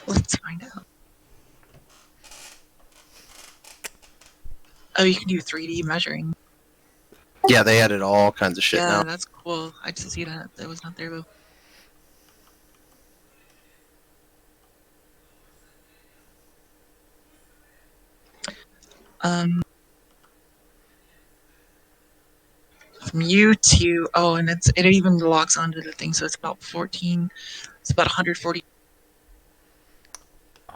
Let's find out. Oh, you can do 3D measuring. Yeah, they added all kinds of shit Yeah, now. that's cool. I just see that. That was not there though. Um, from you to and it even locks onto the thing, so it's about 14. It's about 140. Uh,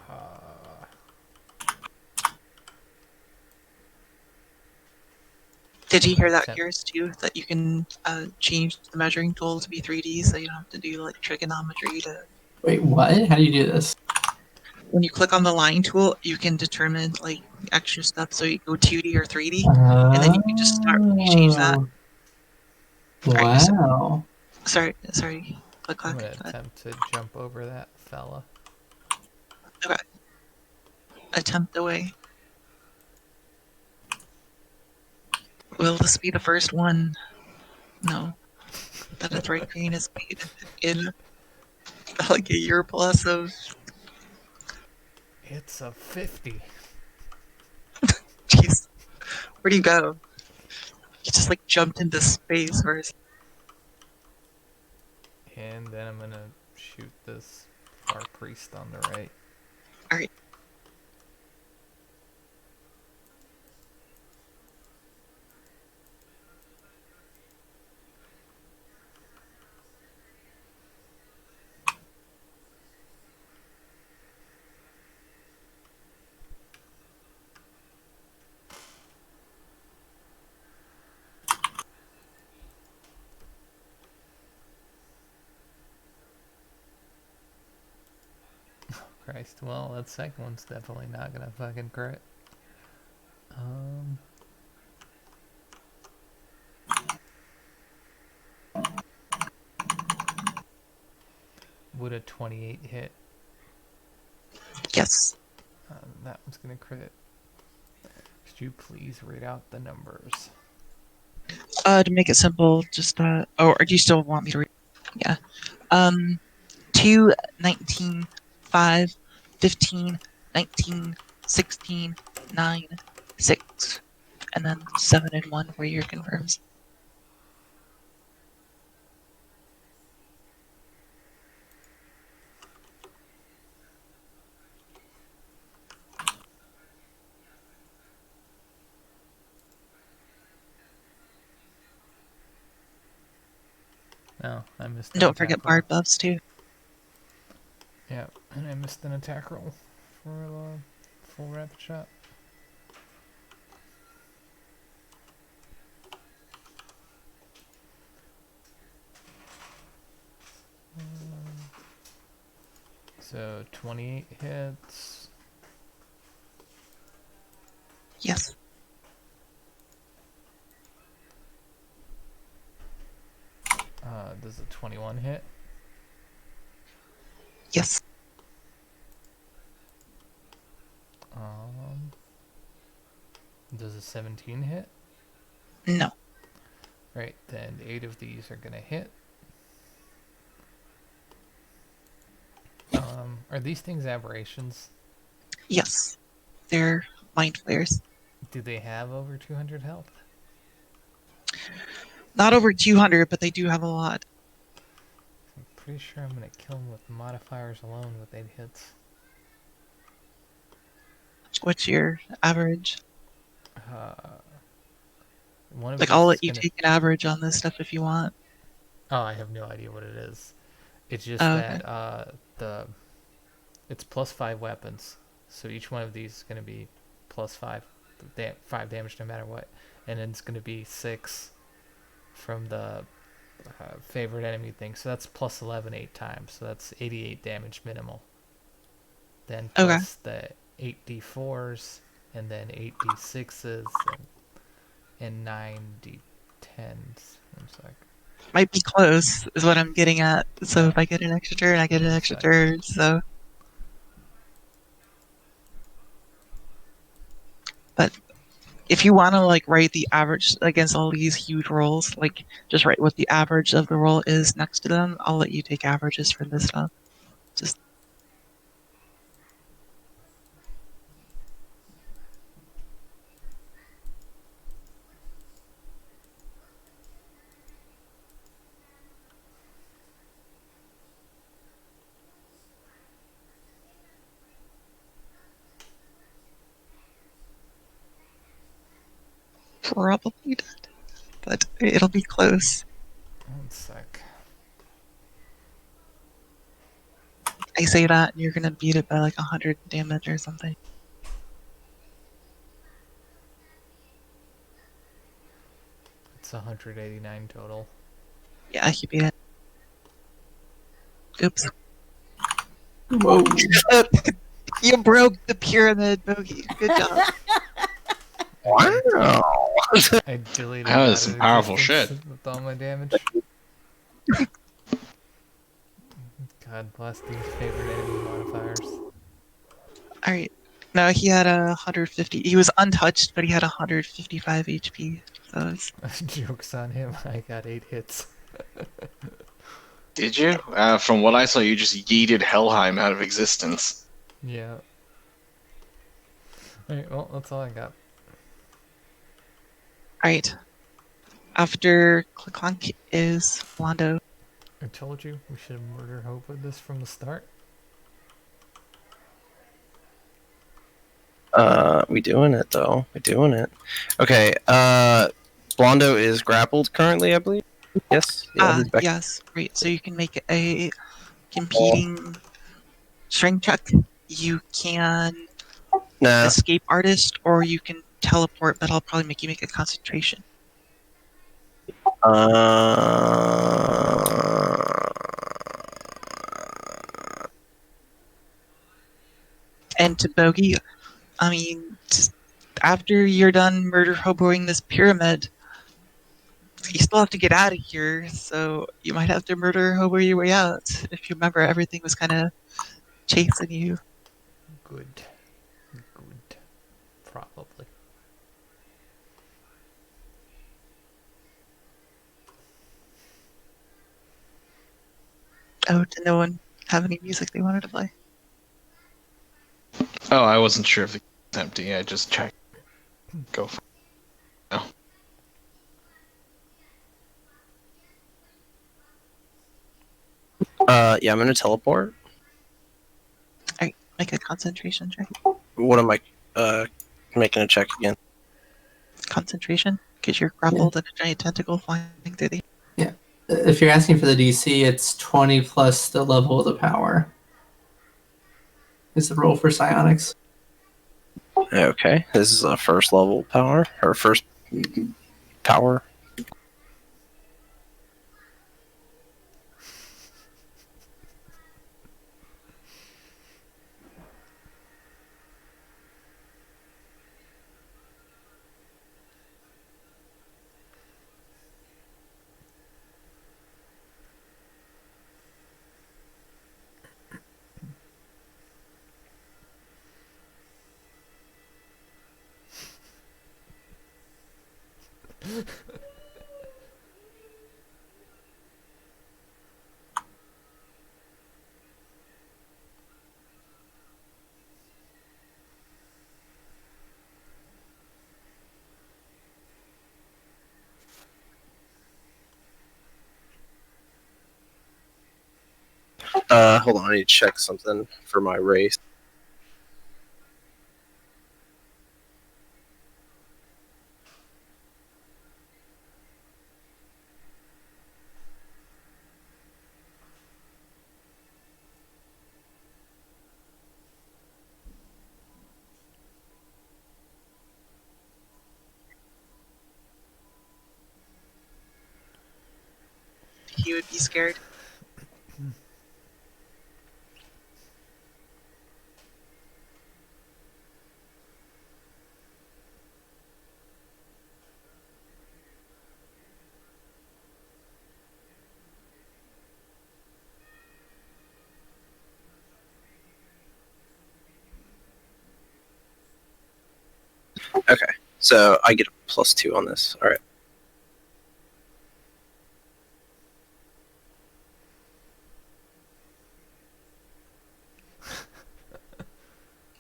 Did I'm you gonna hear that, attempt. Curious, too? That you can change the measuring tool to be 3D, so you don't have to do like trigonometry to. Wait, what? How do you do this? When you click on the line tool, you can determine like extra stuff. So you go 2D or 3D, and then you can just start. You change that. Oh, All right. So, wow. sorry. Click, I'm click. gonna attempt to jump over that fella. Okay. Attempt away. Will this be the first one? No. That a Thread Queen is made in like a year plus of. It's a 50. Jeez. Where'd you go? You just like jumped into space first. And then I'm gonna shoot this far priest on the right. All right. Christ, well, that second one's definitely not gonna fucking crit. Would a 28 hit? Yes. That one's gonna crit. Could you please read out the numbers? To make it simple, just or do you still want me to read? Yeah. 2, 19, 5, 15, 19, 16, 9, 6, and then 7 and 1 were your confirms. No, I missed And an don't attack forget roll. bard buffs too. Yeah, and I missed an attack roll for the full rapid shot. So 28 hits. Yes. Does a 21 hit? Yes. Does a 17 hit? No. Right, then 8 of these are gonna hit. Are these things aberrations? Yes. They're mind flayers. Do they have over 200 health? Not over 200, but they do have a lot. I'm pretty sure I'm gonna kill them with modifiers alone with 8 hits. What's your average? One of Like, these I'll is let you gonna... take an average on this stuff if you want. Oh, I have no idea what it is. It's just Oh, okay. that it's plus 5 weapons, so each one of these is gonna be plus 5 damage no matter what, and then it's gonna be 6 from the favorite enemy thing. So that's plus 11 8 times. So that's 88 damage minimal. Then Okay. plus the 8d4s, and then 8d6s, and 9d10s. 1 sec. Might be close, is what I'm getting at. So Yeah. if I get an extra turn, I get an extra Sec. turn, so. But if you want to like write the average against all these huge rolls, like just write what the average of the roll is next to them. I'll let you take averages for this stuff. Just probably dead, but it'll be close. 1 sec. I say that, and you're gonna beat it by like 100 damage or something. It's 189 total. Yeah, you beat it. Oops. Whoa. You broke the pyramid, Bogey. Good job. Wow. I deleted That was some out of powerful existence with all my damage. God bless these favorite enemy modifiers. Alright. No, he had 150. He was untouched, but he had 155 HP. So it's, Joke's on him, I got 8 hits. Did you? From what I saw, you just yeeted Helheim out of existence. Yeah. Alright, well, that's all I got. alright. After Clunk is Londo. I told you we should have murder hope with this from the start. We doing it though. We doing it. Okay. Blondo is grappled currently, I believe. Yes. Yeah. He's back. Yes. Right. So you can make a competing strength check. You can Nah. escape artist, or you can teleport, but I'll probably make you make a concentration. And to Bogey, I mean, after you're done murder hoboing this pyramid, you still have to get out of here, so you might have to murder hobo your way out. If you remember, everything was kind of chasing you. Good. Good. Probably. Oh, did no one have any music they wanted to play? Oh, I wasn't sure if it was empty. I just checked. Go for it. No. Yeah. I'm gonna teleport. Alright, make a concentration check. What am I? Making a check again. Concentration? Because you're grappled in a giant tentacle flying through the... If you're asking for the DC, it's 20 plus the level of the power. Is the roll for psionics. Okay. This is a first level power or first power. Hold on. I need to check something for my race. He would be scared. Okay. So I get a +2 on this. All right.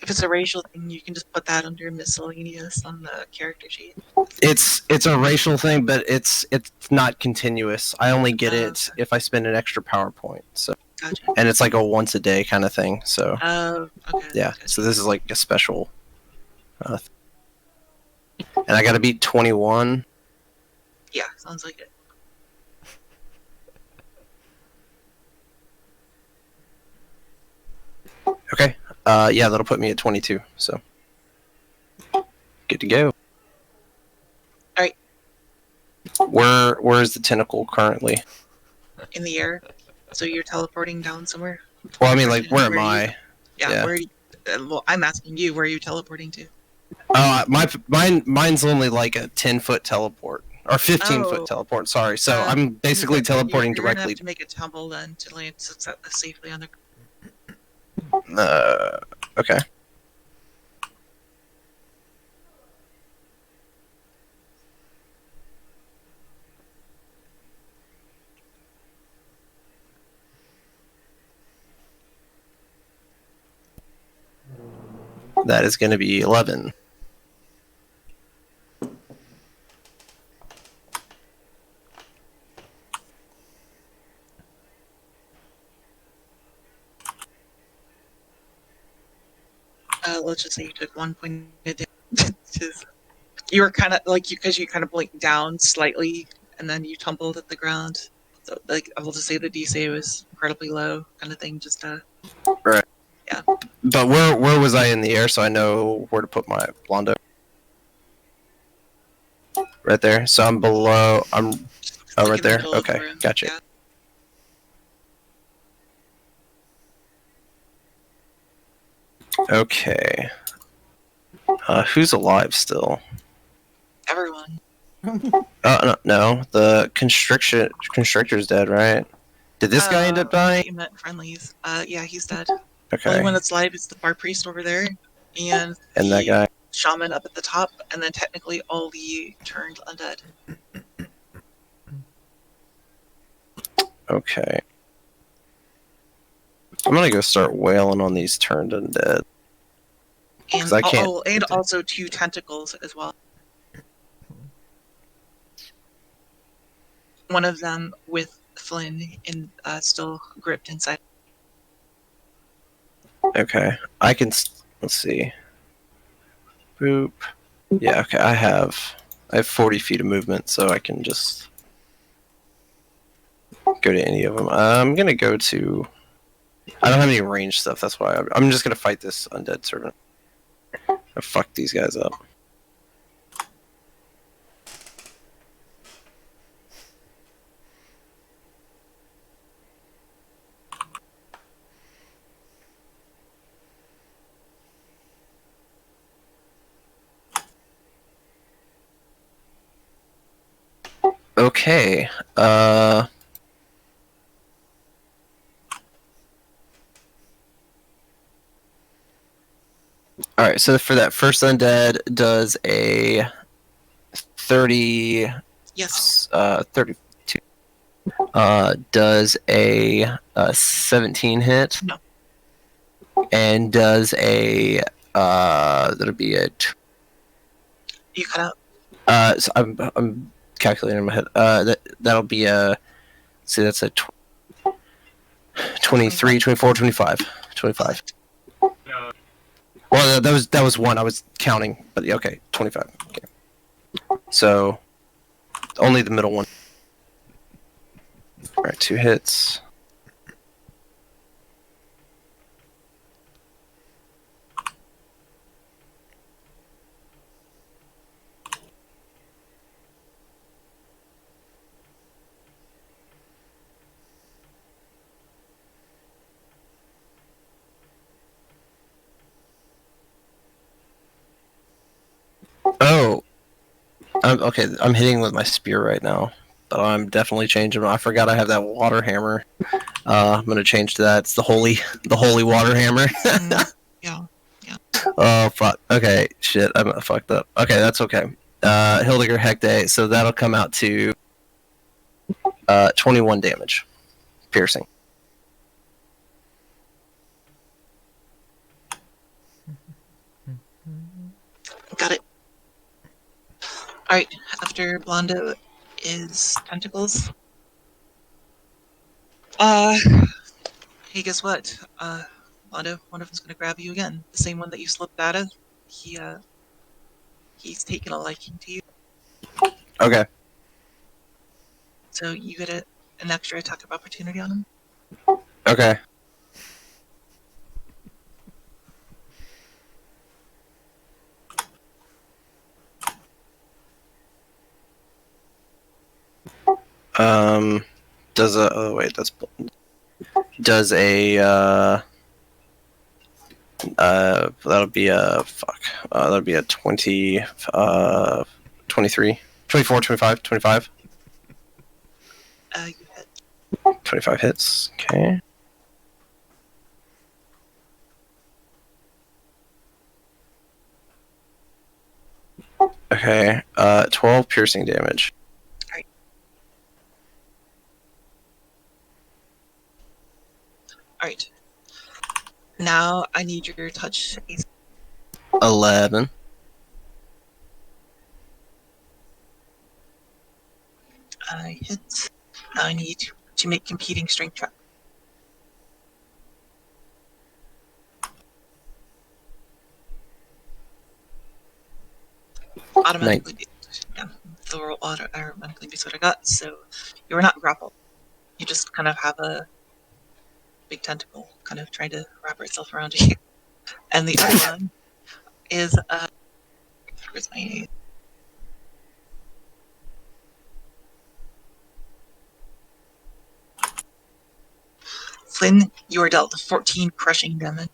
If it's a racial thing, you can just put that under miscellaneous on the character sheet. It's a racial thing, but it's not continuous. I only get Oh, it if I spend an extra power point. So, Gotcha. and it's like a once a day kind of thing. So Oh, okay. yeah. Gotcha. So this is like a special. And I got to beat 21. Yeah, sounds like it. Okay. Yeah, that'll put me at 22. So good to go. Alright. Where is the tentacle currently? In the air. So you're teleporting down somewhere? Well, I mean, like, where am Where I? Yeah, where well, I'm asking you, where are you teleporting to? Mine's only like a 10-foot teleport. Or 15-foot Oh. teleport, sorry. So I'm basically teleporting you're gonna directly. have to make a tumble then to land safely on the. Okay. That is going to be 11. Let's just say you took 1 point of damage. You were kind of like because you kind of blinked down slightly and then you tumbled at the ground. So like I will just say the DC was incredibly low, kind of thing. Just Right. Yeah. But where was I in the air so I know where to put my Blondo? Right there. So I'm below. I'm like right in the there. middle of the Okay, room. gotcha. Yeah. Okay. Who's alive still? Everyone. No. The constrictor's dead, right? Did this guy end up dying? You met friendlies. Yeah, he's dead. Okay. Only one that's alive is the bar priest over there, and that guy. shaman up at the top, and then technically all the turned undead. Okay. I'm gonna go start wailing on these turned undead. And I can't. and also 2 tentacles as well. One of them with Flynn in still gripped inside. Okay, I can. Let's see. Boop. Yeah. Okay. I have 40 feet of movement, so I can just go to any of them. I'm gonna go to. I don't have any range stuff. That's why I'm just gonna fight this undead servant. I fuck these guys up. Okay. All right. So for that first undead, does a 30. Yes. 32. Does a 17 hit? No. And does a that'll be a. You cut out. So I'm calculating in my head. That'll be a. See, that's a 23, 24, 25. 25. No. Well, that was one I was counting, but yeah, okay, 25. Okay. So only the middle one. All right, 2 hits. Oh, okay. I'm hitting with my spear right now, but I'm definitely changing. I forgot I have that water hammer. I'm gonna change to that. It's the holy water hammer. Yeah. Oh fuck. Okay, shit. I'm fucked up. Okay, that's okay. Hildegard Hecate. So that'll come out to 21 damage, piercing. Got it. Alright, after Blondo is tentacles. Hey, guess what? Blondo, one of them's gonna grab you again. The same one that you slipped out of. He he's taken a liking to you, Okay. so you get an extra attack of opportunity on him. Okay. Does a oh wait that's does a that'll be a fuck that'll be a 20 23 24 25 25 You hit. 25 hits. Okay. Okay. 12 piercing damage. Alright. Now I need your touch AC. 11. Hit. Now I need to make competing strength check. Automatically, yeah, the roll automatically beats what I got. So you're not grappled. You just kind of have a big tentacle kind of trying to wrap itself around you. And the other one is where's my Flynn, you are dealt 14 crushing damage.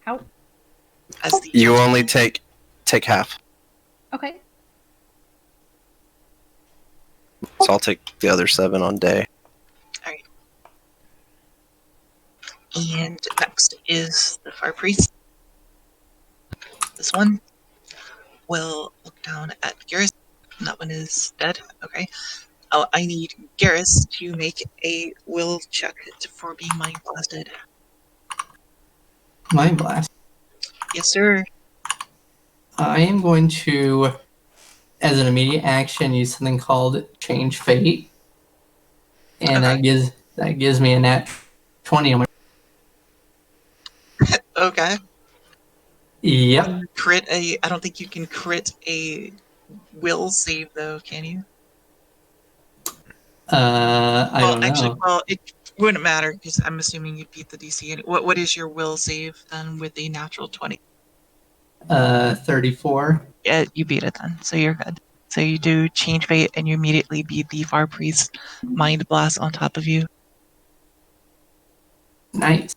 How? As the You only take half. Okay. So I'll take the other 7 on day. Alright. And next is the Fire Priest. This one will look down at Garrus. That one is dead. Okay. Oh, I need Garrus to make a will check for being mind blasted. Mind blast. Yes, sir. I am going to, as an immediate action, use something called Change Fate, and that gives me a nat 20 on my. Okay. Yep. Crit a. I don't think you can crit a will save though, can you? I don't Actually, know. well, it wouldn't matter because I'm assuming you'd beat the DC. What is your will save then with a natural 20? 34. Yeah, you beat it then, so you're good. So you do change fate and you immediately beat the Far Priest Mind Blast on top of you. Nice.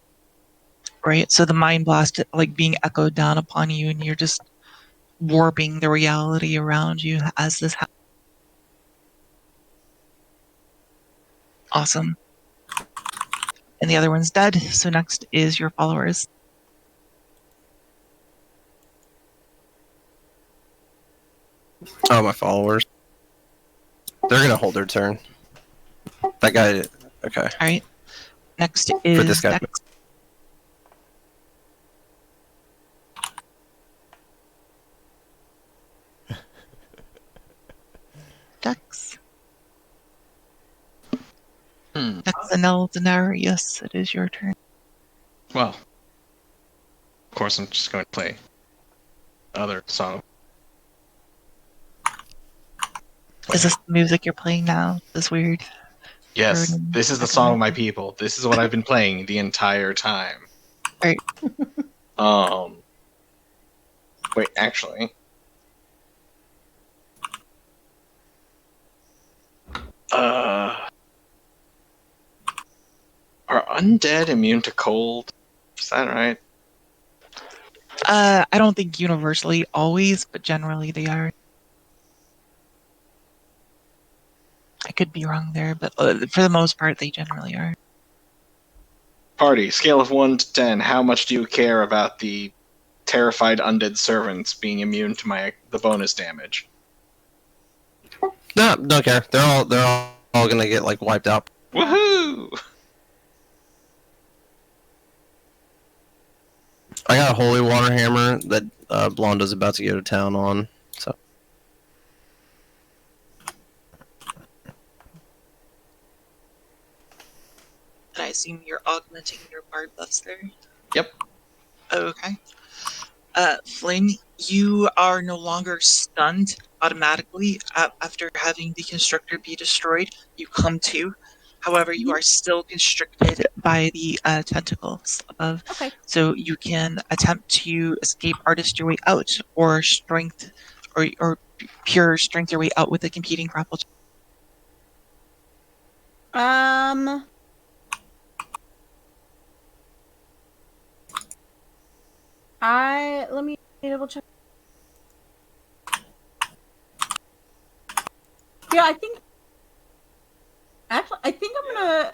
Right, so the Mind Blast like being echoed down upon you and you're just warping the reality around you as this happens. Awesome. And the other one's dead, so next is your followers. Oh, my followers. They're gonna hold their turn. That guy. Okay. Alright. Next is For this guy. Dex. Dex. Dex and Eldenarius, it is your turn. Well, of course, I'm just going to play other song. Is this the music you're playing now? This weird. Yes, burden this is the song of my people. This is what I've been playing the entire time. Right. Wait, actually. Are undead immune to cold? Is that right? I don't think universally always, but generally they are. I could be wrong there, but for the most part, they generally are. Party, scale of 1 to 10, how much do you care about the terrified undead servants being immune to the bonus damage? No, don't care. They're all gonna get like wiped out. Woohoo! I got a holy water hammer that Blondo's about to go to town on. So And I assume you're augmenting your bard buffs there? Yep. Okay. Flynn, you are no longer stunned automatically after having the constrictor be destroyed. You come to. However, you are still constricted by the tentacles above. Okay. So you can attempt to escape artist your way out, or strength, or pure strength your way out with a competing grapple check. Let me double check. Yeah, I think I'm gonna.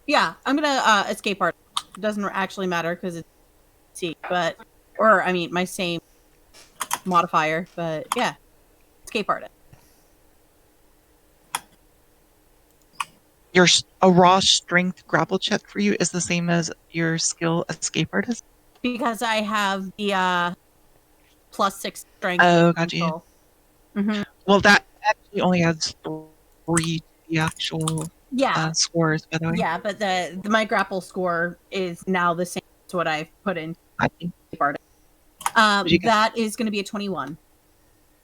Yeah, I'm gonna escape art. It doesn't actually matter because it's C, but my same modifier, but yeah, escape artist. A raw strength grapple check for you is the same as your skill escape artist. Because I have the +6 strength. Oh, got you. control. Mm-hmm. Well, that actually only adds 3 to the actual Yeah, scores, by the way. yeah, but my grapple score is now the same as what I've put in I think. artist. Did you get- That is going to be a 21.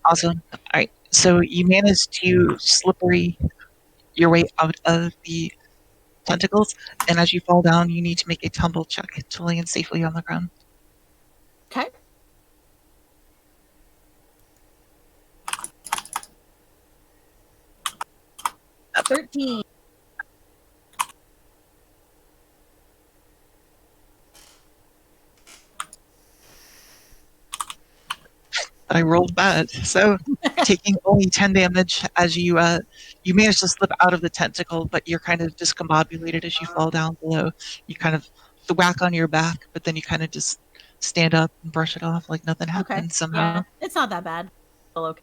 Awesome. All right. So you managed to slippery your way out of the tentacles, and as you fall down, you need to make a tumble check to land safely on the ground. Okay. At 13. But I rolled bad, so taking only 10 damage as you manage to slip out of the tentacle, but you're kind of discombobulated as you fall down below. You kind of whack on your back, but then you kind of just stand up and brush it off like nothing happened somehow. Yeah, it's not that bad. Still okay.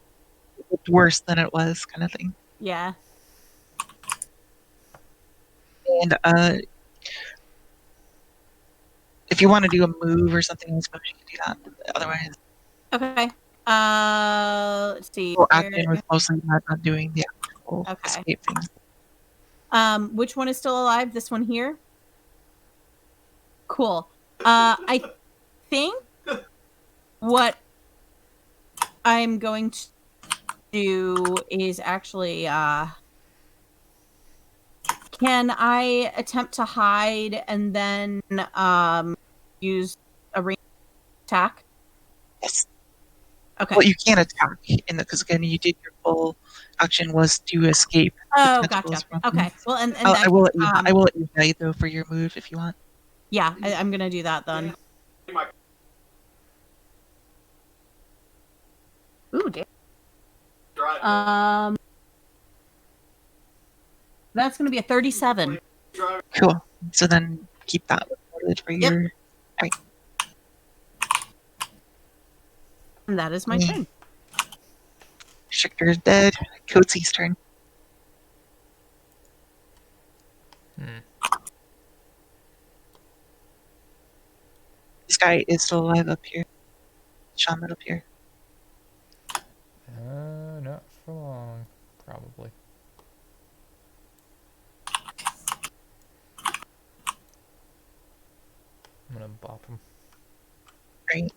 It's worse than it was, kind of thing. Yeah. And if you want to do a move or something, I suppose you can do that. Otherwise, Okay. Let's see. well, action was mostly not doing the actual Okay. escape thing. Which one is still alive? This one here? Cool. I think what I'm going to do is actually can I attempt to hide and then use a range attack? Yes. Okay. Well, you can't attack in the because again, you did your full action was to escape. Oh, the gotcha. tentacles from Okay. them. Well, and I will let you. I will let you hide though for your move if you want. Yeah, I'm gonna do that then. Ooh, damn. That's gonna be a 37. Cool. So then keep that recorded for Yep. your. Right. And that is my turn. Stricter's dead. Coatsy's turn. This guy is still alive up here. Shaman up here. Not for long, probably. I'm gonna bop him. Right.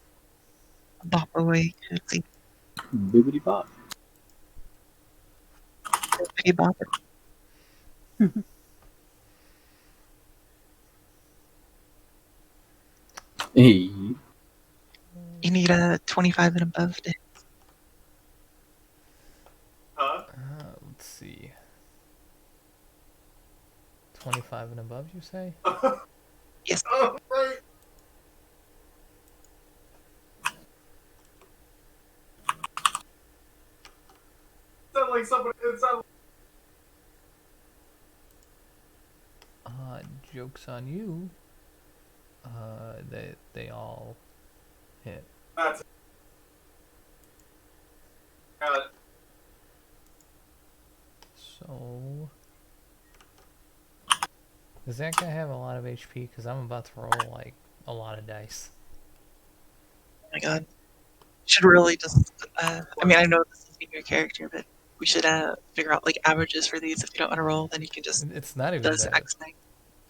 Bop away, Coatsy. Bibbity bop. Bibbity bop it. Hey. You need a 25 and above to Let's see. 25 and above, you say? Yes. Oh, right. Sound like somebody. It sounded Joke's on you. They all hit. That's it. Got it. So... Does that guy have a lot of HP? Because I'm about to roll, like, a lot of dice. Oh my god. Should really just, I mean, I know this is your character, but we should figure out like averages for these. If you don't want to roll, then you can just It's not even does that. X thing.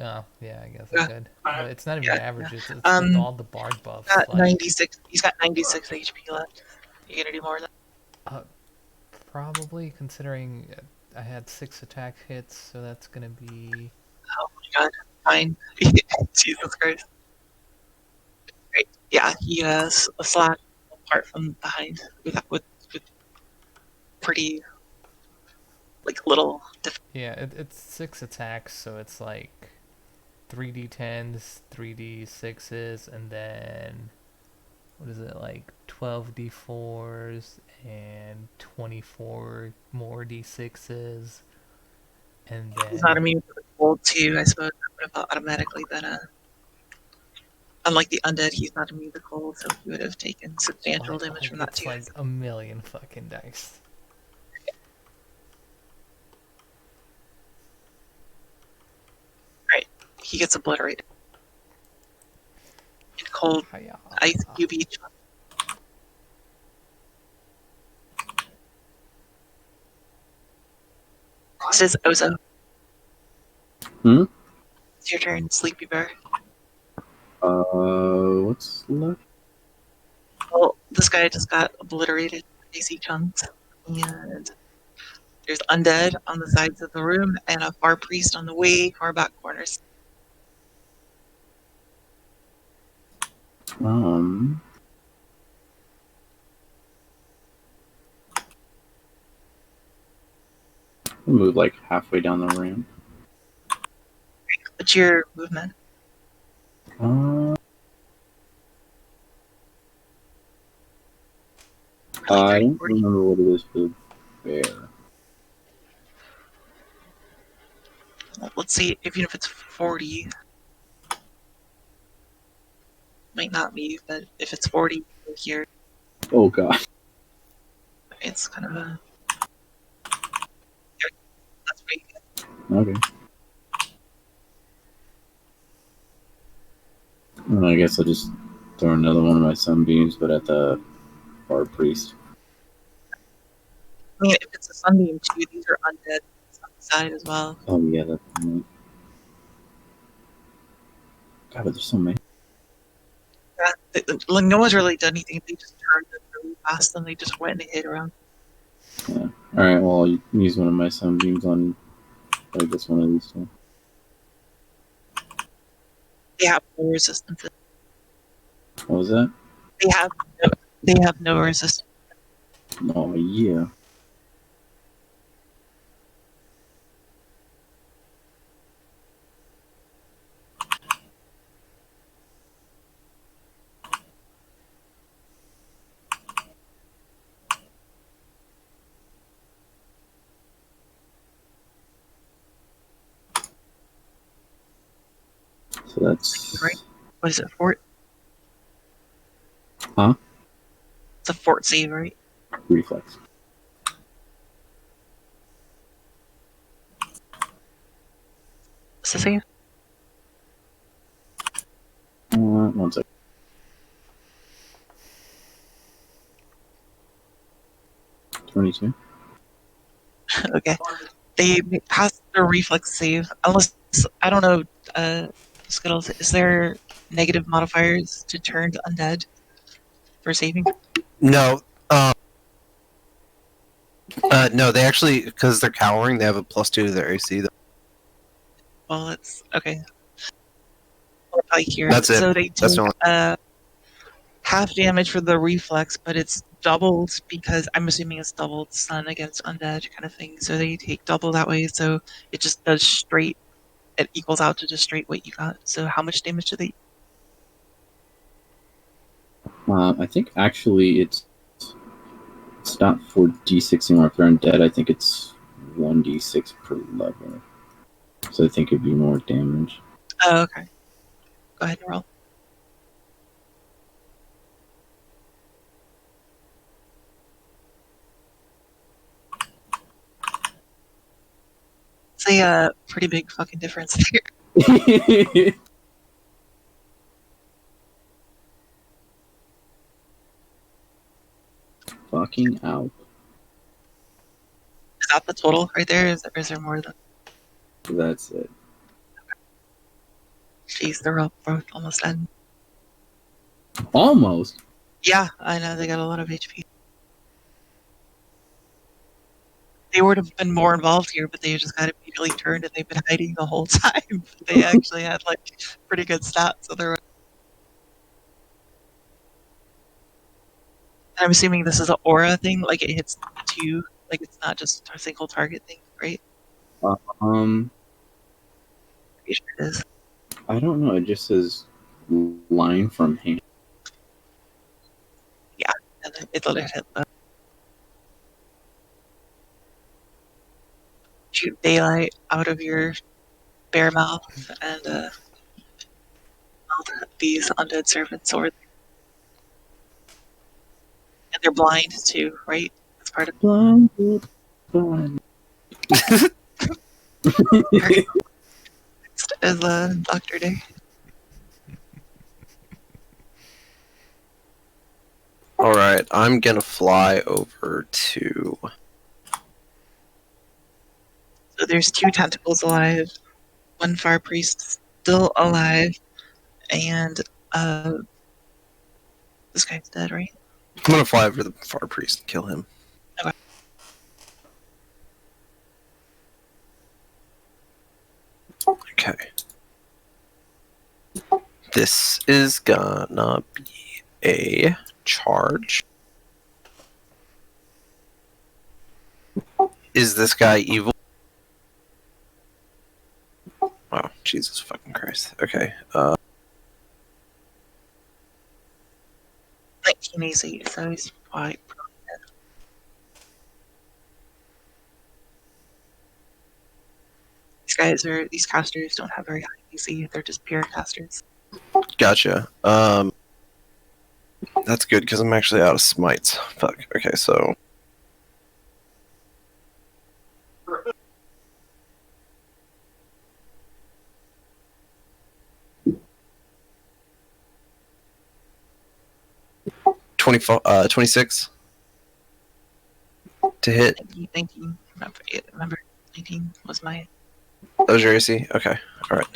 Oh, yeah, I guess I Yeah. could. But it's not even Yeah. average. It's with all the bard buffs. Got Like, 96. He's got 96 HP left. You gonna do more than probably considering I had 6 attack hits, so that's gonna be. Oh my god. Fine. Jesus Christ. Right. Yeah, he has a slash apart from behind with pretty like little Yeah, it's 6 attacks, so it's like 3d10s, 3d6s, and then what is it, like 12d4s and 24 more d6s, and he's not then immune to the cold too, I suppose that would have automatically been a unlike the undead, he's not immune to cold, so he would have taken substantial damage from that it's too. like a million fucking dice. Right. He gets obliterated. In cold Hiya. ice cube each. This is Ozo. Hmm? It's your turn, Sleepy Bear. What's left? Well, this guy just got obliterated with AC chunks. And there's undead on the sides of the room and a far priest on the way far back corners. We'll move like halfway down the ramp. What's your movement? I don't remember what it is for the bear. Let's see, even if it's 40, might not be, but if it's 40 here, Oh god. it's kind of a. That's pretty good. Okay. And I guess I'll just throw another one of my sunbeams, but at the bar priest. I mean, if it's a sunbeam too, these are undead on the side as well. Oh yeah, that's right. God, but there's so many. Like, no one's really done anything. They just turned them really fast and they just went and hit around. Yeah. Alright, well, I'll use one of my sunbeams on, I guess, one of these two. They have no resistance. What was that? They have no resistance. Oh, yeah. So that's... Right. What is it, fort? Huh? It's a fort save, right? Reflex. What's the save? 1 second. $22. Okay. They pass their reflex save. Unless, I don't know, Skittles, is there negative modifiers to turn to undead for saving? No. No, they actually, because they're cowering, they have a +2 to their AC. Well, it's okay. I'll probably hear That's it. So they That's take the only. half damage for the reflex, but it's doubled because I'm assuming it's doubled stun against undead kind of thing. So they take double that way. So it just does straight. It equals out to just straight what you got. So how much damage do they? I think actually it's not for d6 anymore. If they're undead, I think it's 1d6 per level. So I think it'd be more damage. Oh, okay. Go ahead and roll. It's a pretty big fucking difference there. Fucking out. Is that the total right there? Is there more than? That's it. Jeez, they're all both almost dead. Almost. Yeah, I know they got a lot of HP. They would have been more involved here, but they just got immediately turned and they've been hiding the whole time. They actually had like pretty good stats otherwise. I'm assuming this is an aura thing, like it hits two, like it's not just a single target thing, right? Um, Pretty sure it is. I don't know. It just says line from hand. And then it'll hit the shoot daylight out of your bare mouth and melt these undead servant swords. And they're blind too, right? That's part of Blinded by- next is Doctor Day. All right, I'm gonna fly over to. So there's two tentacles alive, one far priest still alive, and this guy's dead, right? I'm gonna fly over to the far priest and kill him. Okay. Okay. This is gonna be a charge. Is this guy evil? Oh, Jesus fucking Christ. Okay. 19 AC, so he's quite dead. These casters don't have very high AC, they're just pure casters. Gotcha. That's good because I'm actually out of smites. Fuck. Okay, so. $24, 26 to hit. 19, remember, 19 was my... That was your AC? Okay. Alright.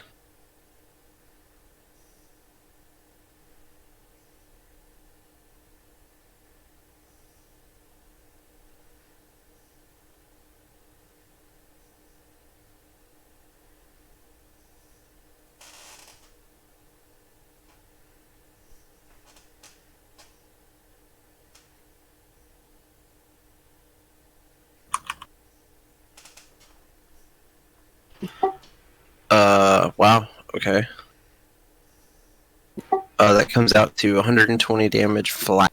Wow. Okay. That comes out to 120 damage flat.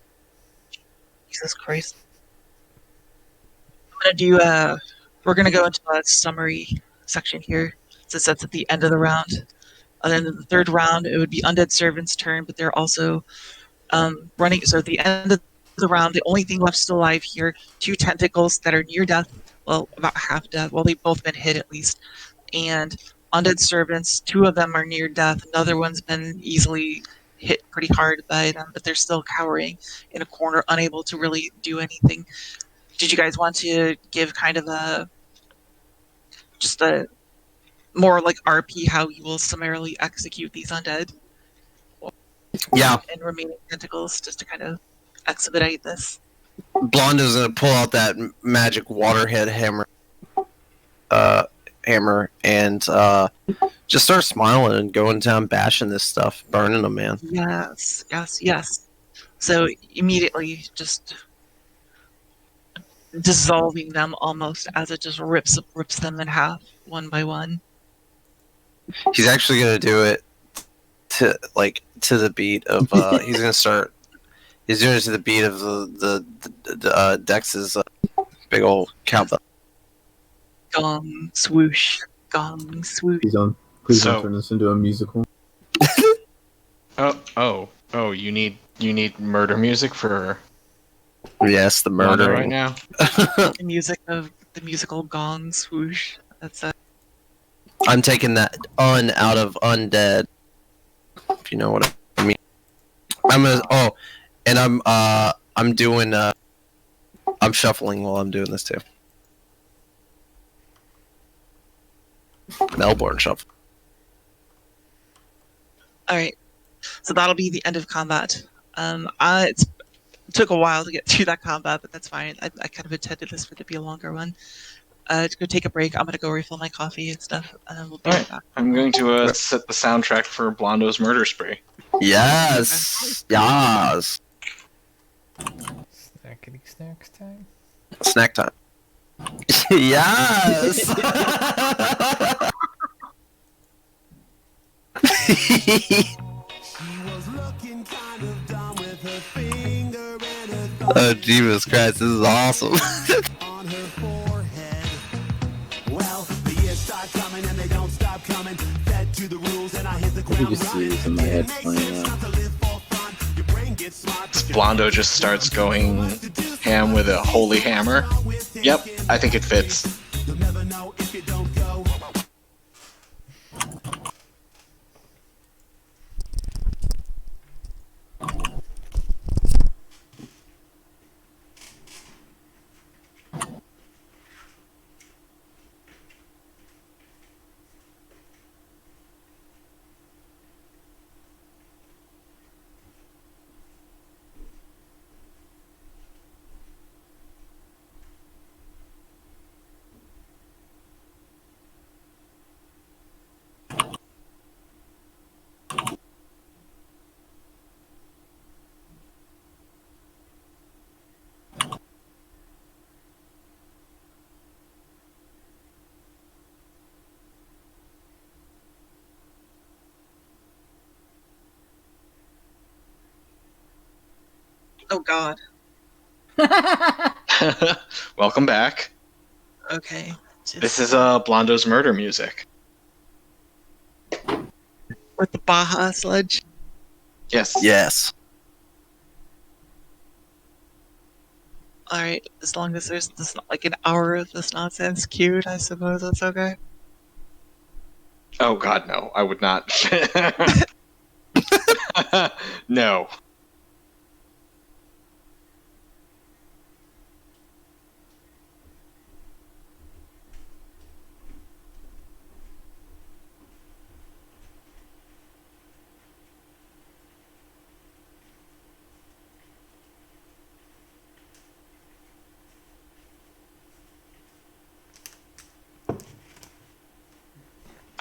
Jesus Christ. I'm gonna do, we're gonna go into a summary section here, since that's at the end of the round. And then the third round, it would be Undead Servant's turn, but they're also running. So at the end of the round, the only thing left still alive here, two tentacles that are near death, well, about half death. Well, they've both been hit at least. And Undead Servants, two of them are near death. Another one's been easily hit pretty hard by them, but they're still cowering in a corner, unable to really do anything. Did you guys want to give kind of just a more like RP how you will summarily execute these undead? Yeah. And remaining tentacles, just to kind of expedite this. Blonde is gonna pull out that magic waterhead hammer. And just start smiling and going down bashing this stuff, burning them, man. Yes, yes, yes. So immediately just dissolving them almost as it just rips them in half one by one. He's actually gonna do it to the beat of he's gonna start. He's doing it to the beat of the Dex's big old cowbell. Gong swoosh, gong swoosh. Please So- don't turn this into a musical. Oh! You need murder music for Yes, the Wanda murder right now. The music of the musical gong swoosh. That's I'm taking that out of undead. If you know what I mean. I'm doing I'm shuffling while I'm doing this too. Melbourne shuffle. So that'll be the end of combat. It took a while to get through that combat, but that's fine. I kind of intended this for to be a longer one. To go take a break. I'm gonna go refill my coffee and stuff, and then we'll be right back. I'm going to set the soundtrack for Blondo's murder spree. Yes. Yes. Snackety snacks time. Snack time. Yes. Oh, Jesus Christ, this is awesome. I can just see this in my head playing out. Blondo just starts going ham with a holy hammer. Yep, I think it fits. Oh God. Welcome back. Okay. This is Blondo's murder music. With the Baja sludge. Yes. Yes. All right. As long as there's this like an hour of this nonsense queued, I suppose that's okay. Oh God, no! I would not. No.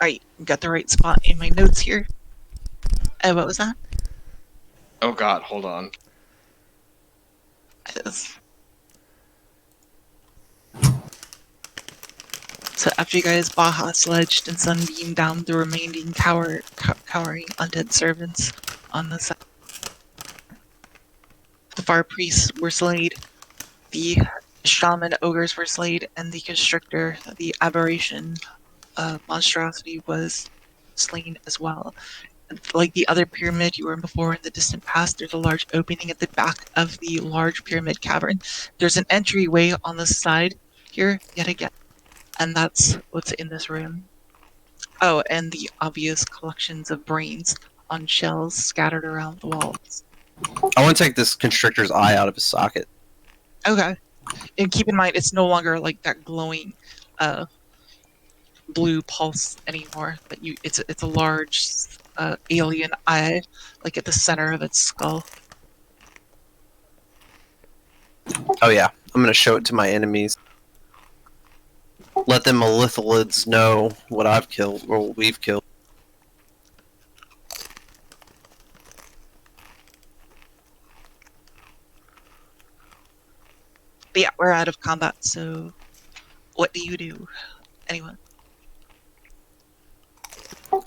Alright, got the right spot in my notes here. What was that? Oh God, hold on. So after you guys Baja sledged and sunbeamed down the remaining cowering undead servants on the side, the fire priests were slayed, the shaman ogres were slayed, and the constrictor, the aberration monstrosity, was slain as well. Like the other pyramid you were in before in the distant past, there's a large opening at the back of the large pyramid cavern. There's an entryway on the side here, yet again. And that's what's in this room. Oh, and the obvious collections of brains on shells scattered around the walls. I want to take this constrictor's eye out of his socket. Okay. And keep in mind, it's no longer like that glowing blue pulse anymore. But it's a large alien eye, like at the center of its skull. Oh yeah, I'm gonna show it to my enemies. Let them Malithalids know what I've killed, or what we've killed. But yeah, we're out of combat, so what do you do? Anyone?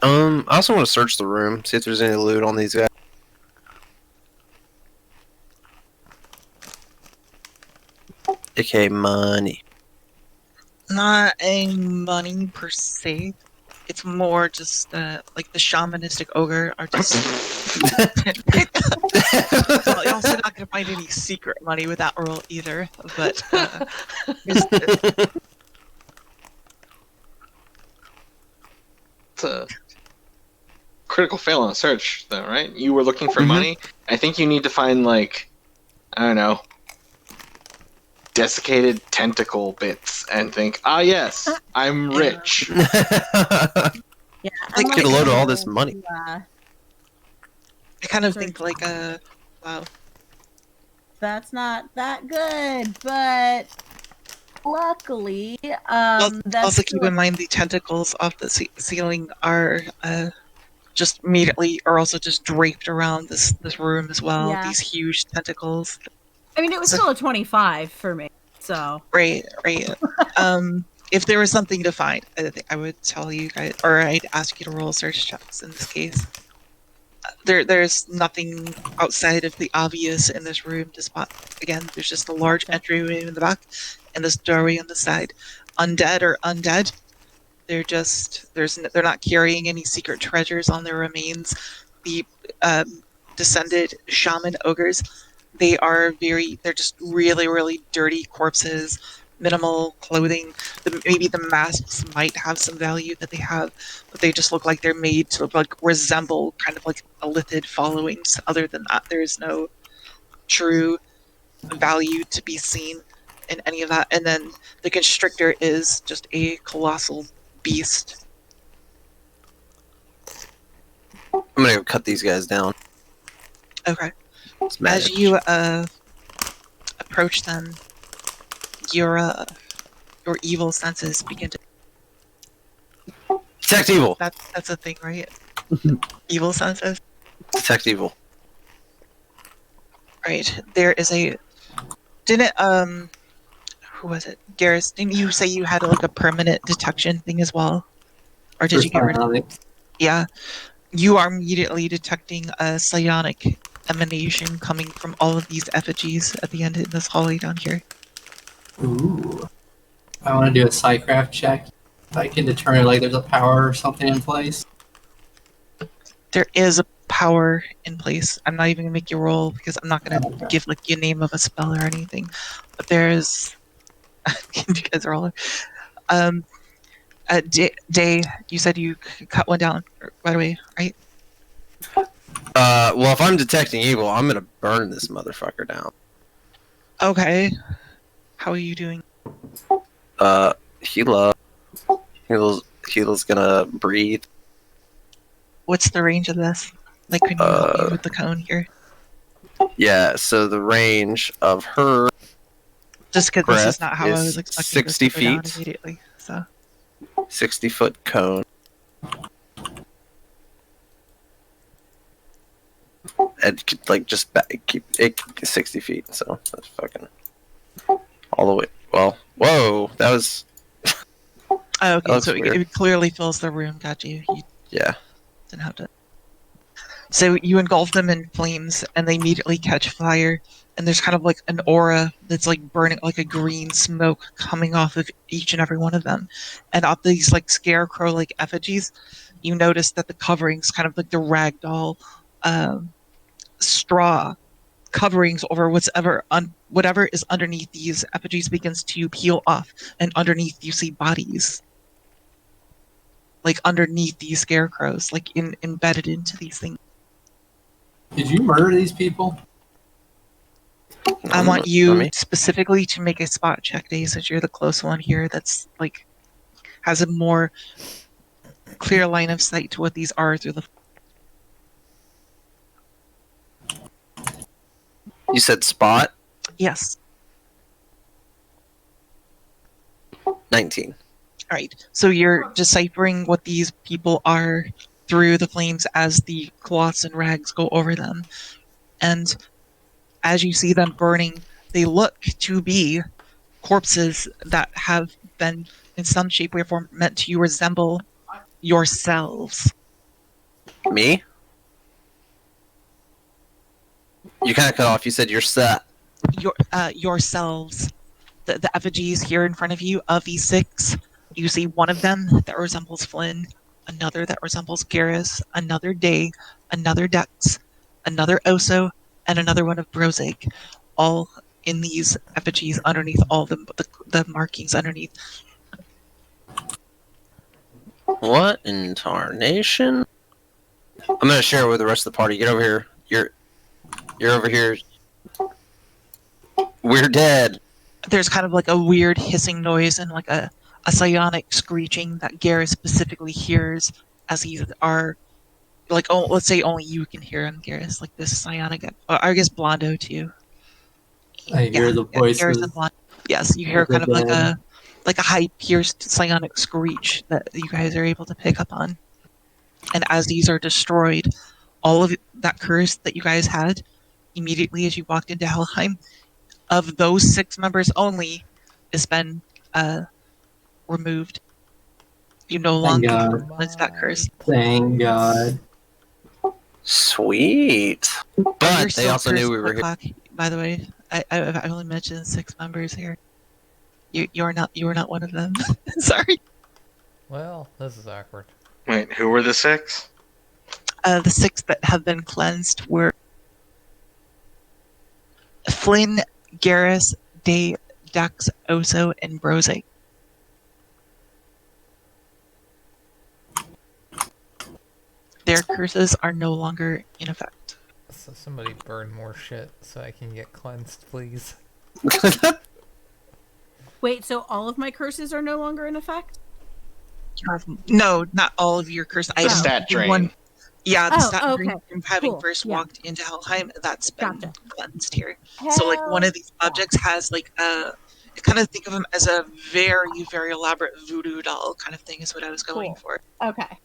I also want to search the room, see if there's any loot on these guys. Okay, money. Not a money per se. It's more just like the shamanistic ogre are just. Well, you're also not going to find any secret money with that roll either. But It's a critical fail on a search, though, right? You were looking for money. I think you need to find, like, I don't know, desiccated tentacle bits and think, ah, yes, I'm rich. Yeah, Like, get a load of all this money. I kind of Sorry. think wow. That's not that good, but luckily, that's Also keep still in mind the tentacles off the ceiling are just immediately are also just draped around this room as well. Yeah. These huge tentacles. I mean, it was So- still a 25 for me. So Right. If there was something to find, I think I would tell you guys, or I'd ask you to roll search checks in this case. There's nothing outside of the obvious in this room to spot. Again, there's just a large Gotcha. entryway in the back and this doorway on the side. Undead or undead, they're not carrying any secret treasures on their remains. The descended shaman ogres, they're just really, really dirty corpses, minimal clothing. Maybe the masks might have some value that they have, but they just look like they're made to resemble kind of like a lithid followings. Other than that, there is no true value to be seen in any of that. And then the constrictor is just a colossal beast. I'm gonna go cut these guys down. Okay. It's mad. As you approach them, your evil senses begin to. Detect evil. That's a thing, right? Evil senses. Detect evil. Right. There is a. Didn't who was it? Garrus, didn't you say you had like a permanent detection thing as well? Or did you get rid of it? Yeah. You are immediately detecting a psionic emanation coming from all of these effigies at the end of this hallway down here. Ooh. I want to do a psycraft check. If I can determine like there's a power or something in place. There is a power in place. I'm not even gonna make you roll because I'm not gonna give like your name of a spell or anything. But there's you guys are all Day, you said you cut one down right away, right? Well, if I'm detecting evil, I'm gonna burn this motherfucker down. Okay. How are you doing? Heal's gonna breathe. What's the range of this? Like, can you help me with the cone here? Yeah, so the range of her Just because this is breath not how I was is expecting 60 this to go down feet. immediately. So 60-foot cone. And like just keep it 60 feet, so that's fucking all the way. Well, whoa, that was. oh, okay, looks so weird. it clearly fills the room. Got you. You Yeah. didn't have to. So you engulf them in flames, and they immediately catch fire. And there's kind of like an aura that's like burning, like a green smoke coming off of each and every one of them. And off these like scarecrow-like effigies, you notice that the coverings, kind of like the ragdoll straw coverings over whatever is underneath these effigies begins to peel off, and underneath you see bodies. Like underneath these scarecrows, like embedded into these things. Did you murder these people? I want you me. specifically to make a spot check, Day, since you're the close one here. That's like has a more clear line of sight to what these are through the. You said spot Yes. 19. All right. So you're deciphering what these people are through the flames as the cloths and rags go over them, and as you see them burning, they look to be corpses that have been, in some shape, way, or form, meant to resemble yourselves. Me? You kind of cut off. You said you're set. Yourselves. The effigies here in front of you of these six, you see one of them that resembles Flynn, another that resembles Garrus, another Day, another Dex, another Oso, and another one of Brozig, all in these effigies underneath all the markings underneath. What in tarnation? I'm gonna share it with the rest of the party. Get over here. You're over here. We're dead. There's kind of like a weird hissing noise and like a psionic screeching that Garrus specifically hears as these are like, oh, let's say only you can hear him, Garrus. Like this psionic, or I guess Blondo too. I hear the Yeah, Garrus voices and Blondo. Yes, you hear of the kind of dead. like a high pierced psionic screech that you guys are able to pick up on. And as these are destroyed, all of that curse that you guys had immediately as you walked into Helheim, of those 6 members only, has been removed. You no Thank longer God. influence that curse. Thank God. Sweet. You're But they still also knew cursed, we were here. Woodcock, by the way. I only mentioned 6 members here. You are not one of them. Sorry. Well, this is awkward. Wait, who were the 6? The 6 that have been cleansed were Flynn, Garrus, Day, Dux, Oso, and Brose. Their curses are no longer in effect. So somebody burn more shit so I can get cleansed, please. Wait, so all of my curses are no longer in effect? No, not all of your curse The items. stat drain. One, yeah, the Oh, stat okay. drain from having Cool. first Yeah. walked into Helheim, that's been Gotcha. cleansed here. So, like, one of these objects has, like, kind of think of them as a very, very elaborate voodoo doll kind of thing is what I was going for. Okay.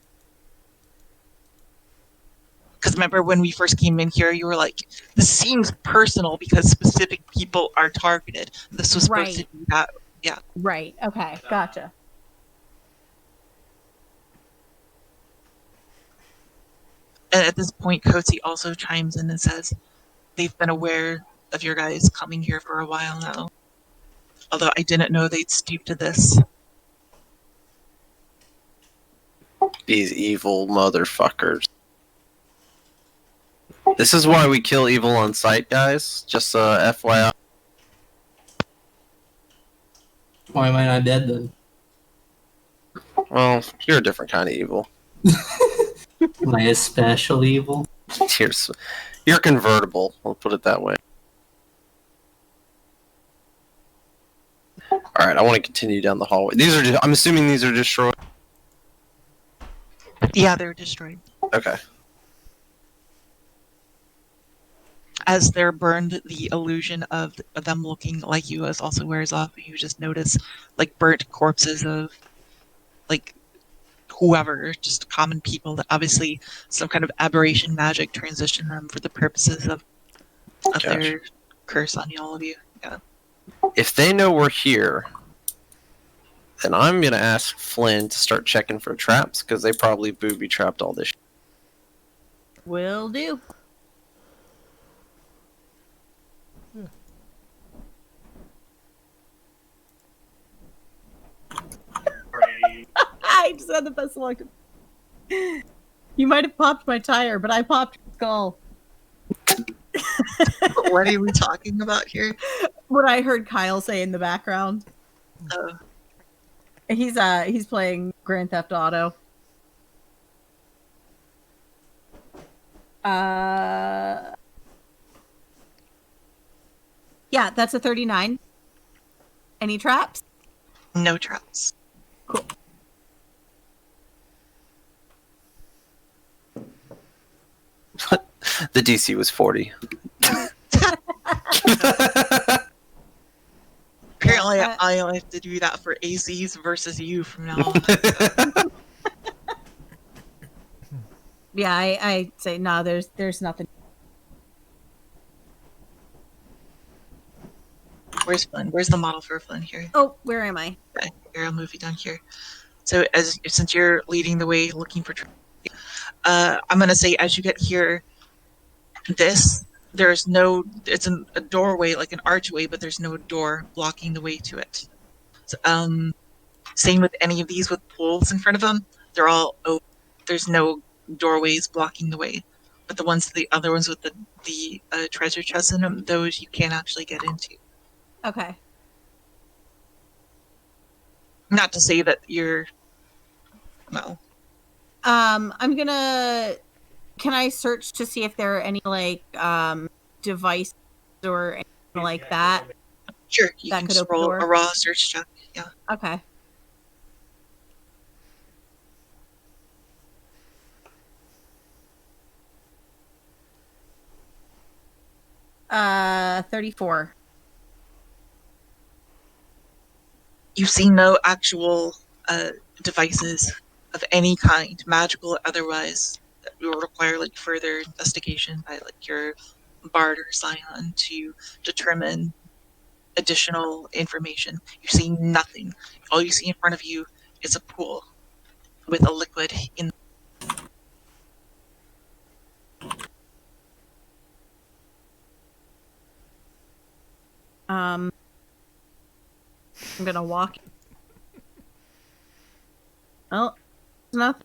Because remember when we first came in here, you were like, this seems personal because specific people are targeted. This was supposed to do that. Yeah. Right. Okay. Gotcha. And at this point, Coetzee also chimes in and says, they've been aware of your guys coming here for a while now. Although I didn't know they'd stoop to this. These evil motherfuckers. This is why we kill evil on sight, guys. Just FYI. Why am I not dead then? Well, you're a different kind of evil. Am I a special evil? You're convertible. We'll put it that way. All right, I want to continue down the hallway. These are I'm assuming these are destroyed. Yeah, they're destroyed. Okay. As they're burned, the illusion of them looking like you as also wears off. You just notice, like, burnt corpses of, like, whoever, just common people that obviously some kind of aberration magic transition them for the purposes of their curse on all of you. Yeah. If they know we're here, then I'm going to ask Flynn to start checking for traps, because they probably booby-trapped all this shit. Will do. I just had the best luck. You might have popped my tire, but I popped your skull. What are we talking about here? What I heard Kyle say in the background. He's playing Grand Theft Auto. Yeah, that's a 39. Any traps? No traps. Cool. The DC was 40. Apparently, I have to do that for ACs versus you from now on. Yeah, I say no. There's nothing. Where's Flynn? Where's the model for Flynn here? Oh, where am I? Okay, here, I'll move you down here. So, since you're leading the way, looking for, I'm gonna say as you get here, there's no. It's a doorway, like an archway, but there's no door blocking the way to it. So, same with any of these with poles in front of them. They're all open. There's no doorways blocking the way. But the other ones with the treasure chests in them, those you can't actually get into. Okay. Not to say that you're. No. I'm gonna. Can I search to see if there are any like devices or anything like that? Sure, you that can could just open roll door? a raw search check. Yeah. Okay. 34. You see no actual devices of any kind, magical or otherwise, that will require like further investigation by like your bard or scion to determine additional information. You see nothing. All you see in front of you is a pool with a liquid in. I'm gonna walk. Oh, nothing.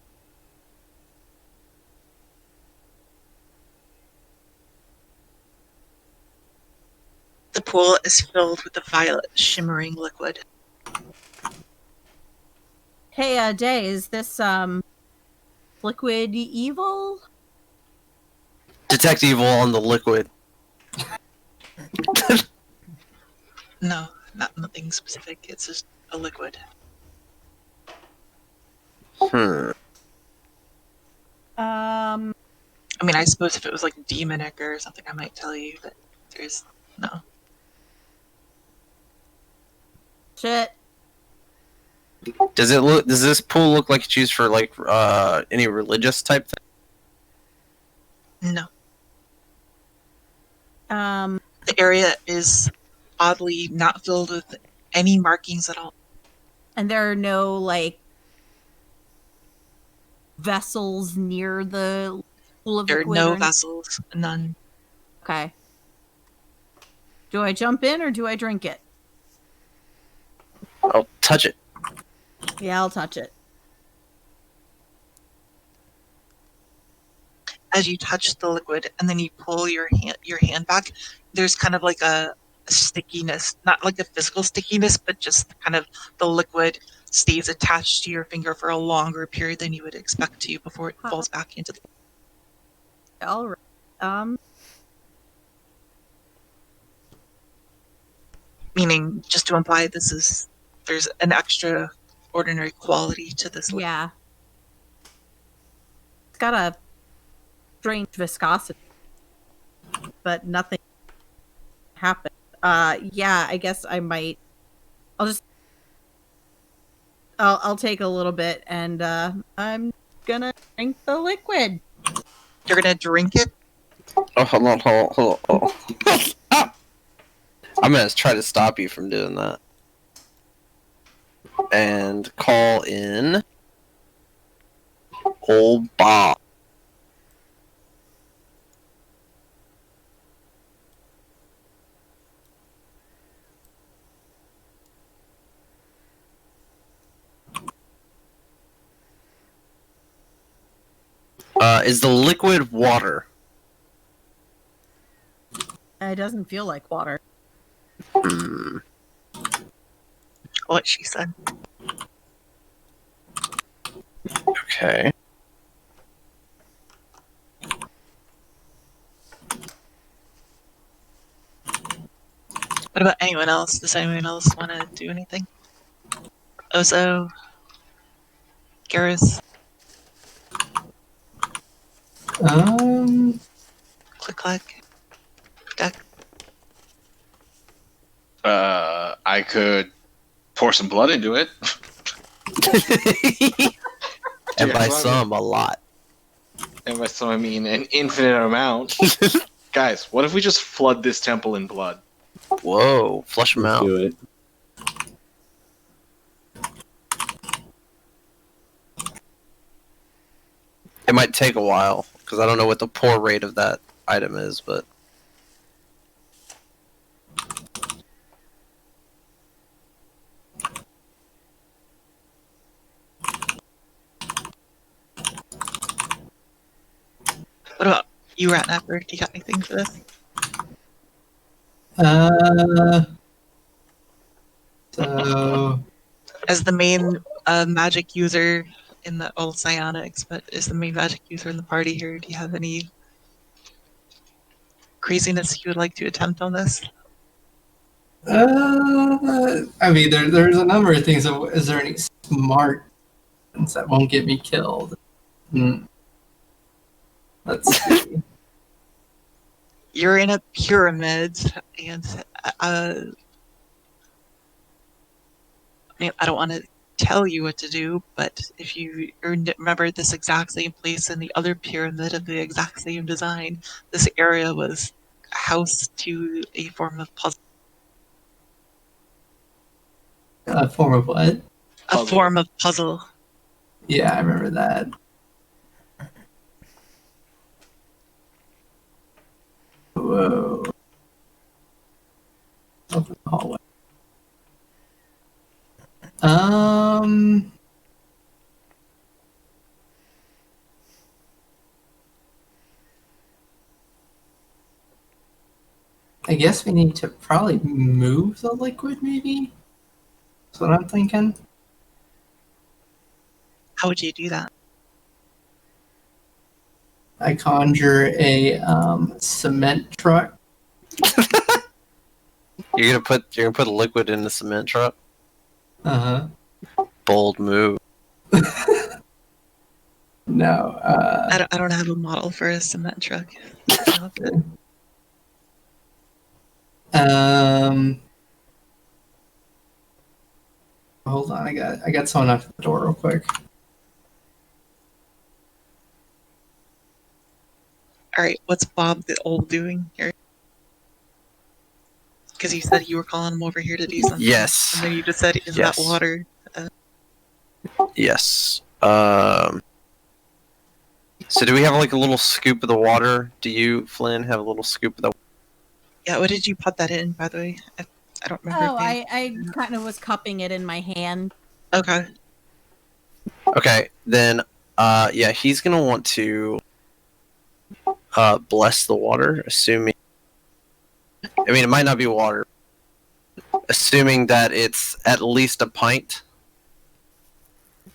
The pool is filled with a violet, shimmering liquid. Hey, Day, is this liquid evil? Detect evil on the liquid. No, nothing specific. It's just a liquid. Hmm. I mean, I suppose if it was like demonic or something, I might tell you, but there's no. Shit. Does it look? Does this pool look like it's used for like any religious type thing? No. The area is oddly not filled with any markings at all. And there are no like vessels near the pool of There are liquid. no vessels, none. Okay. Do I jump in or do I drink it? I'll touch it. Yeah, I'll touch it. As you touch the liquid and then you pull your hand back, there's kind of like a stickiness, not like a physical stickiness, but just kind of the liquid stays attached to your finger for a longer period than you would expect to before it falls back into the. All right. Meaning, just to imply there's an extra ordinary quality to this liquid. Yeah. It's got a strange viscosity, but nothing happened. Yeah, I guess I might. I'll take a little bit, and I'm gonna drink the liquid. You're gonna drink it? Oh, hold on. Ah! I'm gonna try to stop you from doing that. And call in old Bob. Is the liquid water? It doesn't feel like water. Hmm. What she said. Okay. What about anyone else? Does anyone else want to do anything? Ozo? Garrus? Click clack? Deck? I could pour some blood into it. And by Yeah, some, a lot. And by some, I mean an infinite amount. Guys, what if we just flood this temple in blood? Whoa, flush them Let's out. do it. It might take a while, because I don't know what the pour rate of that item is, but... What about you, Ratnapper? Do you got anything for this? So As the main magic user in the old psionics, but is the main magic user in the party here, do you have any craziness you would like to attempt on this? I mean, there's a number of things. Is there any smart ones that won't get me killed? Let's see. You're in a pyramid, and I mean, I don't want to tell you what to do, but if you remember this exact same place in the other pyramid of the exact same design, this area was house to a form of puzzle. A form of what? A Puzzle. form of puzzle. Yeah, I remember that. Whoa. Open the hallway. I guess we need to probably move the liquid, maybe? That's what I'm thinking. How would you do that? I conjure a cement truck. You're gonna put a liquid in the cement truck. Bold move. No. I don't have a model for a cement truck. Hold on, I got someone up at the door real quick. All right, what's Bob the Old doing here? Because you said you were calling him over here to do something. Yes. And then you just said, "Is Yes. that water?" Yes. So do we have like a little scoop of the water? Do you, Flynn, have a little scoop of the? Yeah. What did you put that in, by the way? I don't remember. Oh, I kind of was cupping it in my hand. Okay. Okay, then, yeah, he's gonna want to bless the water, assuming. I mean, it might not be water. Assuming that it's at least a pint.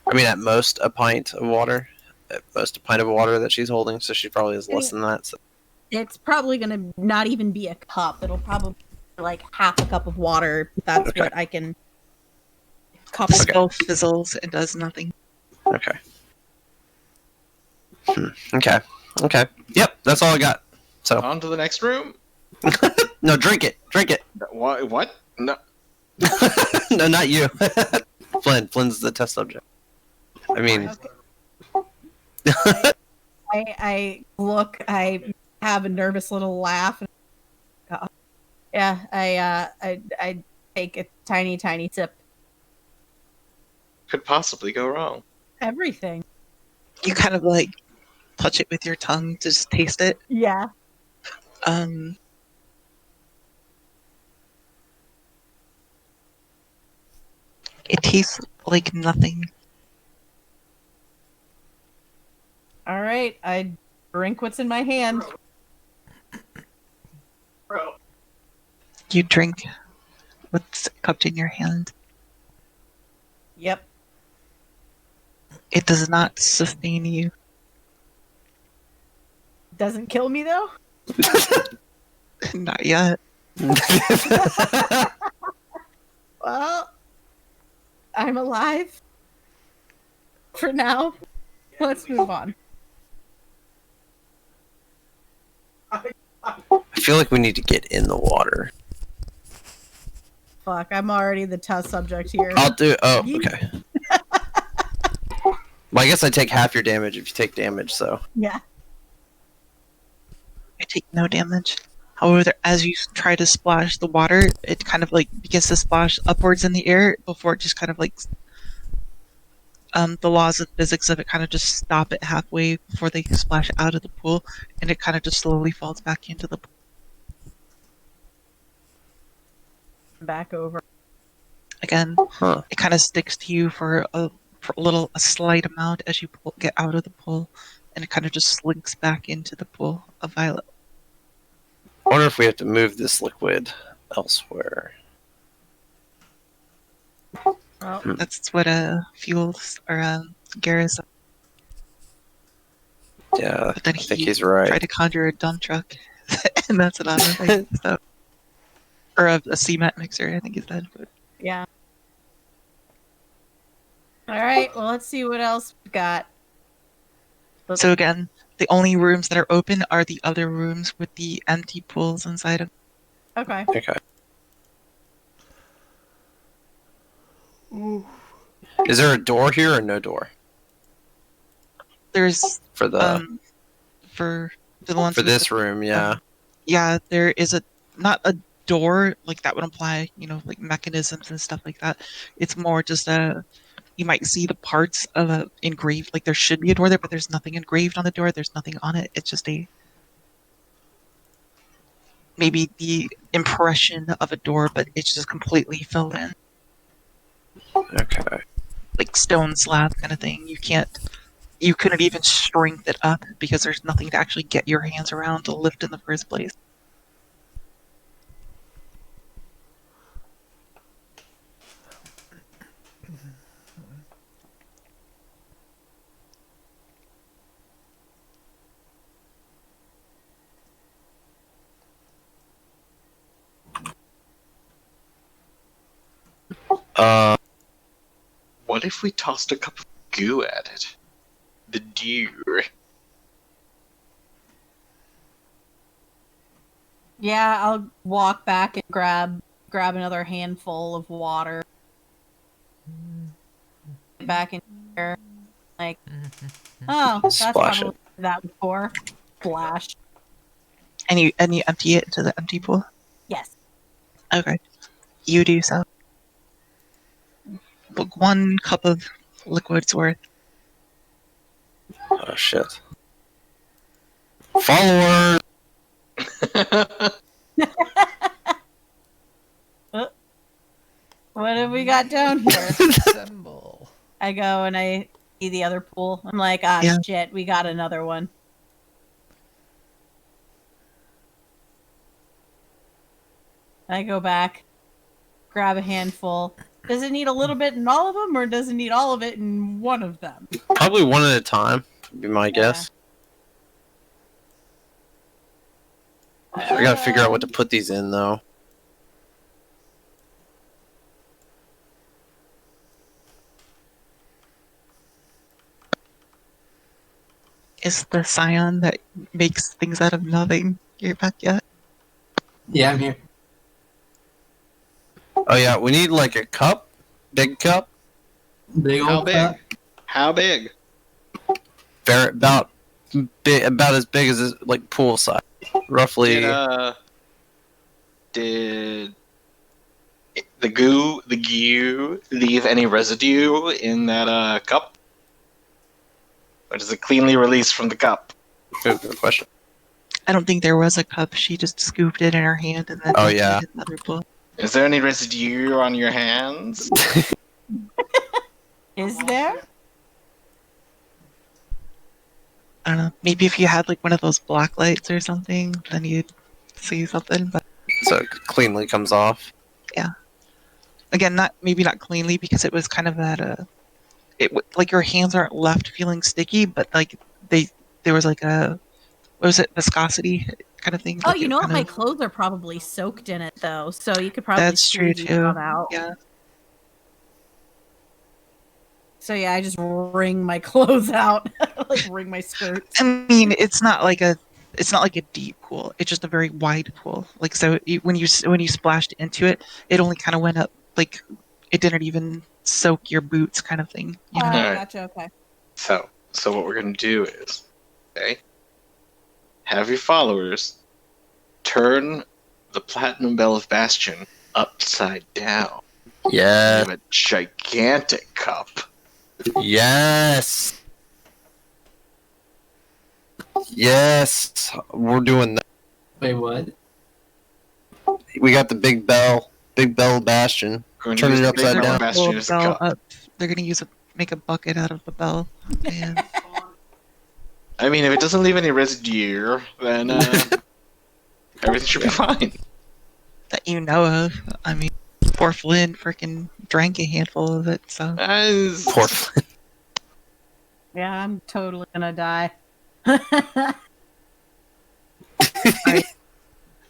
I mean, at most a pint of water. At most a pint of water that she's holding, so she probably has less than that. So. It's probably gonna not even be a cup. It'll probably be like half a cup of water. That's Okay. what I can. The spell fizzles and does nothing. Okay. Okay. Okay. Yep, that's all I got. So. On to the next room. No, drink it. Drink it. What? No. No, not you. Flynn's the test subject. I mean. Okay. I look. I have a nervous little laugh. Yeah, I take a tiny sip. Could possibly go wrong. Everything. You kind of like touch it with your tongue to just taste it. Yeah. It tastes like nothing. All right, I drink what's in my hand. Bro. You drink what's cupped in your hand. Yep. It does not sustain you. Doesn't kill me though. Not yet. Well, I'm alive. For now. Let's move on. I feel like we need to get in the water. Fuck, I'm already the test subject here. I'll do. Oh, okay. Well, I guess I take half your damage if you take damage. So. Yeah. I take no damage. However, as you try to splash the water, it kind of like begins to splash upwards in the air before it just kind of like the laws of physics of it kind of just stop it halfway before they splash out of the pool, and it kind of just slowly falls back into the pool. Back over. Again, it kind of sticks to you for a slight amount as you get out of the pool, and it kind of just slinks back into the pool of violet. I wonder if we have to move this liquid elsewhere. Well, That's what fuels or Garrus. Yeah, But then I think he's right. tried to conjure a dump truck, and that's what I'm like. So, or a cement mixer, I think he said. But yeah. All right. Well, let's see what else we've got. so again, The only rooms that are open are the other rooms with the empty pools inside of. Okay. Okay. Is there a door here or no door There's for the for the ones for with this the, room? Yeah. yeah, there is not a door like that would imply, like mechanisms and stuff like that. It's more just you might see the parts of a engraved, like there should be a door there, but there's nothing engraved on the door. There's nothing on it. It's just maybe the impression of a door, but it's just completely filled in, Okay. like stone slab kind of thing. You couldn't even strength it up because there's nothing to actually get your hands around to lift in the first place. What if we tossed a cup of goo at it? The dew. Yeah, I'll walk back and grab another handful of water. Get back in here. Like, oh, that's Splash probably that before. Splash. And you empty it into the empty pool. Yes. Okay, you do so. But 1 cup of liquid's worth. Oh shit. Followers. What have we got down here? Assemble. I go and I see the other pool. I'm like, Yeah. shit, we got another one. I go back, grab a handful. Does it need a little bit in all of them, or does it need all of it in one of them? Probably one at a time. Would be my guess. I gotta figure out what to put these in though. Is the scion that makes things out of nothing here back yet? Yeah, I'm here. Oh yeah, we need like a cup, big cup, Big How old big? cup. How big? about as big as this, like pool size, roughly. Did the goo leave any residue in that cup? Or does it cleanly release from the cup? Good question. I don't think there was a cup. She just scooped it in her hand and then Oh, emptied yeah. it in another pool. Is there any residue on your hands? Is there? I don't know. Maybe if you had like one of those black lights or something, then you'd see something. But So it cleanly comes off. again, maybe not cleanly because it was kind of at like your hands aren't left feeling sticky, but like there was like what was it, viscosity kind of thing. Oh, like you it know what? kind My of- clothes are probably soaked in it, though, so you could probably That's true squeeze too. some out. Yeah. So yeah, I just wring my clothes out, like wring my skirts. I mean, it's not like a deep pool. It's just a very wide pool. Like so, when you splashed into it, it only kind of went up. Like it didn't even soak your boots, kind of thing. You know? Alright. Gotcha. Okay. So what we're gonna do is, okay, have your followers turn the Platinum Bell of Bastion upside down. Yeah. We have a gigantic cup. Yes. Yes. We're doing that. Wait, what? We got the big bell bastion. We're going to Turn use it the upside big down. Bastion Pull as the a bell cup. up. They're gonna make a bucket out of the bell. And I mean, if it doesn't leave any residue, then everything should be fine. that you know of. I mean, poor Flynn freaking drank a handful of it. So Poor Flynn. Yeah, I'm totally gonna die.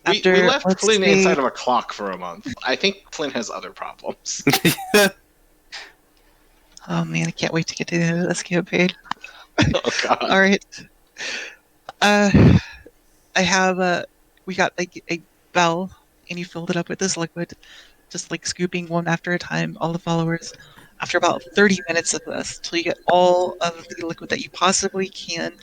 We after left let's Flynn see, inside of a clock for a month. I think Flynn has other problems. oh man, I can't wait to get to the end of this campaign. Oh god. All right. Uh, I have we got like a bell, and you filled it up with this liquid, just like scooping one after a time, all the followers. After about 30 minutes of this, till you get all of the liquid that you possibly can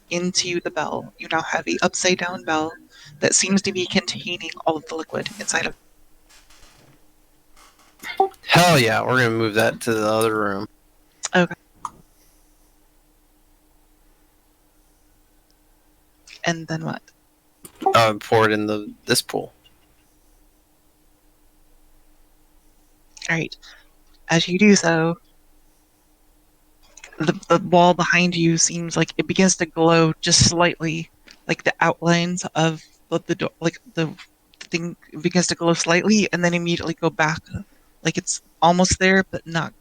into the bell, you now have a upside down bell that seems to be containing all of the liquid inside of Hell yeah, we're gonna move that to the other room. it. Okay. And then what? Pour it in this pool. Alright. As you do so, the wall behind you seems like it begins to glow just slightly, like the outlines of the door, like the thing begins to glow slightly and then immediately go back, like it's almost there but not.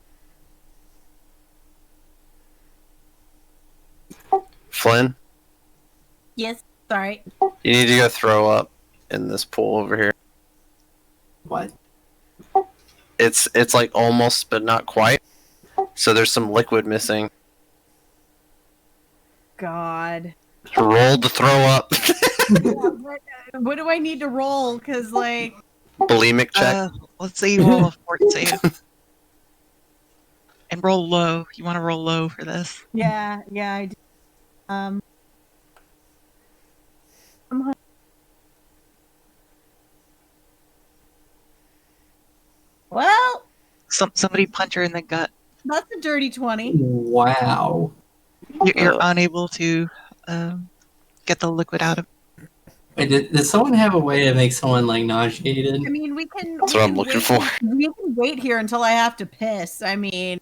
Flynn, Yes. Sorry. you need to go throw up in this pool over here. What? It's like almost but not quite. So there's some liquid missing. God. Roll to throw up. What do I need to roll? Because, like, Bulimic check. Let's say you roll a fort save. And roll low. You want to roll low for this. yeah, I do. I'm well, Somebody punch her in the gut. that's a dirty 20. Wow. You're unable to get the liquid out of. Wait, did someone have a way to make someone like nauseated? I mean, we can. That's we what can I'm looking wait, for. We can wait here until I have to piss. I mean,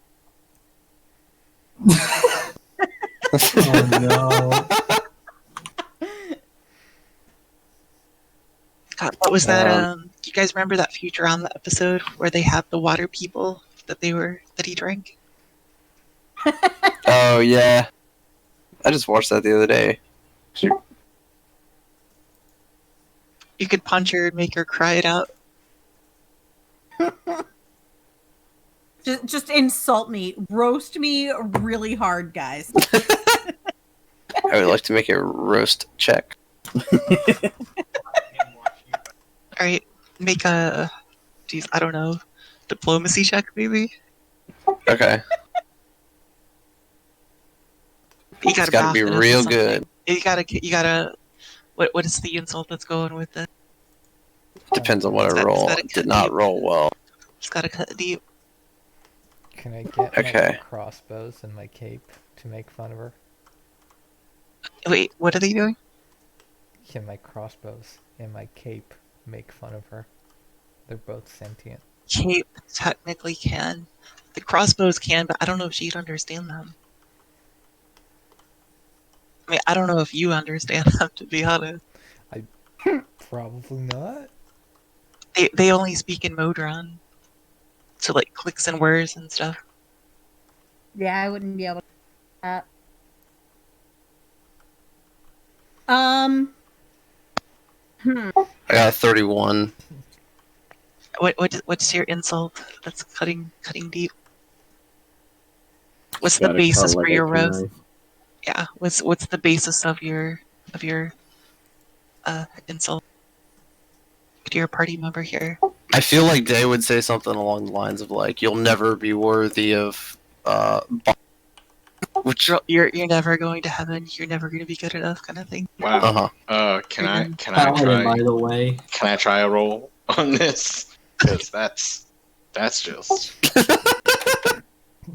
Oh no. God, what was that? You guys remember that Futurama episode where they had the water people that he drank? Oh yeah. I just watched that the other day. You could punch her and make her cry it out. just insult me, roast me really hard, guys. I would like to make a roast check. All right, make a, geez, I don't know, diplomacy check maybe. Okay. You It's gotta gotta be baff it with real something. good. You gotta. What is the insult that's going with it? Depends on what Is I that- roll. is that a It did not roll well. Just gotta cut deep. Can I get Okay. my crossbows and my cape to make fun of her? Wait, what are they doing? Can my crossbows and my cape make fun of her? They're both sentient. Cape technically can. The crossbows can, but I don't know if she'd understand them. I mean, I don't know if you understand them, to be honest. Probably not. They only speak in Modron. So, like, clicks and whirs and stuff. Yeah, I wouldn't be able to. I got a 31. What's your insult that's cutting deep? What's the Gotta basis cut for like your a roast? knife. Yeah, what's the basis of your insult to your party member here? I feel like Day would say something along the lines of like, "You'll never be worthy of," which You're never going to heaven. You're never going to be good enough, kind of thing. Wow. uh-huh. Can I Paladin, by try? the way. Can I try a roll on this? Because that's just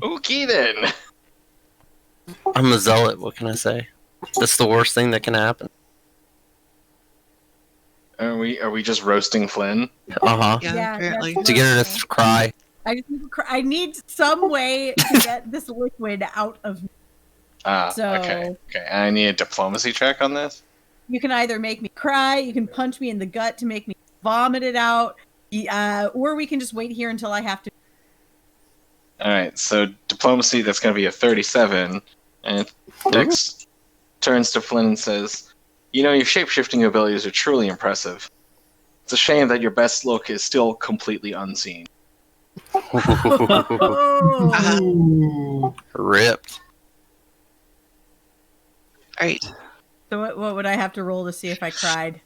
okay then. I'm a zealot. What can I say? That's the worst thing that can happen. Are we just roasting Flynn? Uh-huh. Yeah, apparently. that's To get her to okay. cry. I just need I need some way to get this liquid out of me. So- Okay. I need a diplomacy check on this. You can either make me cry, you can punch me in the gut to make me vomit it out, or we can just wait here until I have to. All right. So diplomacy, that's going to be a 37, and Dex turns to Flynn and says, "You know, your shape-shifting abilities are truly impressive. It's a shame that your best look is still completely unseen." Oh, Ooh. Ripped. All right. So what would I have to roll to see if I cried?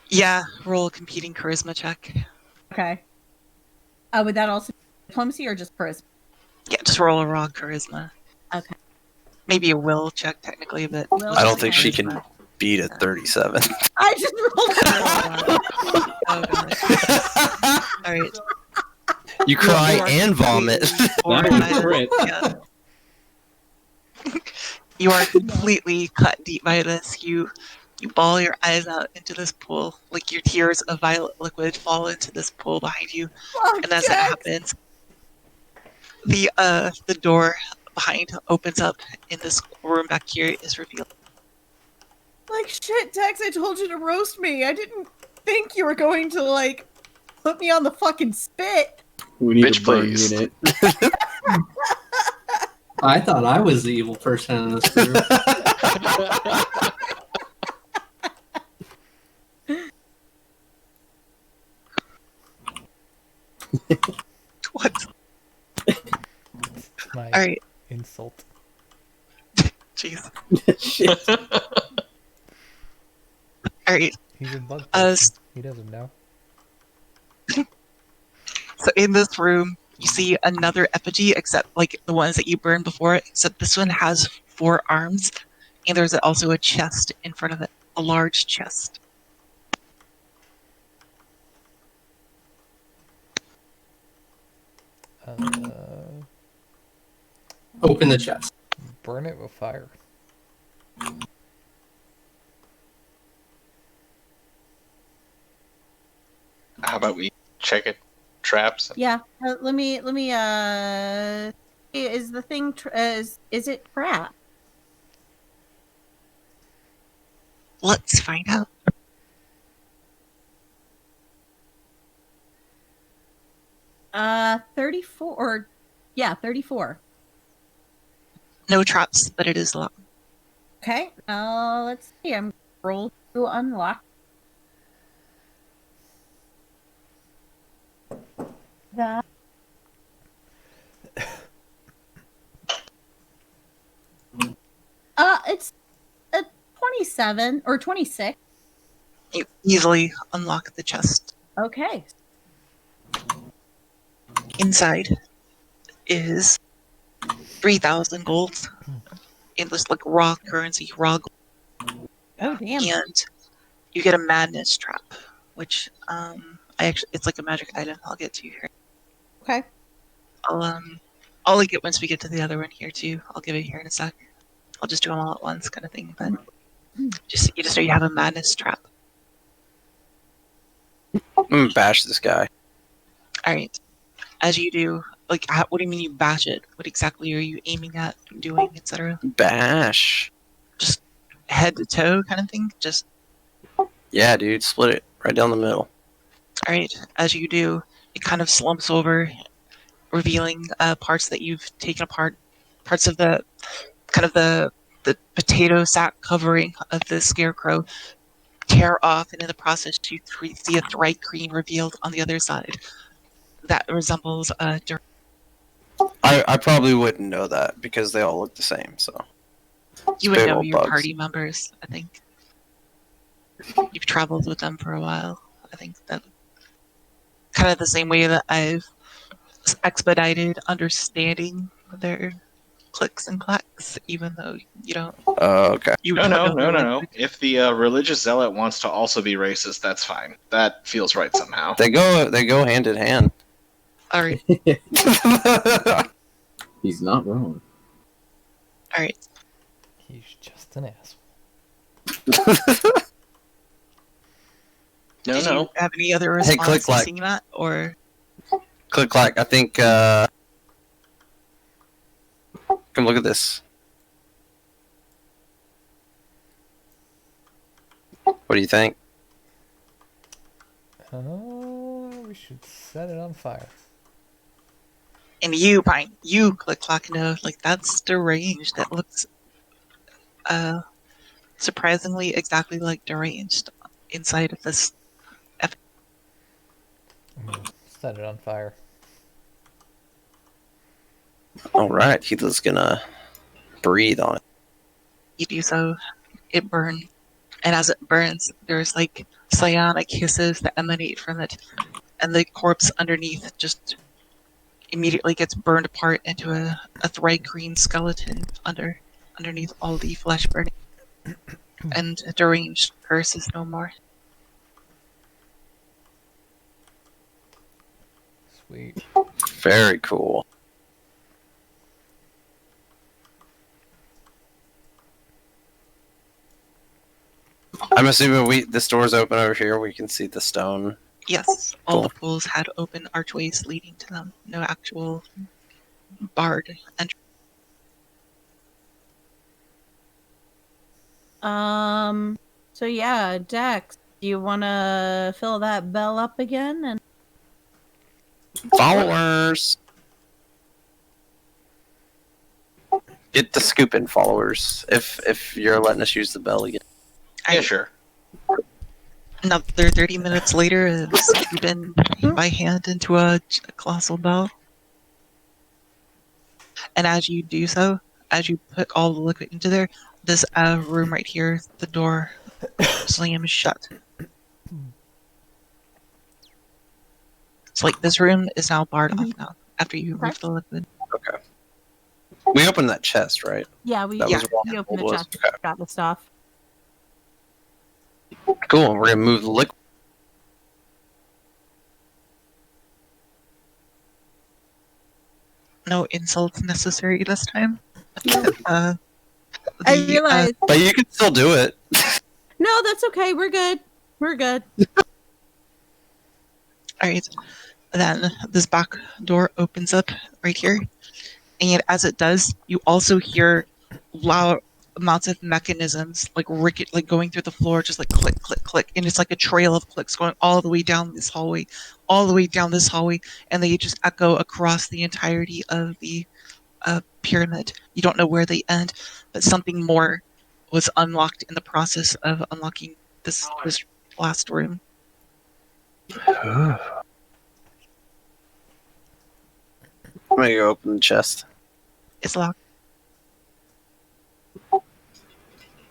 Yeah, roll a competing charisma check. Okay. Would that also be diplomacy or just charisma? Yeah, just roll a raw charisma. Okay. Maybe a will check technically, but Will, I don't mostly think she can charisma. beat a 37. I just rolled. Oh god. All right. You cry You are and vomit. completely That was horrified. crit. Yeah. You are completely cut deep by this. You bawl your eyes out into this pool, like your tears of violet liquid fall into this pool behind you. Fuck, And as that Jax! happens, the door behind opens up, and this room back here is revealed. Like shit, Tex, I told you to roast me. I didn't think you were going to like put me on the fucking spit. We need Bitch, a burn please. unit. I thought I was the evil person in this group. What? My All right, insult. jeez. Shit. All right. He's a bug Uh, person. He doesn't know. So in this room, you see another effigy, except like the ones that you burned before, except this one has 4 arms, and there's also a chest in front of it, a large chest. Open the chest. Burn it with fire. How about we check it? Traps. Yeah. Let me. Is the thing? Is it crap? Let's find out. Uh, 34 or yeah, 34. No traps, but it is locked. Okay. Let's see. I'm roll to unlock. That. It's a 27 or 26. You easily unlock the chest. Okay. Inside is 3,000 gold in this like raw currency, raw gold, Oh damn. and you get a madness trap, which it's like a magic item. I'll get to you here. Okay. I'll like it once we get to the other one here too. I'll give it here in a sec. I'll just do them all at once, kind of thing. But you just know you have a madness trap. I'm gonna bash this guy. All right. As you do, like, what do you mean you bash it? What exactly are you aiming at, doing, etc.? Bash. Just head to toe, kind of thing. Just Yeah, dude, split it right down the middle. all right. As you do, it kind of slumps over, revealing parts that you've taken apart, parts of the kind of the potato sack covering of the scarecrow tear off, and in the process, you see a thrice green revealed on the other side that resembles a. I probably wouldn't know that because they all look the same. So You would big know old your bugs. party members. I think you've traveled with them for a while. I think that kind of the same way that I've expedited understanding their clicks and clacks, even though you don't. Okay. You No, don't no, know no, their no, no. language. If the religious zealot wants to also be racist, that's fine. That feels right somehow. They go hand in hand. All right, He's not wrong. all right. He's just an asshole. No, Did no. you have any other Hey, response click, to clack. seeing that, or Click clack. I think. Come look at this. What do you think? We should set it on fire. and you, Pine, you click clack know like that's deranged. That looks surprisingly exactly like deranged inside of this. I'm gonna set it on fire. All right, he's gonna breathe on it. You do so, it burns. And as it burns, there's like psionic hisses that emanate from it. And the corpse underneath just immediately gets burned apart into a thread green skeleton underneath all the flesh burning. And a deranged curse is no more. Sweet. Very cool. I'm assuming this door's open over here. We can see the stone. Yes, all Cool. the pools had open archways leading to them. No actual barred entrance. So yeah, Dex, do you want to fill that bell up again? And Followers. Get the scooping followers. If you're letting us use the bell again. Yeah, sure. Another 30 minutes later, it's been by hand into a colossal bell. And as you do so, as you put all the liquid into there, this room right here, the door slams shut. So like this room is now barred off now after you remove the liquid. Okay. We opened that chest, right? yeah, we That was where all we the opened the gold was. chest, Okay. got the stuff. Cool. We're gonna move the liquid. No insults necessary this time. I The, realized. But you can still do it. No, that's okay. We're good. We're good. Alright, then this back door opens up right here. And as it does, you also hear loud amounts of mechanisms like like going through the floor, just like click, click, click. And it's like a trail of clicks going all the way down this hallway, all the way down this hallway. And they just echo across the entirety of the pyramid. You don't know where they end, but something more was unlocked in the process of unlocking this last room. I'm gonna go open the chest. It's locked.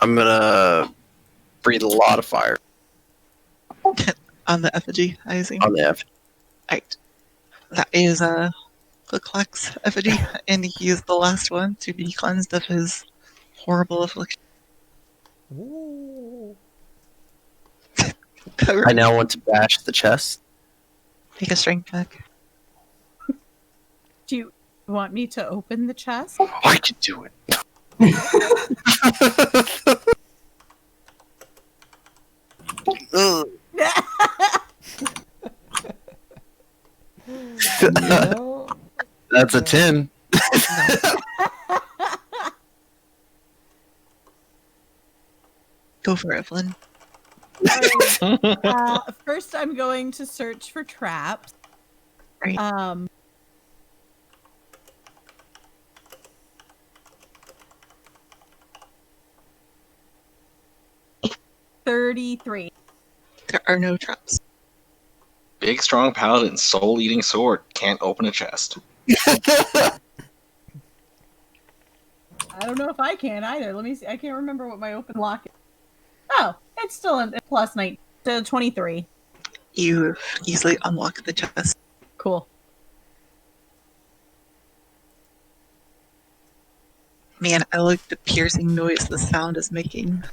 I'm gonna breathe a lot of fire On the effigy, I assume. on the F. Right. That is Click-Clack's effigy, and he is the last one to be cleansed of his horrible affliction. Ooh. I now want to bash the chest. Take a strength check. Do you want me to open the chest? I can do it. Ugh. No. That's a 10. Go for it, Flynn. First, I'm going to search for traps. Right. 33. There are no traps. Big, strong paladin, soul-eating sword. Can't open a chest. I don't know if I can either. Let me see. I can't remember what my open lock is. Oh, it's still a plus 9 to 23. You easily unlock the chest. Cool. Man, I like the piercing noise the sound is making.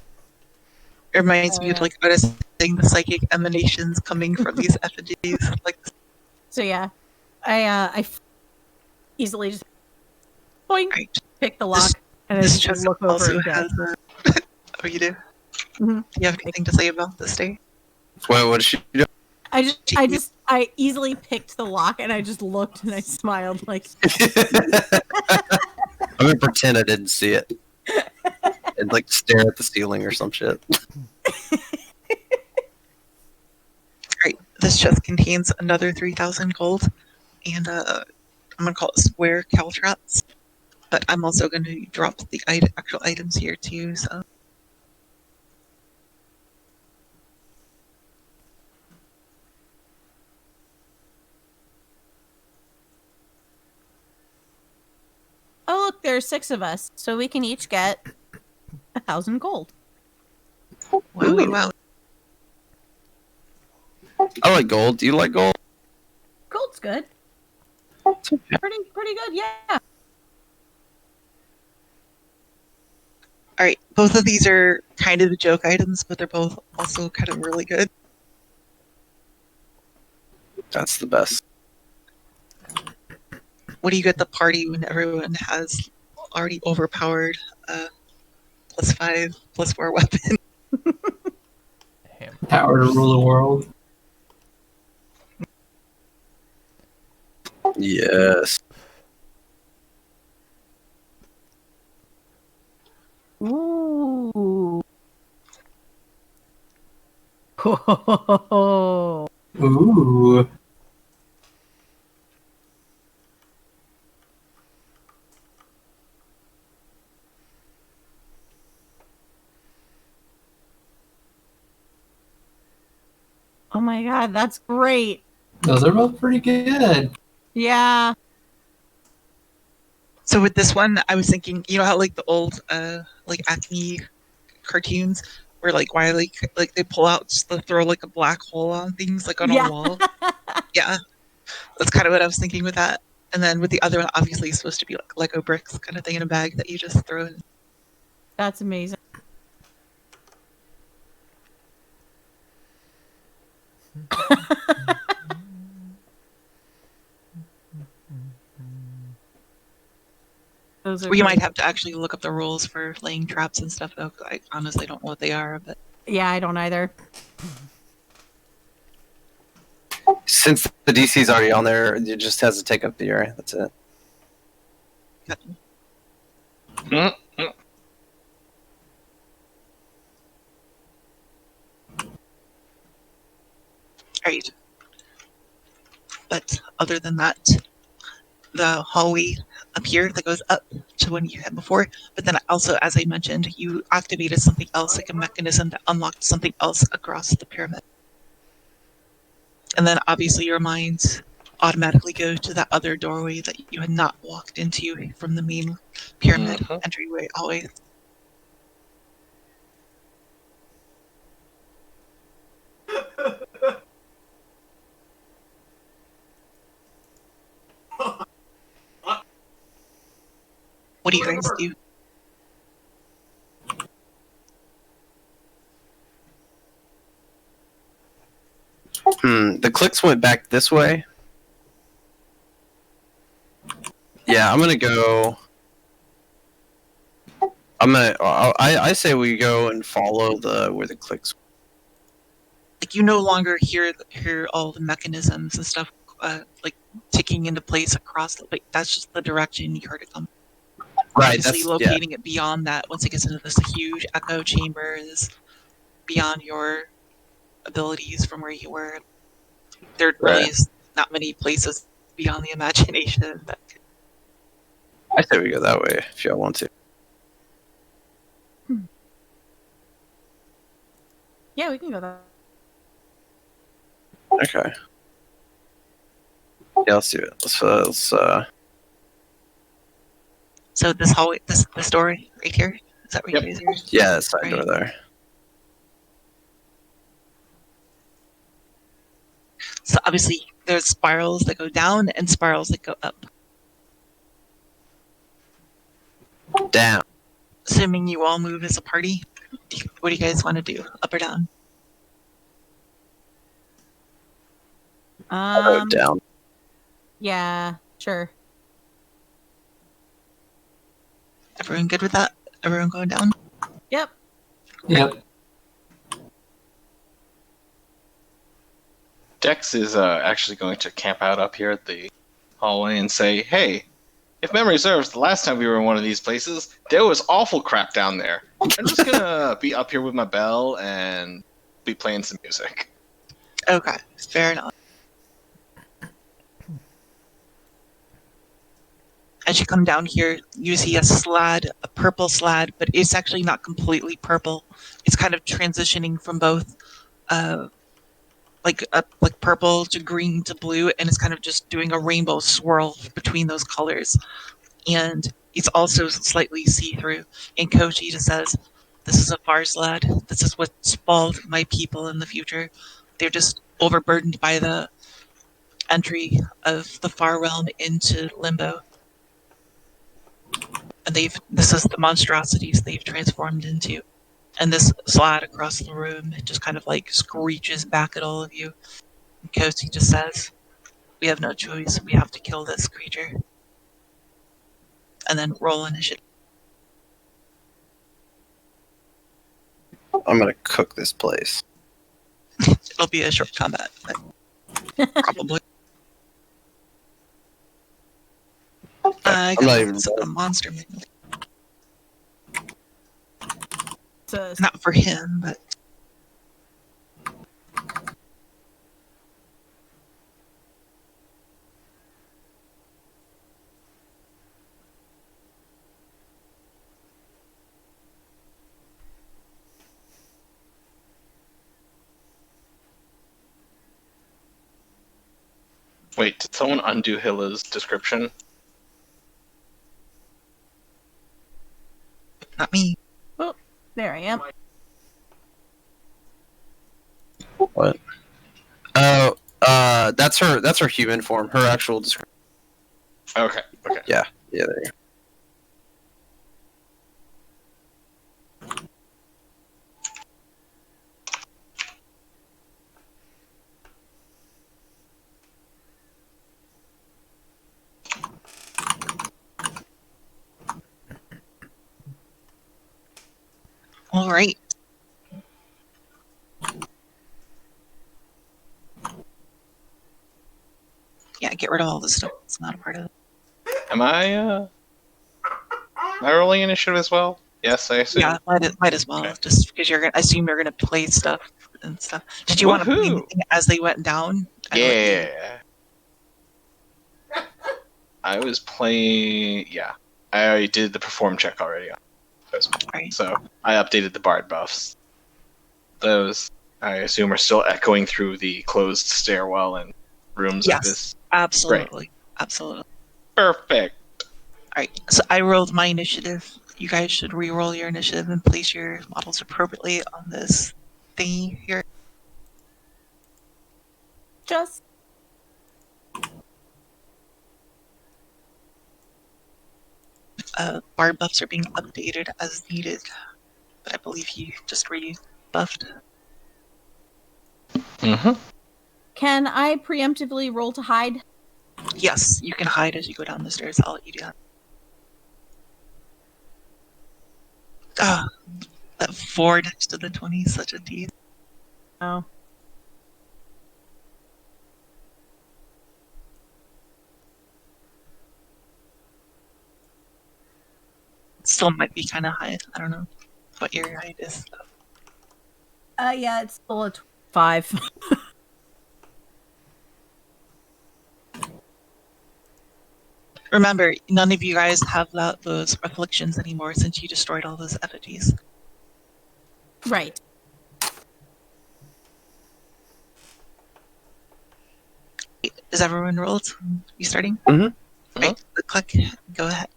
It reminds me of like artists saying the psychic emanations coming from these effigies. Like, So yeah, I easily just boing, right. pick the lock and I This just chest look over also it again. has a... Oh, you do? Mhm. Do you have anything to say about this day? Wait, what did she do? I easily picked the lock and I just looked and I smiled like. I'm gonna pretend I didn't see it. And like stare at the ceiling or some shit. Right. This chest contains another 3,000 gold, and I'm gonna call it square caltraps. But I'm also going to drop the actual items here too. So. Oh look, there are 6 of us, so we can each get 1,000 gold. Wowie Ooh. wow. I like gold. Do you like gold? Gold's good. It's okay. Pretty good, yeah. All right, both of these are kind of the joke items, but they're both also kind of really good. That's the best. What do you get at the party when everyone has already overpowered +5, +4 weapon? Him. Power to rule the world. Yes. Ooh. Ooh. Oh my god, that's great. Those are both pretty good. Yeah. So with this one, I was thinking, you know how like the old like Acme cartoons where like Wiley like they pull out they throw like a black hole on things like on Yeah. a wall. Yeah, that's kind of what I was thinking with that. And then with the other one, obviously, it's supposed to be like Lego bricks kind of thing in a bag that you just throw in. That's amazing. Those are Or you pretty- might have to actually look up the rules for laying traps and stuff, though. 'Cause I honestly don't know what they are, but Yeah, I don't either. Since the DC's already on there, it just has to take up the area. That's it. Mm, mm. right. But other than that, the hallway up here that goes up to when you had before. But then also, as I mentioned, you activated something else, like a mechanism that unlocked something else across the pyramid. And then obviously your minds automatically go to that other doorway that you had not walked into from the main pyramid entryway always. What do you guys do? The clicks went back this way. Yeah, I'm gonna go. I say we go and follow where the clicks. Like you no longer hear all the mechanisms and stuff like ticking into place across the, like that's just the direction you heard it come. Right. Obviously, That's locating it beyond that, once it gets into this huge echo chamber, is beyond your abilities from where you were. There really Right. is not many places beyond the imagination. But I say we go that way if y'all want to. Yeah, we can go there. Okay. Yeah, let's do it. Let's so this hallway, this door right here, is that where Yep. you guys are? yeah, that side door Right. there. So obviously, there's spirals that go down and spirals that go up. Down. Assuming you all move as a party, what do you guys want to do? Up or down? Down. Yeah, sure. Everyone good with that? Everyone going down? Yep. Yep. Dex is actually going to camp out up here at the hallway and say, "Hey, if memory serves, the last time we were in one of these places, there was awful crap down there. I'm just gonna be up here with my bell and be playing some music." Okay, fair enough. As you come down here, you see a purple slab, but it's actually not completely purple. It's kind of transitioning from both, like purple to green to blue, and it's kind of just doing a rainbow swirl between those colors. And it's also slightly see-through. And Koji just says, This is a farce, lad. This is what spalled my people in the future. They're just overburdened by the entry of the far realm into limbo. And this is the monstrosities they've transformed into. And this lad across the room just kind of like screeches back at all of you. And Cozy just says, "We have no choice. We have to kill this creature." And then roll initiative. I'm gonna cook this place. It'll be a short combat, but probably. I I'm not got even. a monster manual. So, Not for him, but Wait, did someone undo Hilla's description? not me. oh, there I am. What? Oh, that's her. That's her human form. Her actual description. Okay. Yeah, there you go. All right. Yeah, get rid of all this stuff. It's not a part of it. Am I rolling initiative as well? Yes, I assume. Yeah, might as well. Okay. Just because I assume you're gonna play stuff and stuff. Did you want to play Woohoo! anything as they went down? Yeah. I was playing. Yeah, I already did the perform check already. Right. So I updated the bard buffs. Those I assume are still echoing through the closed stairwell and rooms of Yes, this. absolutely, absolutely. Perfect. All right. So I rolled my initiative. You guys should re-roll your initiative and place your models appropriately on this thingy here. Just Bard buffs are being updated as needed, but I believe you just rebuffed. Mm-hmm. can I preemptively roll to hide? Yes, you can hide as you go down the stairs. I'll let you do that. Ah, that 4 next to the 20 is such a tease. Oh. Still might be kind of high. I don't know what your height is. Yeah, it's still a 5. Remember, none of you guys have those afflictions anymore since you destroyed all those effigies. Right. Is everyone rolled? You starting? Mhm. Right, the clock. Go ahead.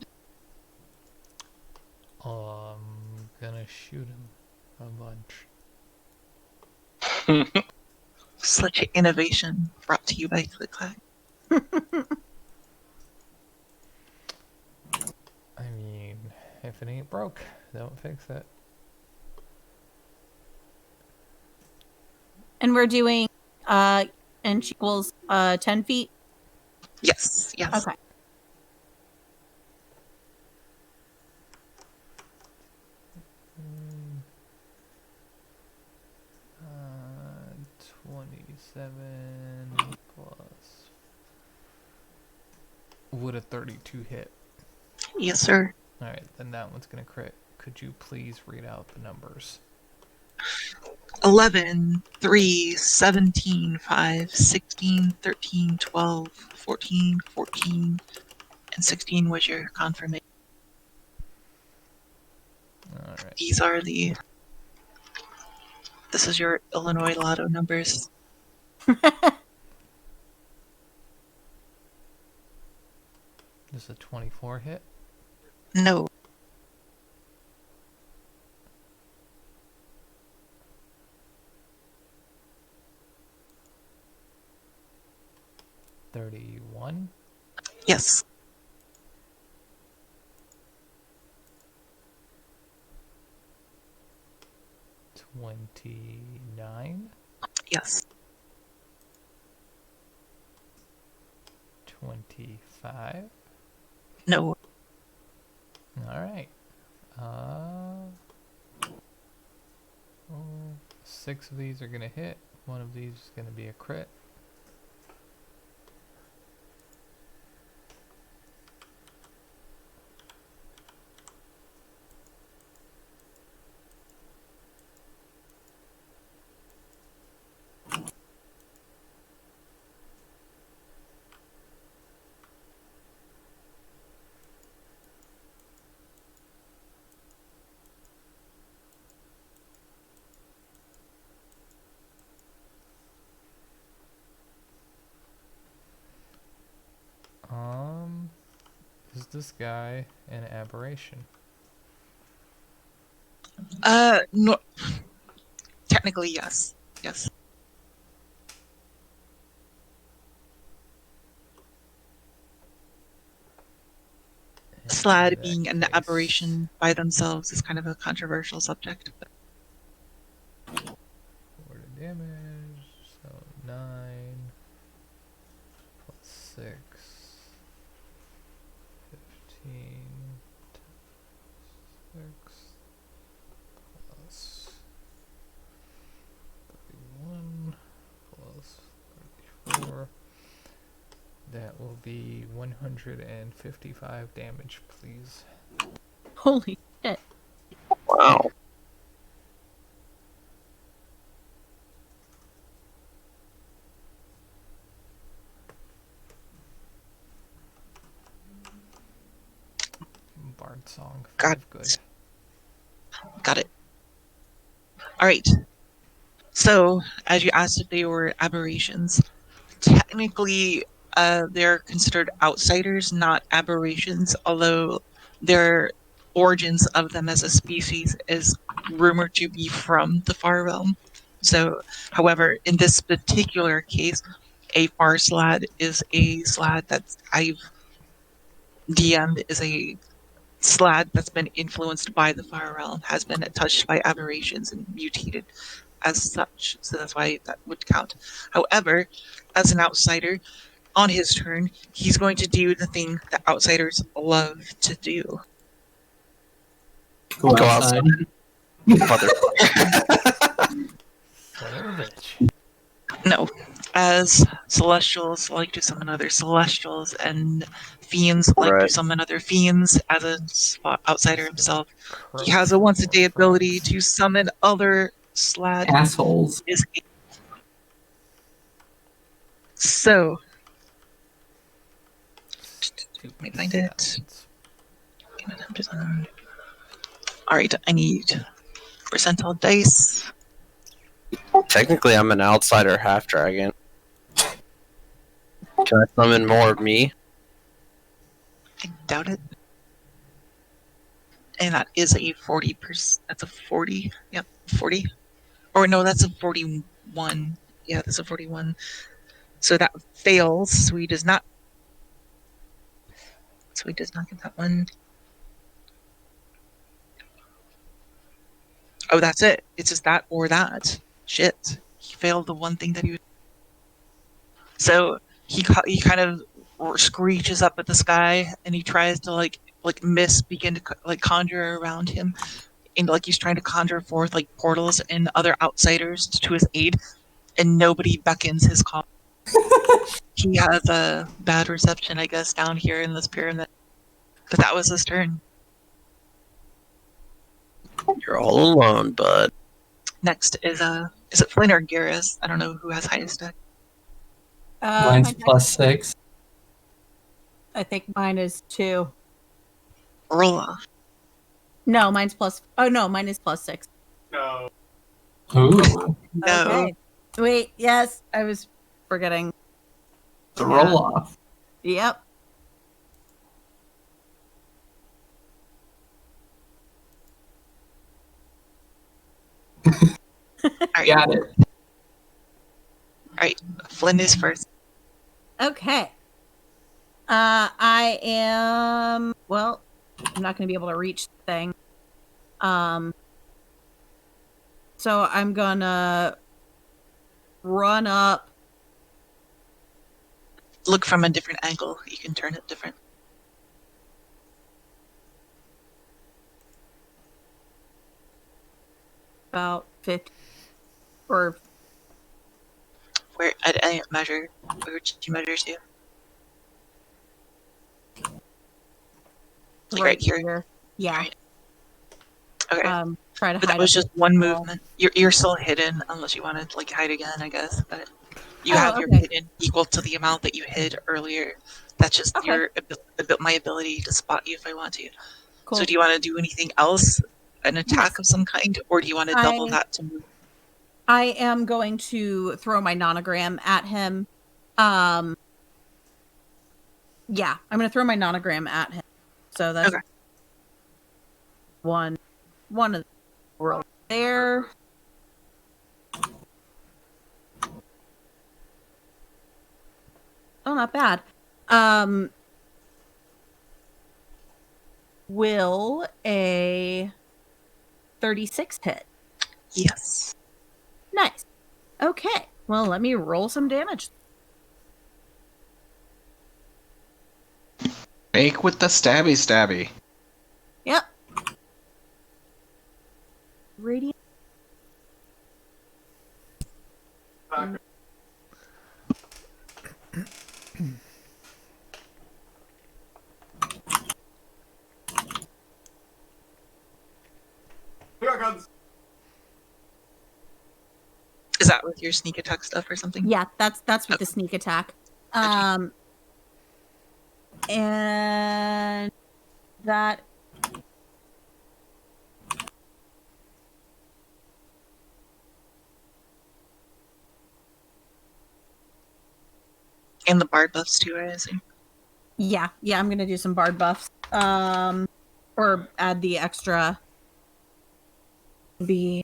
I'm gonna shoot him a bunch. Such innovation brought to you by Click Clack. I mean, if it ain't broke, don't fix it. And we're doing inch equals 10 feet. Yes, yes. Okay. Uh, 27 plus. Would a 32 hit? Yes, sir. Alright, then that one's gonna crit. Could you please read out the numbers? 11, 3, 17, 5, 16, 13, 12, 14, 14, and 16 was your confirmation. Alright. These are this is your Illinois Lotto numbers. Does a 24 hit? No. 31, Yes. 29, Yes. 25. No. All right. Oh, 6 of these are gonna hit. 1 of these is gonna be a crit. Is this guy an aberration? No. Technically, yes. Yes. In Slad that being an case, aberration by themselves is kind of a controversial subject. But 4 to damage, so 9 plus 6, 15 6 plus 31 plus 34. That will be 155 damage, please. Holy shit. Wow. Bard song, got 5 good. got it. All right. So, as you asked if they were aberrations, technically, they're considered outsiders, not aberrations, although their origins of them as a species is rumored to be from the far realm. So, however, in this particular case, a far slad is a slad that I've DM'd is a slad that's been influenced by the far realm, has been touched by aberrations and mutated as such. So that's why that would count. However, as an outsider, on his turn, he's going to do the thing that outsiders love to do. Go Go outside. Mother. Son of a bitch. No, as celestials like to summon other celestials, and fiends like to Right. summon other fiends. As a outsider Just himself, croak he has a some once a more day ability frogs. to summon other slad. Assholes. So, Stupid let me find it. salads. All right, I need percentile dice. Technically, I'm an outsider half dragon. Can I summon more of me? I doubt it. And that is a 40%. That's a 40. Yep, 40. Or no, that's a 41. Yeah, that's a 41. So that fails. So he does not. So he does not get that one. Oh, that's it. It's just that or that. Shit. He failed the one thing that he was. So he kind of screeches up at the sky and he tries to begin to conjure around him, and like he's trying to conjure forth like portals and other outsiders to his aid, and nobody beckons his call. He has a bad reception, I guess, down here in this pyramid. But that was his turn. You're all alone, bud. Next is it Flynn or Garrus? I don't know who has highest deck. Mine's +6. I think mine is 2. Roll off. No, mine's plus. Oh no, mine is +6. No. Ooh. No. Okay. Wait. Yes, I was forgetting. The Yeah. roll off. Yep. All right. Got it. All right. Flynn is first. Okay. I am. Well, I'm not going to be able to reach the thing. So I'm gonna run up. Look from a different angle. You can turn it different. About 50 or Where I didn't measure. Where did you measure to? Like right here. here. Yeah. Right. Okay. Try to But hide that was up just one the wall. movement. You're still hidden unless you want to like hide again, I guess. But you Oh, have your okay. hidden equal to the amount that you hid earlier. That's just Okay. your my ability to spot you if I want to. Cool. So do you want to do anything else? An attack Yes. of some kind, or do you want to double that to move? I am going to throw my nonogram at him. Yeah, I'm going to throw my nonogram at him. So that's Okay. one of the rolls there. Oh, not bad. Will a 36 hit? Yes. Nice. Okay. Well, let me roll some damage. Make with the stabby. Yep. Radiant. We got guns. Is that with your sneak attack stuff or something? Yeah, that's with the sneak attack. And that And the bard buffs too, I assume. yeah, I'm gonna do some bard buffs. Or add the extra be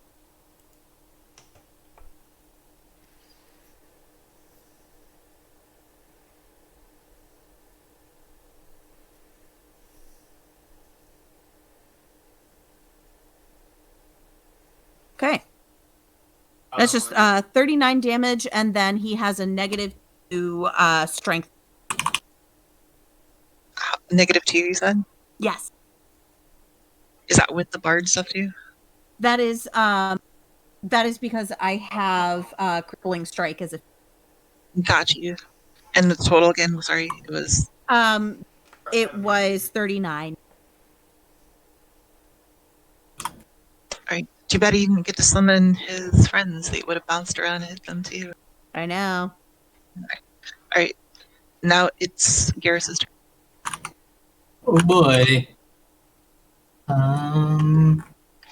okay. That's just 39 damage, and then he has a negative to strength. -2, you said? Yes. Is that with the bard stuff too? That is because I have crippling strike as a Got you. And the total again, sorry, it was it was 39. alright. Too bad he didn't get to summon his friends. They would have bounced around and hit them too. I know. Alright. Now it's Garrus's turn. Oh boy.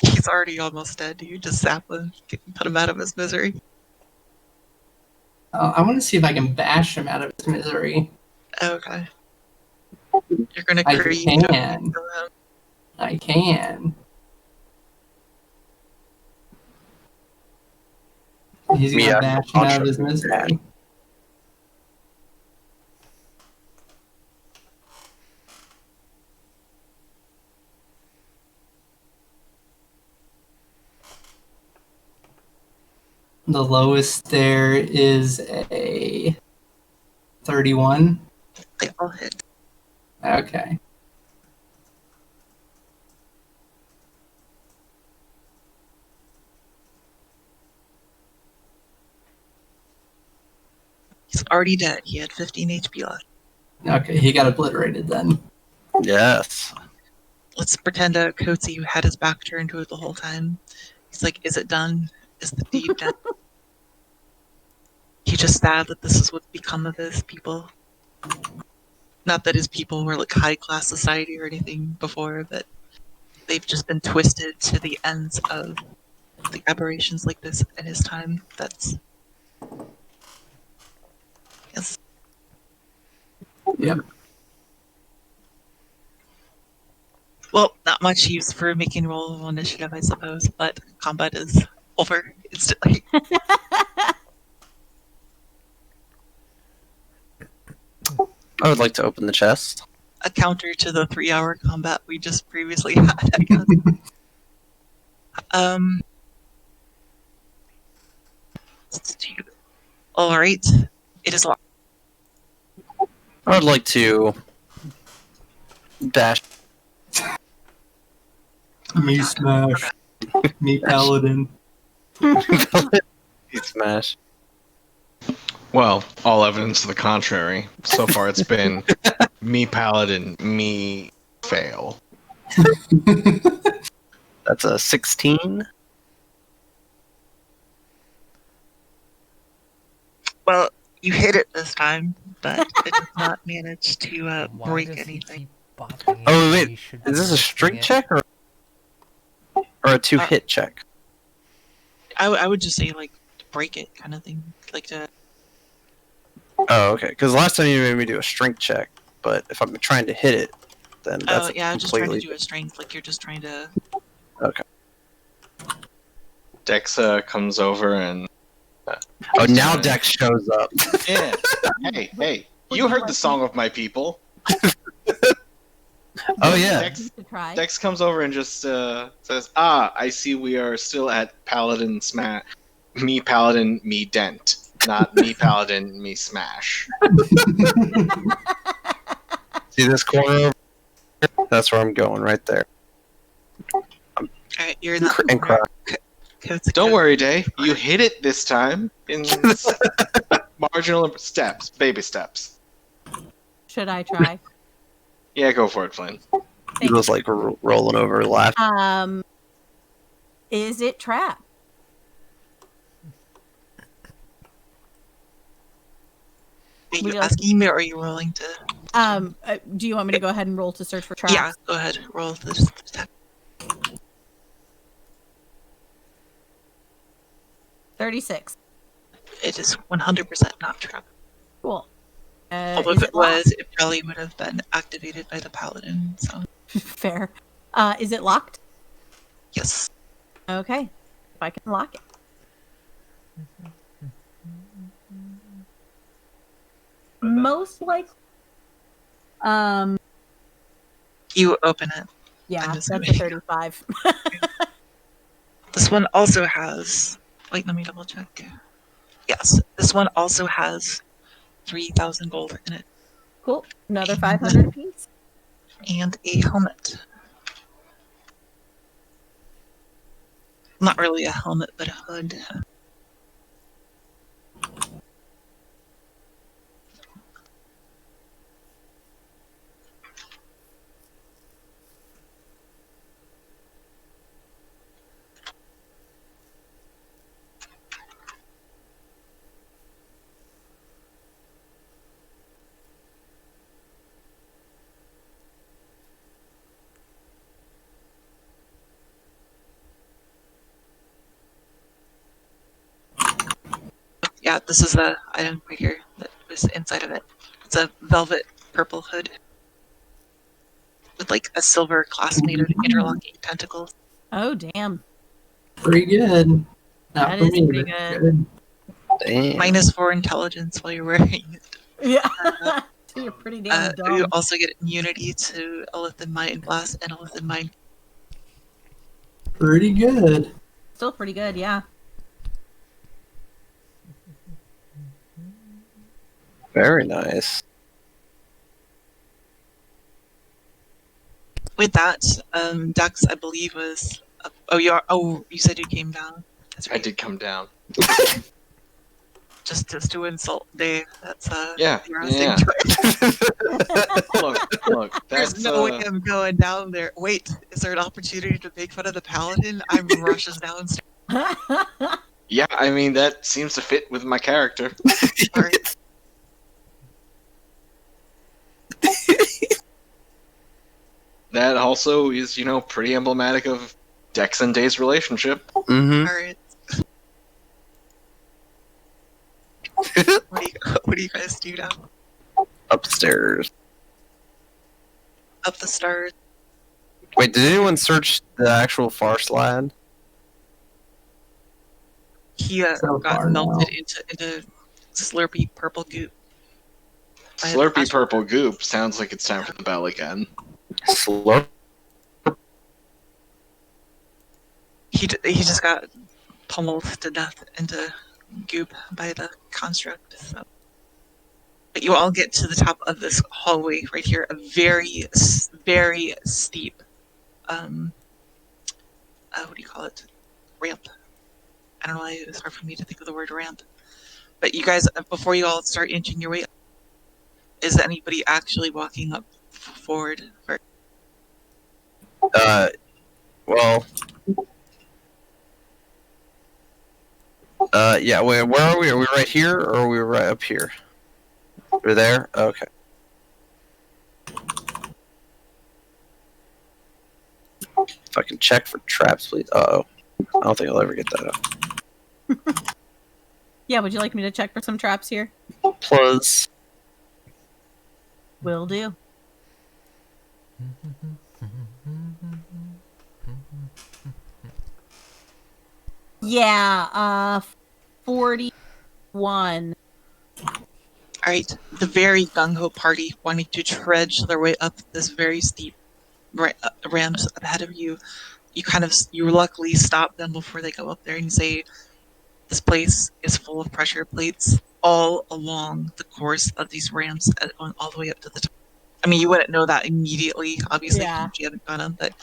He's already almost dead. You just zap him, put him out of his misery. I want to see if I can bash him out of his misery. Okay. You're gonna I create can. I can. He's gonna Yeah, bash him out of his misery. The lowest there is a 31. They all hit. Okay. He's already dead. He had 15 HP left. Okay, he got obliterated then. Yes. Let's pretend Coatsy had his back turned to it the whole time. He's like, is it done? Is the deed done? He just sad that this is what's become of his people. Not that his people were like high class society or anything before, but they've just been twisted to the ends of the aberrations like this in his time. That's yes. Yep. Well, not much use for making roll of initiative, I suppose, but combat is over instantly. I would like to open the chest. A counter to the 3-hour combat we just previously had, I guess. Alright. It is locked. I would like to bash. Me smash. Me paladin. Smash. Well, all evidence to the contrary. So far, it's been me paladin, me fail. That's a 16. Well, you hit it this time, but it did not manage to Why break does he anything. keep bopping it? Oh, wait. He should Is this a be strength lifting it. check or a 2-hit check? I would just say, like, break it kind of thing. Like to. Oh, okay. Because last time you made me do a strength check, but if I'm trying to hit it, then that's Oh, yeah, I'm just trying to completely. do a strength. Like, you're just trying to. Okay. Dex comes over and. Oh, now Dex shows up. Yeah. Hey, you heard the song of my people. Oh yeah. Dex, To try. Dex comes over and just says, I see we are still at Paladin Smash. Me Paladin, me Dent. Not me Paladin, me Smash. See this corner? That's where I'm going, right there. Alright, you're in that. And cry. Don't worry, Day. You hit it this time in marginal steps, baby steps. Should I try? Yeah, go for it, Flynn. He was like rolling over, laughing. Is it trapped? Are We you got- asking me or are you rolling to. Do you want me to go ahead and roll to search for traps? Yeah, go ahead. Roll this. 36. It is 100% not trapped. Cool. Although Is if it it locked? was, it probably would have been activated by the paladin. So Fair. Is it locked? yes. Okay. If I can lock it. Most likely. You open it. Yeah, I'm that's a assuming. 35. This one also has. Wait, let me double check. Yes, this one also has 3,000 gold in it Cool. Another 500 apiece. and a helmet. Not really a helmet, but a hood. Yeah, this is the item right here that was inside of it. It's a velvet purple hood with like a silver clasp-made interlocking tentacles. Oh, damn. Pretty good. Not That for is me, pretty but good. Damn. -4 intelligence while you're wearing it. Yeah. So you're pretty damn dumb. You also get immunity to Elithan Mind Blast and Elithan Mind. Pretty good. Still pretty good, yeah. Very nice. With that, Dex, I believe was. You said you came down. That's right. I did come down. Just to insult Dave. That's Yeah, your yeah. choice. Look, There's that's no way I'm going down there. Wait, is there an opportunity to make fun of the paladin? I'm rushes downstairs. yeah. I mean, that seems to fit with my character. Sorry. That also is, pretty emblematic of Dex and Day's relationship. Mm-hmm. Alright. What do you guys do now? Upstairs. Up the stairs. Wait, did anyone search the actual far slide? He So got far melted now. into slurpy purple goop. by the Slurpy flash. purple goop sounds like it's time for the bell again. Slurp. He just got pummeled to death into goop by the construct. So, but you all get to the top of this hallway right here, a very steep, what do you call it? Ramp. I don't know why it's hard for me to think of the word ramp. But you guys, before you all start inching your way up, is anybody actually walking up forward? Well. Yeah. Where are we? Are we right here, or are we right up here? We're there. Okay. If I can check for traps, please. Uh-oh. I don't think I'll ever get that up. Yeah, would you like me to check for some traps here? Plus. Will do. Yeah, 41. All right, the very gung-ho party wanting to trudge their way up this very steep ramps ahead of you. You luckily stop them before they go up there and say, this place is full of pressure plates all along the course of these ramps all the way up to the top. I mean, you wouldn't know that immediately, obviously, Yeah. because you haven't got them, but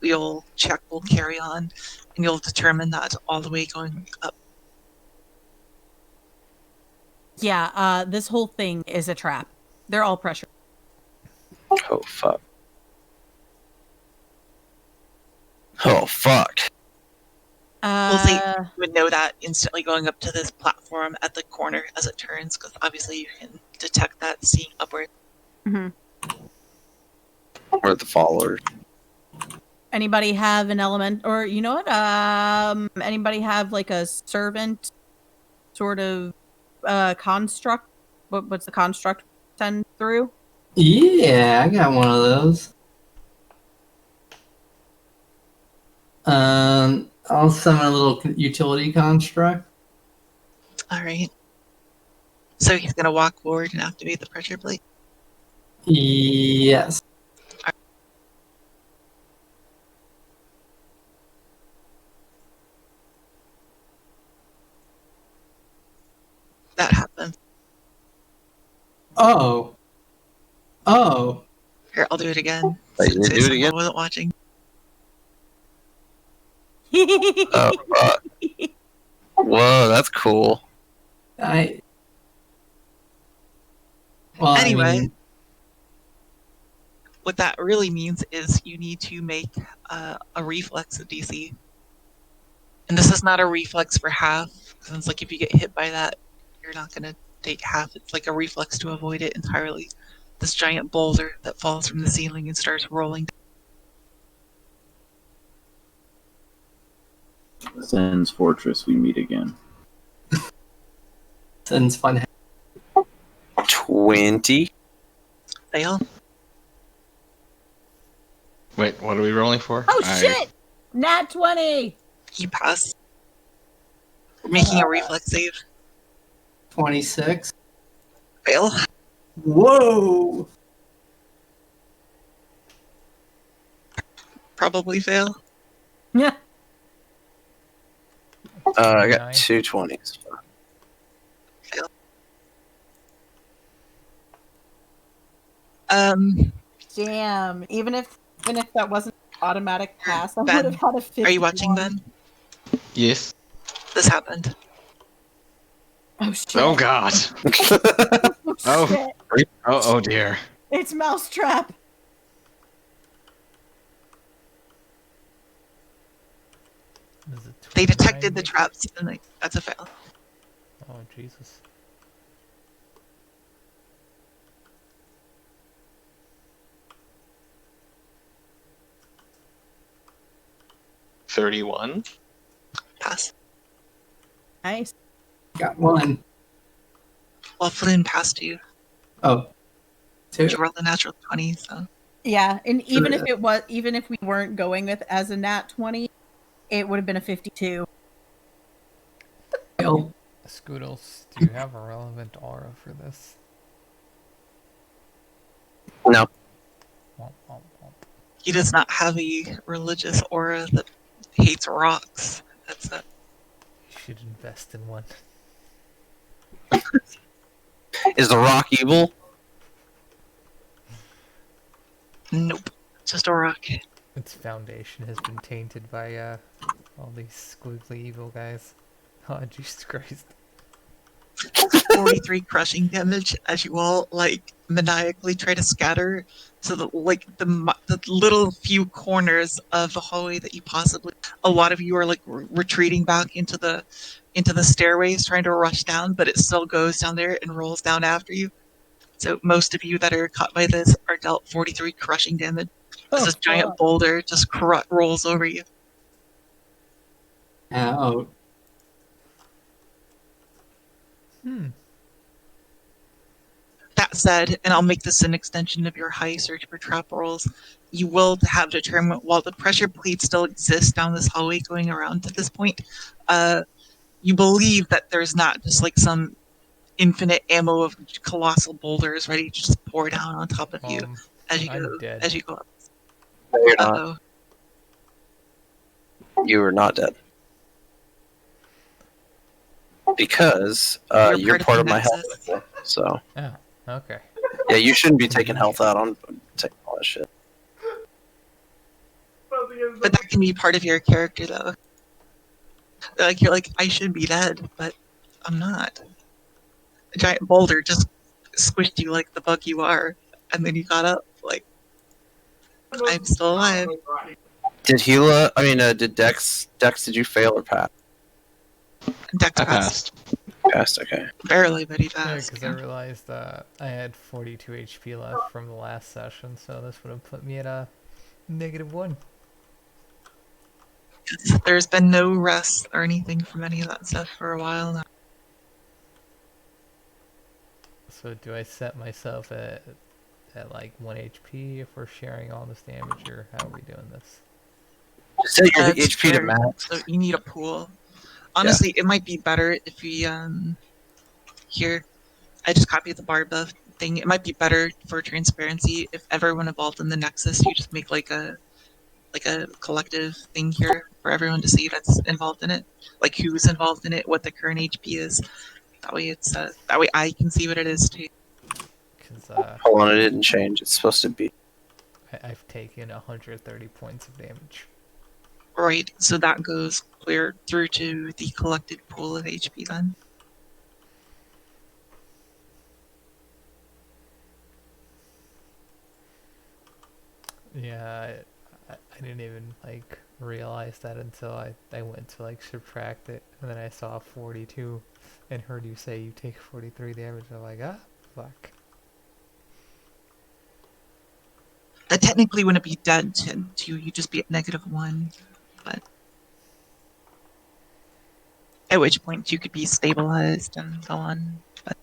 you'll check will carry on, and you'll determine that all the way going up. Yeah, this whole thing is a trap. They're all pressure. Oh, fuck. Oh, fuck. We'll see. You would know that instantly going up to this platform at the corner as it turns, because obviously you can detect that seeing upward. Mm-hmm. We're the followers. Anybody have an element, or you know what? Anybody have like a servant sort of construct? What's the construct send through? Yeah, I got one of those. I'll summon a little utility construct. All right. So he's going to walk forward and activate the pressure plate. Yes. That happens. Oh. Here, I'll do it again. Wait, you Since do it someone again? wasn't watching. Oh, fuck. Whoa, that's cool. Well, Anyway. I mean, What that really means is you need to make a reflex DC. And this is not a reflex for half, because it's like if you get hit by that, you're not going to take half. It's like a reflex to avoid it entirely. This giant boulder that falls from the ceiling and starts rolling. Sen's Fortress, we meet again. Sen's fun. 20. Fail. Wait, what are we rolling for? Oh shit! Nat 20! You pass. We're making a reflex save. 26. Fail. Whoa! Probably fail. Yeah. I got 9. 2 20s. Fail. Damn. Even if that wasn't automatic pass, I Ben, would have had a 50. Are you watching, Ben? Yes. This happened. Oh shit. Oh god. Oh, Oh. shit. Oh dear. It's Mousetrap. Is it They detected the 29? traps, and that's a fail. Oh, Jesus. $31. Pass. Nice. Got one. Well, Flynn passed you. Oh. Two. You rolled a natural 20, so. Yeah, and even if we weren't going with as a nat 20, it would have been a 52. Fail. Scoodles, do you have a relevant aura for this? No. Womp, womp, womp. He does not have a religious aura that hates rocks. That's it. You should invest in one. Is the rock evil? Nope. Just a rock. Its foundation has been tainted by all these squiggly evil guys. Oh, Jesus Christ. 43 crushing damage as you all like maniacally try to scatter, so that like the little few corners of the hallway that you possibly, a lot of you are like retreating back into the stairways trying to rush down, but it still goes down there and rolls down after you. So most of you that are caught by this are dealt 43 crushing damage as this giant boulder just rolls over you. Ow. That said, and I'll make this an extension of your high search for trap rolls, you will have determined while the pressure plate still exists down this hallway going around at this point, you believe that there's not just like some infinite ammo of colossal boulders ready to just pour down on top of you as you I'm go dead. as you go up. No, you're not. Uh-oh. You are not dead. Because you're part of my health. So Oh, okay. yeah, you shouldn't be taking health out on taking all that shit. But that can be part of your character though. Like you're like, I should be dead, but I'm not. A giant boulder just squished you like the bug you are, and then you got up like, I'm still alive. Did Dex, did you fail or pass? Dex I passed. Passed, okay. Barely, but he Yeah, passed. because I realized I had 42 HP left from the last session, so this would have put me at a -1. There's been no rest or anything from any of that stuff for a while now. So do I set myself at like 1 HP if we're sharing all this damage, or how are we doing this? Set your It's HP to fair. max. So you need a pool. Honestly, it might be better if we here. I just copied the bar buff thing. It might be better for transparency if everyone involved in the Nexus, you just make like a collective thing here for everyone to see that's involved in it, like who's involved in it, what the current HP is. That way that way I can see what it is too. Because Hold on, it didn't change. It's supposed to be. I've taken 130 points of damage. Right, so that goes clear through to the collected pool of HP then. Yeah, I didn't even like realize that until I went to like subtract it, and then I saw 42 and heard you say you take 43 damage. I'm like, ah, fuck. That technically wouldn't be dead to you just be at -1, but at which point you could be stabilized and so on. But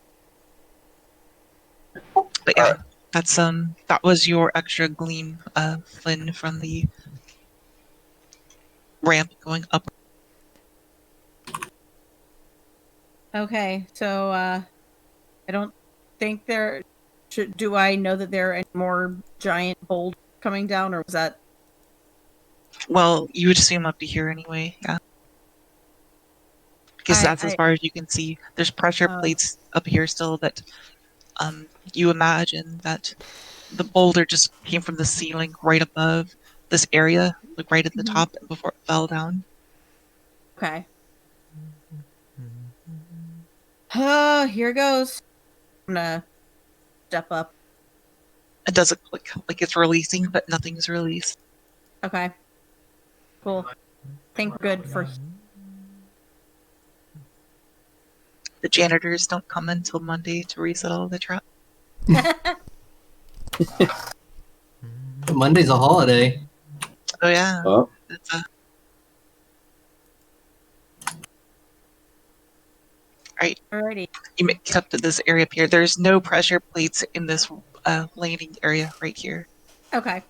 yeah, that's that was your extra gleam, Flynn, from the ramp going up. Okay, so I don't think there. Do I know that there are any more giant boulders coming down, or was that? Well, you would assume up to here anyway, yeah. Because that's as far as you can see. There's pressure plates up here still that you imagine that the boulder just came from the ceiling right above this area, like right at the top before it fell down. Okay. Here goes. I'm gonna step up. It does look like it's releasing, but nothing's released. Okay. Cool. Think good for. The janitors don't come until Monday to resettle the trap. Monday's a holiday. Oh yeah. Oh, It's Alrighty. you make up to this area up here. There's no pressure plates in this landing area right here. Okay.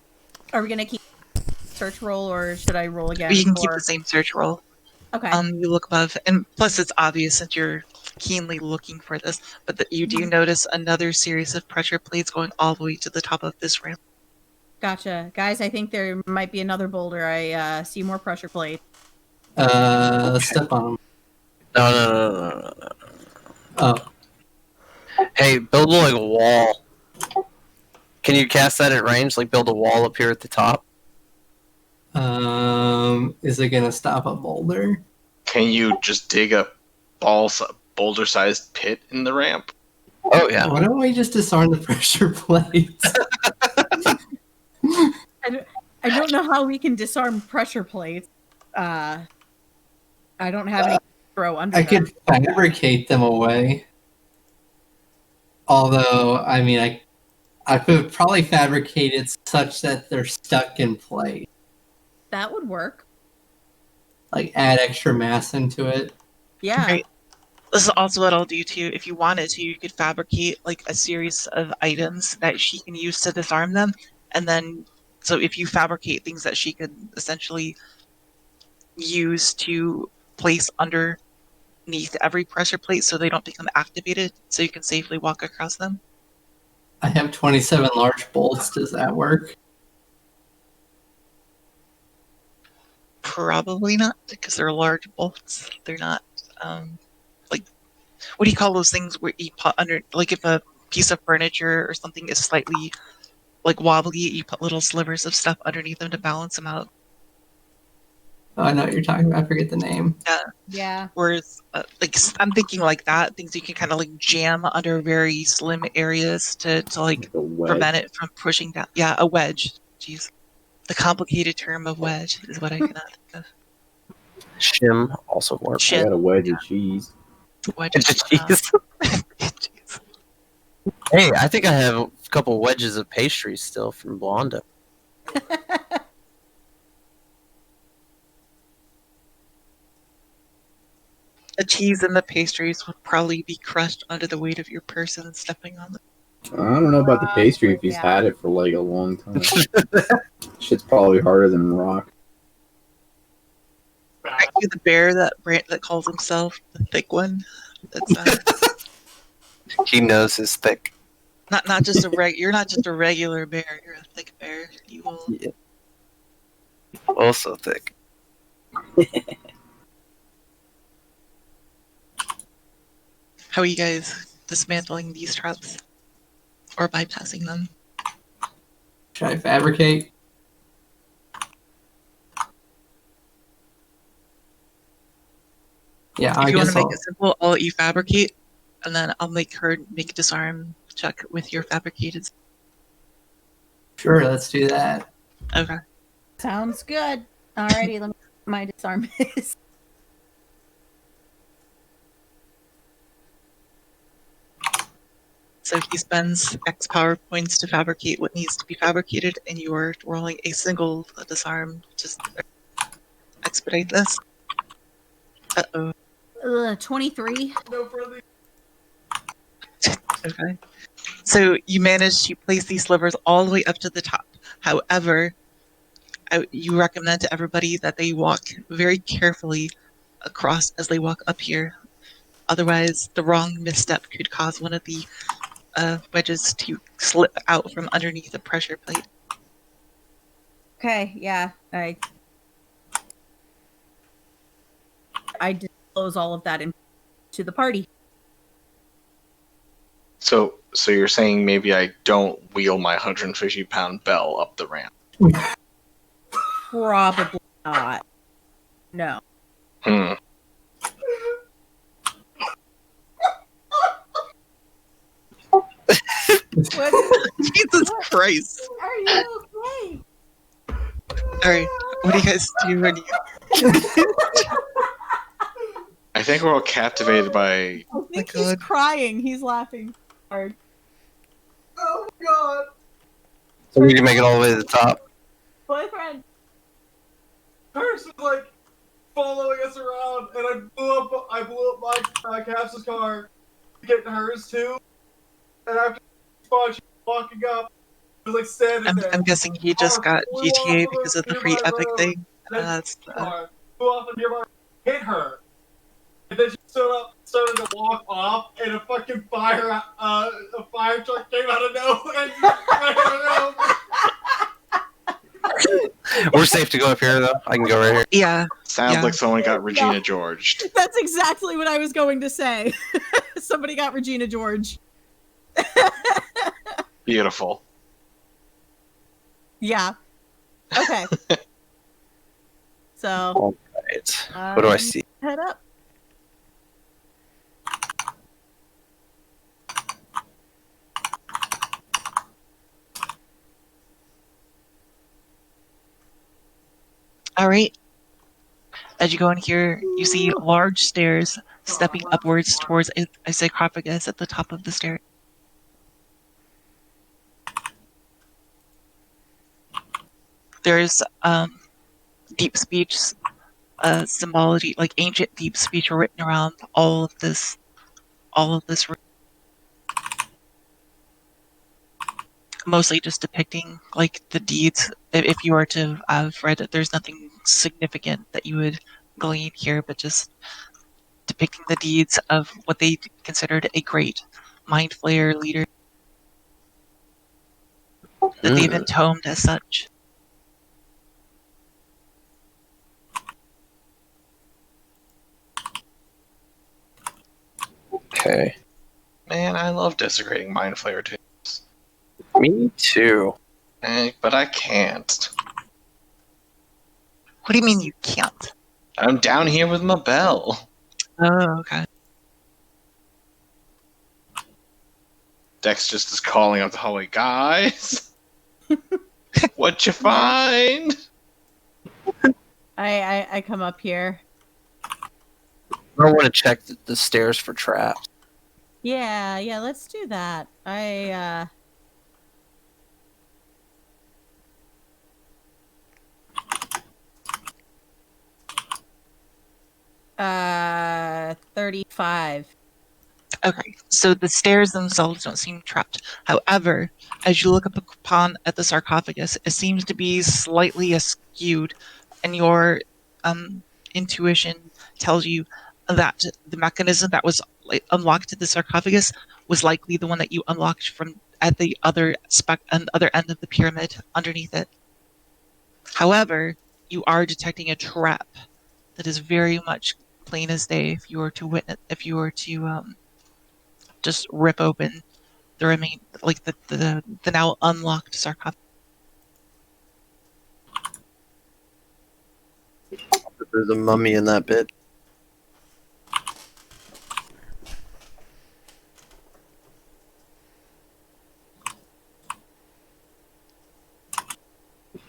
Are we gonna keep search roll, or should I roll again? You can keep the same search roll. Okay. You look above, and plus it's obvious that you're keenly looking for this, but that you do notice another series of pressure plates going all the way to the top of this ramp. Gotcha. Guys, I think there might be another boulder. I see more pressure plates. Step on them. No. Oh, Hey, build like a wall. Can you cast that at range? Like build a wall up here at the top? is it gonna stop a boulder? Can you just dig a boulder-sized pit in the ramp? Oh yeah. Why don't we just disarm the pressure plates? I don't know how we can disarm pressure plates. I don't have any to throw under I them. could fabricate them away. Although, I mean, I could probably fabricate it such that they're stuck in place. That would work. Like, add extra mass into it. Yeah. Right. This is also what I'll do too. If you wanted to, you could fabricate like a series of items that she can use to disarm them, and then so if you fabricate things that she could essentially use to place underneath every pressure plate, so they don't become activated, so you can safely walk across them. I have 27 large bolts. Does that work? Probably not, because they're large bolts. They're not like, what do you call those things where you put under, like if a piece of furniture or something is slightly like wobbly, you put little slivers of stuff underneath them to balance them out. Oh, I know what you're talking about. I forget the name. Yeah. Whereas, like I'm thinking like that, things you can kind of like jam under very slim areas to like Like a wedge. prevent it from pushing down. Yeah, a wedge. Jeez, the complicated term of wedge is what I cannot think of. Shim also works. I got a wedge of cheese. Wedge. Jeez. Jeez. Hey, I think I have a couple wedges of pastry still from Blonda. The cheese and the pastries would probably be crushed under the weight of your person stepping on them. I don't know about the pastry if he's Yeah. had it for like a long time. Shit's probably harder than rock. Aren't you the bear that calls himself the thick one? That's He knows his thick. not just you're not just a regular bear. You're a thick bear. You will. Yeah. Also thick. How are you guys dismantling these traps or bypassing them? Should I fabricate? Yeah, If I you want guess to make I'll, it simple, I'll let you fabricate, and then I'll make her make a disarm check with your fabricated. sure, let's do that. Okay. Sounds good. Alrighty, let me my disarm is. So he spends X power points to fabricate what needs to be fabricated, and you are rolling a single disarm. Just expedite this. Uh-oh. 23. No further. Okay. So you manage to place these slivers all the way up to the top. However, you recommend to everybody that they walk very carefully across as they walk up here. Otherwise, the wrong misstep could cause one of the wedges to slip out from underneath the pressure plate. Okay, yeah. I disclose all of that to the party. So you're saying maybe I don't wheel my 150-pound bell up the ramp? Probably not. No. Hmm. What? Jesus Christ! Are you okay? Alright, what do you guys do when you... I think we're all captivated by. I think God. he's crying. He's laughing hard. Oh my god. So we need to make it all the way to the top. Boyfriend. Hers was like following us around, and I blew up my Caps's car, getting hers too. And after spawn, she was walking up. It was like standing there. I'm guessing he just got Flew off GTA of because a of the free nearby Epic road. thing. Then That's car flew off a nearby, hit her, and then she stood up, started to walk off, and a fucking fire truck came out of nowhere. And ran over. We're safe to go up here, though. I can go right here. Yeah. Sounds Yeah. like someone got Regina Georged. That's exactly what I was going to say. Somebody got Regina George. Beautiful. Yeah. Okay. So All right. What do I see? head up. All right. As you go in here, you see large stairs stepping upwards towards a sarcophagus at the top of the stair. There's deep speech symbology, like ancient deep speech written around all of this room. Mostly just depicting like the deeds. If you were to have read it, there's nothing significant that you would glean here, but just depicting the deeds of what they considered a great mind flayer leader that they've entombed as such. Okay. Man, I love desecrating Mind Flayer tombs. Me too. But I can't. What do you mean you can't? I'm down here with my bell. Oh, okay. Dex just is calling out the hallway, guys. What you find? I come up here. I want to check the stairs for traps. Yeah, let's do that. I 35. Okay, so the stairs themselves don't seem trapped. However, as you look up upon at the sarcophagus, it seems to be slightly askewed, and your intuition tells you that the mechanism that was unlocked at the sarcophagus was likely the one that you unlocked from at the other other end of the pyramid underneath it. However, you are detecting a trap that is very much plain as day if you were to just rip open the now unlocked sarcophagus. There's a mummy in that bit.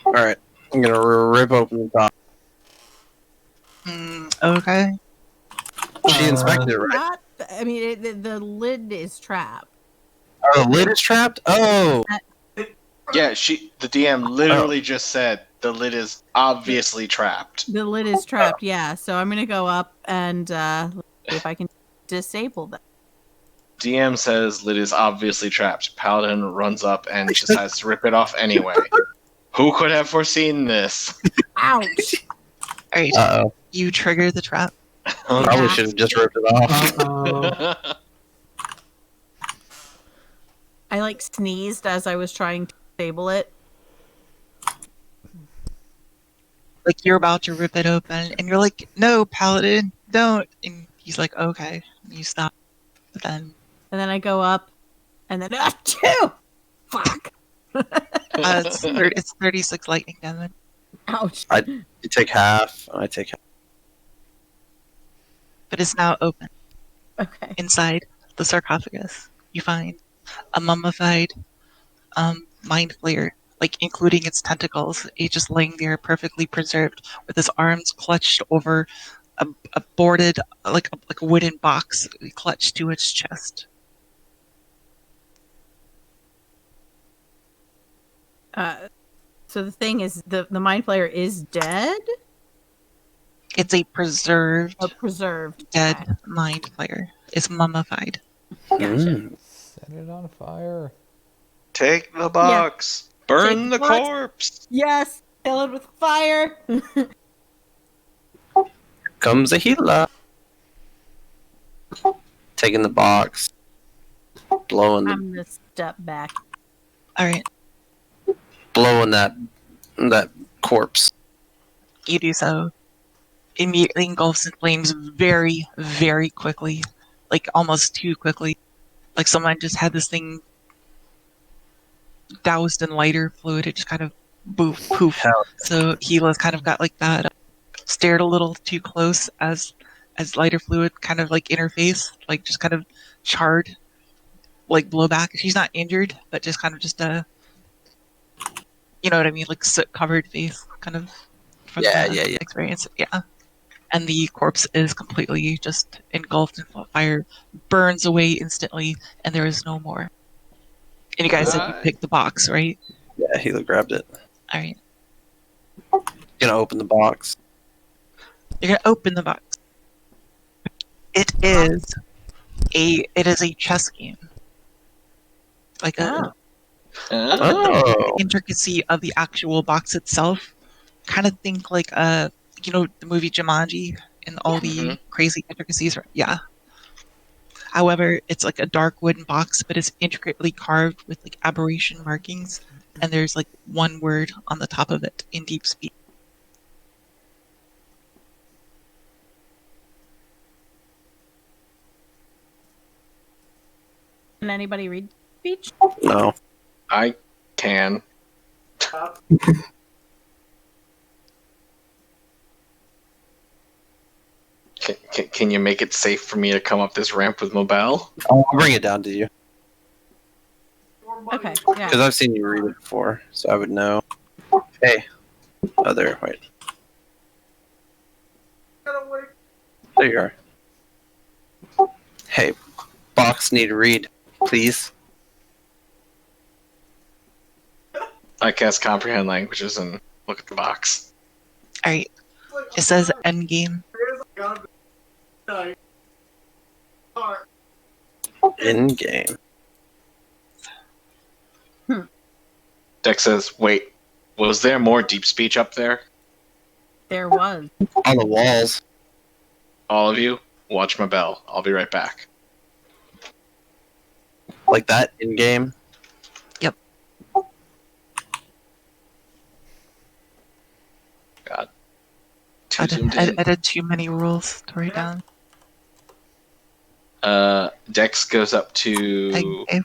All right, I'm gonna rip open the top. Okay. She inspected it, right? Not. I mean, the lid is trapped. Oh, the lid is trapped. Oh, Yeah, the DM literally just said the lid is obviously trapped. The lid is trapped. Yeah. So I'm gonna go up and see if I can disable that. DM says lid is obviously trapped. Paladin runs up and decides to rip it off anyway. Who could have foreseen this? Ouch! All right. uh-oh. You trigger the trap. Probably should have just ripped it off. Uh-oh. I like sneezed as I was trying to disable it. Like you're about to rip it open, and you're like, "No, Paladin, don't!" And he's like, "Okay." And you stop. But then And then I go up, and then achoo! Fuck! it's 36 lightning damage. Ouch! You take half. I take half. But it's now open. Okay. Inside the sarcophagus, you find a mummified mind flayer, like including its tentacles. It's just laying there, perfectly preserved, with his arms clutched over a boarded, like a wooden box, clutched to its chest. So the thing is, the mind flayer is dead. It's a preserved, Preserved. dead Okay. mind flayer. It's mummified. Mm. Set it on fire. Take the box. Burn Take the the box. corpse. Yes, kill it with fire. Comes a healer. taking the box, blowing I'm gonna step back. All right, that corpse. you do so. Immediately engulfs in flames very, very quickly, like almost too quickly. Like someone just had this thing doused in lighter fluid. It just kind of poof. Hell, So he was kind of got like that, stared a little too close as lighter fluid kind of like interface, like just kind of charred, like blowback. She's not injured, but just kind of just you know what I mean, like soot covered face, kind of from yeah, the yeah, yeah. experience. Yeah. And the corpse is completely just engulfed in fire, burns away instantly, and there is no more. And you guys said you picked the box, right? Yeah, he grabbed it. All right. Gonna open the box. You're gonna open the box. It is a chess game. Like a Oh, intricacy of the actual box itself. Kind of think like the movie Jumanji and all the crazy intricacies. Yeah. However, it's like a dark wooden box, but it's intricately carved with like aberration markings, and there's like one word on the top of it in deep speak. Can anybody read speech? no. I can. Can you make it safe for me to come up this ramp with Mobile? I'll bring it down to you. Okay, yeah. Because I've seen you read it before, so I would know. Hey. Oh, there. Wait. There you are. Hey, box need to read, please. I cast Comprehend Languages and look at the box. All right. It says endgame. In game. Dex says, wait, was there more deep speech up there? There was. On the walls. All of you, watch my bell. I'll be right back. Like that in game. Yep. God. I Too zoomed in. did too many rules to write down. Dex goes up to Okay.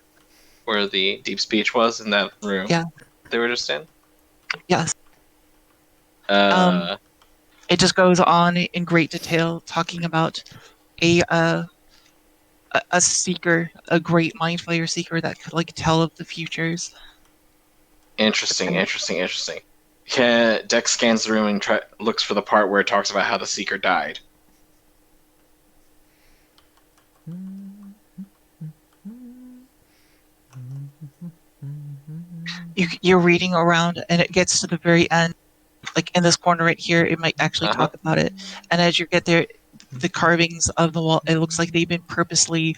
where the deep speech was in that room. Yeah. They were just in. Yes. Uh, It just goes on in great detail talking about a seeker, a great mind flayer seeker that could like tell of the futures. interesting. Dex scans the room and looks for the part where it talks about how the seeker died. You're reading around, and it gets to the very end, like in this corner right here. It might actually talk about it, and as you get there, the carvings of the wall. It looks like they've been purposely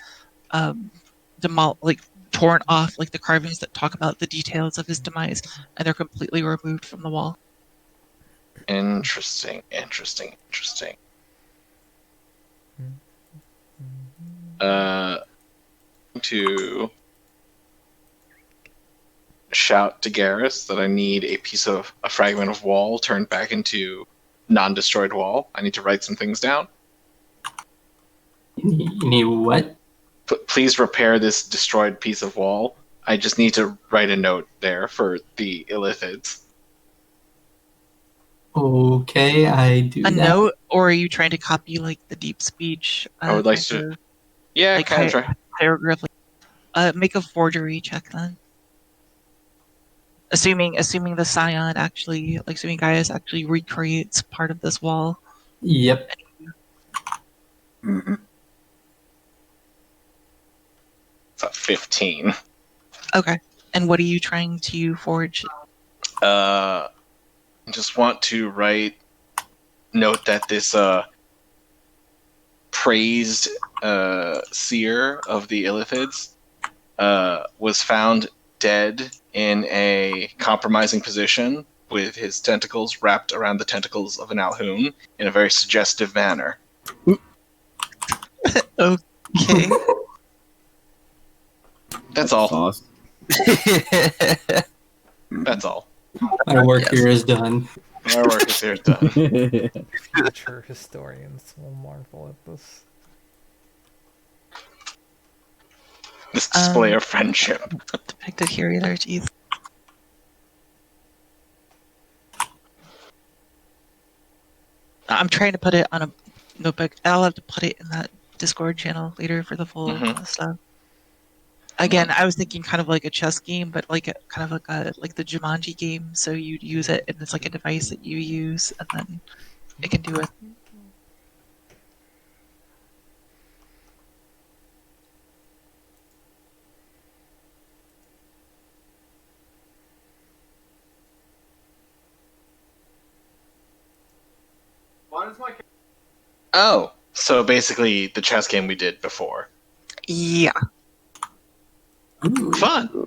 torn off, like the carvings that talk about the details of his demise, and they're completely removed from the wall. Interesting. To shout to Garrus that I need a fragment of wall turned back into non-destroyed wall. I need to write some things down. You need what? Please repair this destroyed piece of wall. I just need to write a note there for the Illithids. Okay, I do A that. note, or are you trying to copy like the deep speech? I would like kind to. of, Yeah, like kind of try. hieroglyphic. Make a forgery check then. Assuming the Scion actually, like assuming Gaius actually recreates part of this wall. Yep. It's a 15. Okay. And what are you trying to forge? I just want to note that this praised seer of the Illithids was found dead in a compromising position with his tentacles wrapped around the tentacles of an Alhoon in a very suggestive manner. Okay. That's all. Sauce. That's all. My work Yes. here is done. Our work is here done. Future historians will marvel at this. This display Um, of friendship. Depicted here either. Jeez. I'm trying to put it on a notebook. I'll have to put it in that Discord channel later for the full stuff. Again, I was thinking kind of like a chess game, but like kind of like the Jumanji game. So you'd use it, and it's like a device that you use, and then it can do it. Why does my Oh, so basically the chess game we did before. Yeah. Ooh. Fun.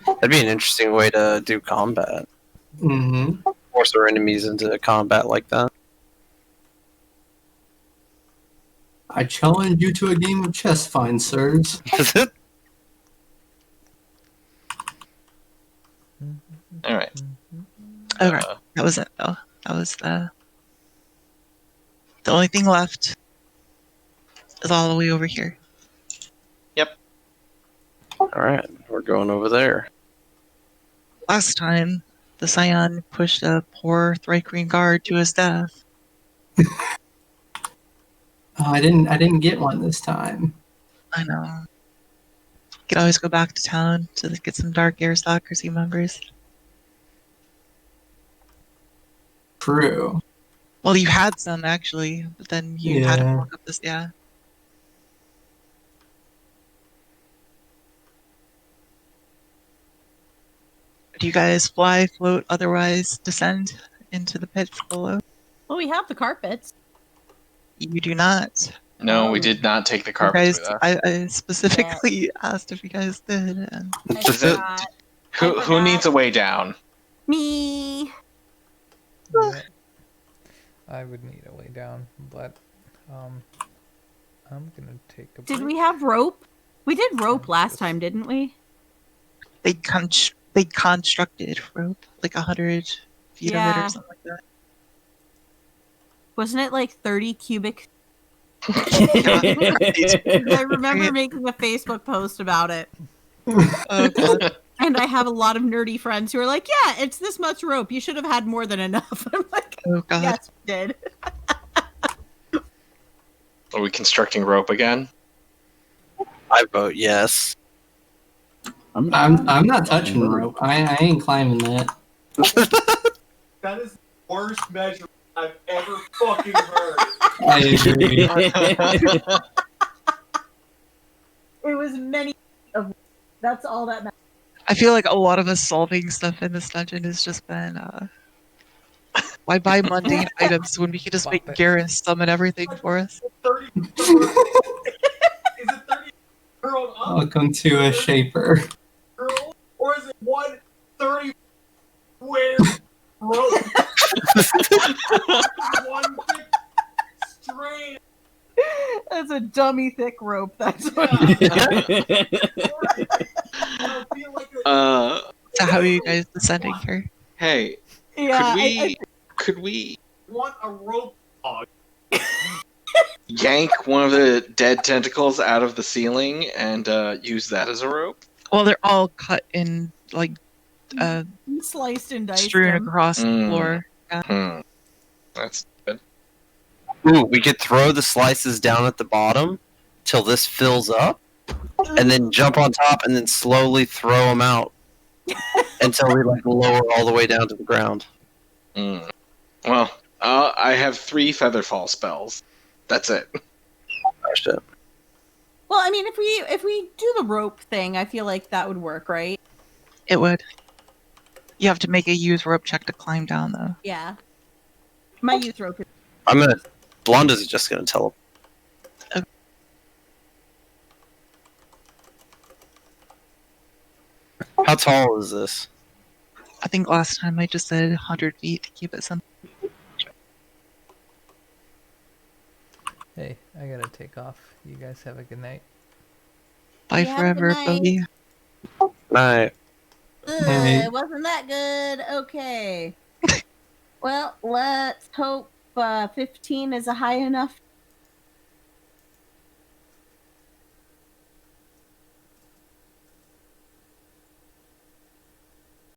That'd be an interesting way to do combat. Mm-hmm. Force our enemies into combat like that. I challenge you to a game of chess, fine sirs. All right. Okay. That was it, though. That was the only thing left. Is all the way over here. Alright, we're going over there. Last time, the Scion pushed a poor Thrycreen guard to his death. Oh, I didn't get one this time. I know. You could always go back to town to get some Dark Air Stalkers members. True. Well, you had some actually, but then you had to Yeah. walk up this. Yeah. Do you guys fly, float, otherwise descend into the pits below? Well, we have the carpets. You do not. No, we did not take the You carpets guys, with us. I specifically asked if you guys did. And I forgot. Who needs a way down? Me. Yeah. I would need a way down, but I'm gonna take a break. Did we have rope? We did rope last time, didn't we? they constructed rope, like 100 feet of it Yeah. or something like that. Wasn't it like 30 cubic? I remember making a Facebook post about it. Oh god. And I have a lot of nerdy friends who are like, yeah, it's this much rope. You should have had more than enough. I'm like, Oh god. yes, we did. Are we constructing rope again? I vote yes. I'm not touching the rope. I ain't climbing that. That is the worst measure I've ever fucking heard. I agree. It was many of. That's all that matters. I feel like a lot of us solving stuff in this dungeon has just been why buy mundane items when we could just make Bop it. Garen summon everything for us? 30. Is it 30 curled up Welcome to a shaper. curl, or is it 130 square rope? One big straight. That's a dummy thick rope. That's Yeah. what. I feel like So how are you guys descending here? Hey, Yeah. could we want a rope dog. yank one of the dead tentacles out of the ceiling and use that as a rope? Well, they're all cut in like Sliced and diced. strewn them. across the Mm. floor. That's good. Ooh, we could throw the slices down at the bottom till this fills up, and then jump on top and then slowly throw them out until we like lower all the way down to the ground. Mm. Well, I have 3 featherfall spells. That's it. Oh, shit. Well, I mean, if we do the rope thing, I feel like that would work, right? It would. You have to make a use rope check to climb down though. Yeah. My youth rope. Is... I'm gonna. Blonda's just gonna tell. How tall is this? I think last time I just said 100 feet to keep it simple. Hey, I gotta take off. You guys have a good night. Bye You have a good forever, night. Bogey. Night. Hey. Wasn't that good? Okay. Well, let's hope 15 is a high enough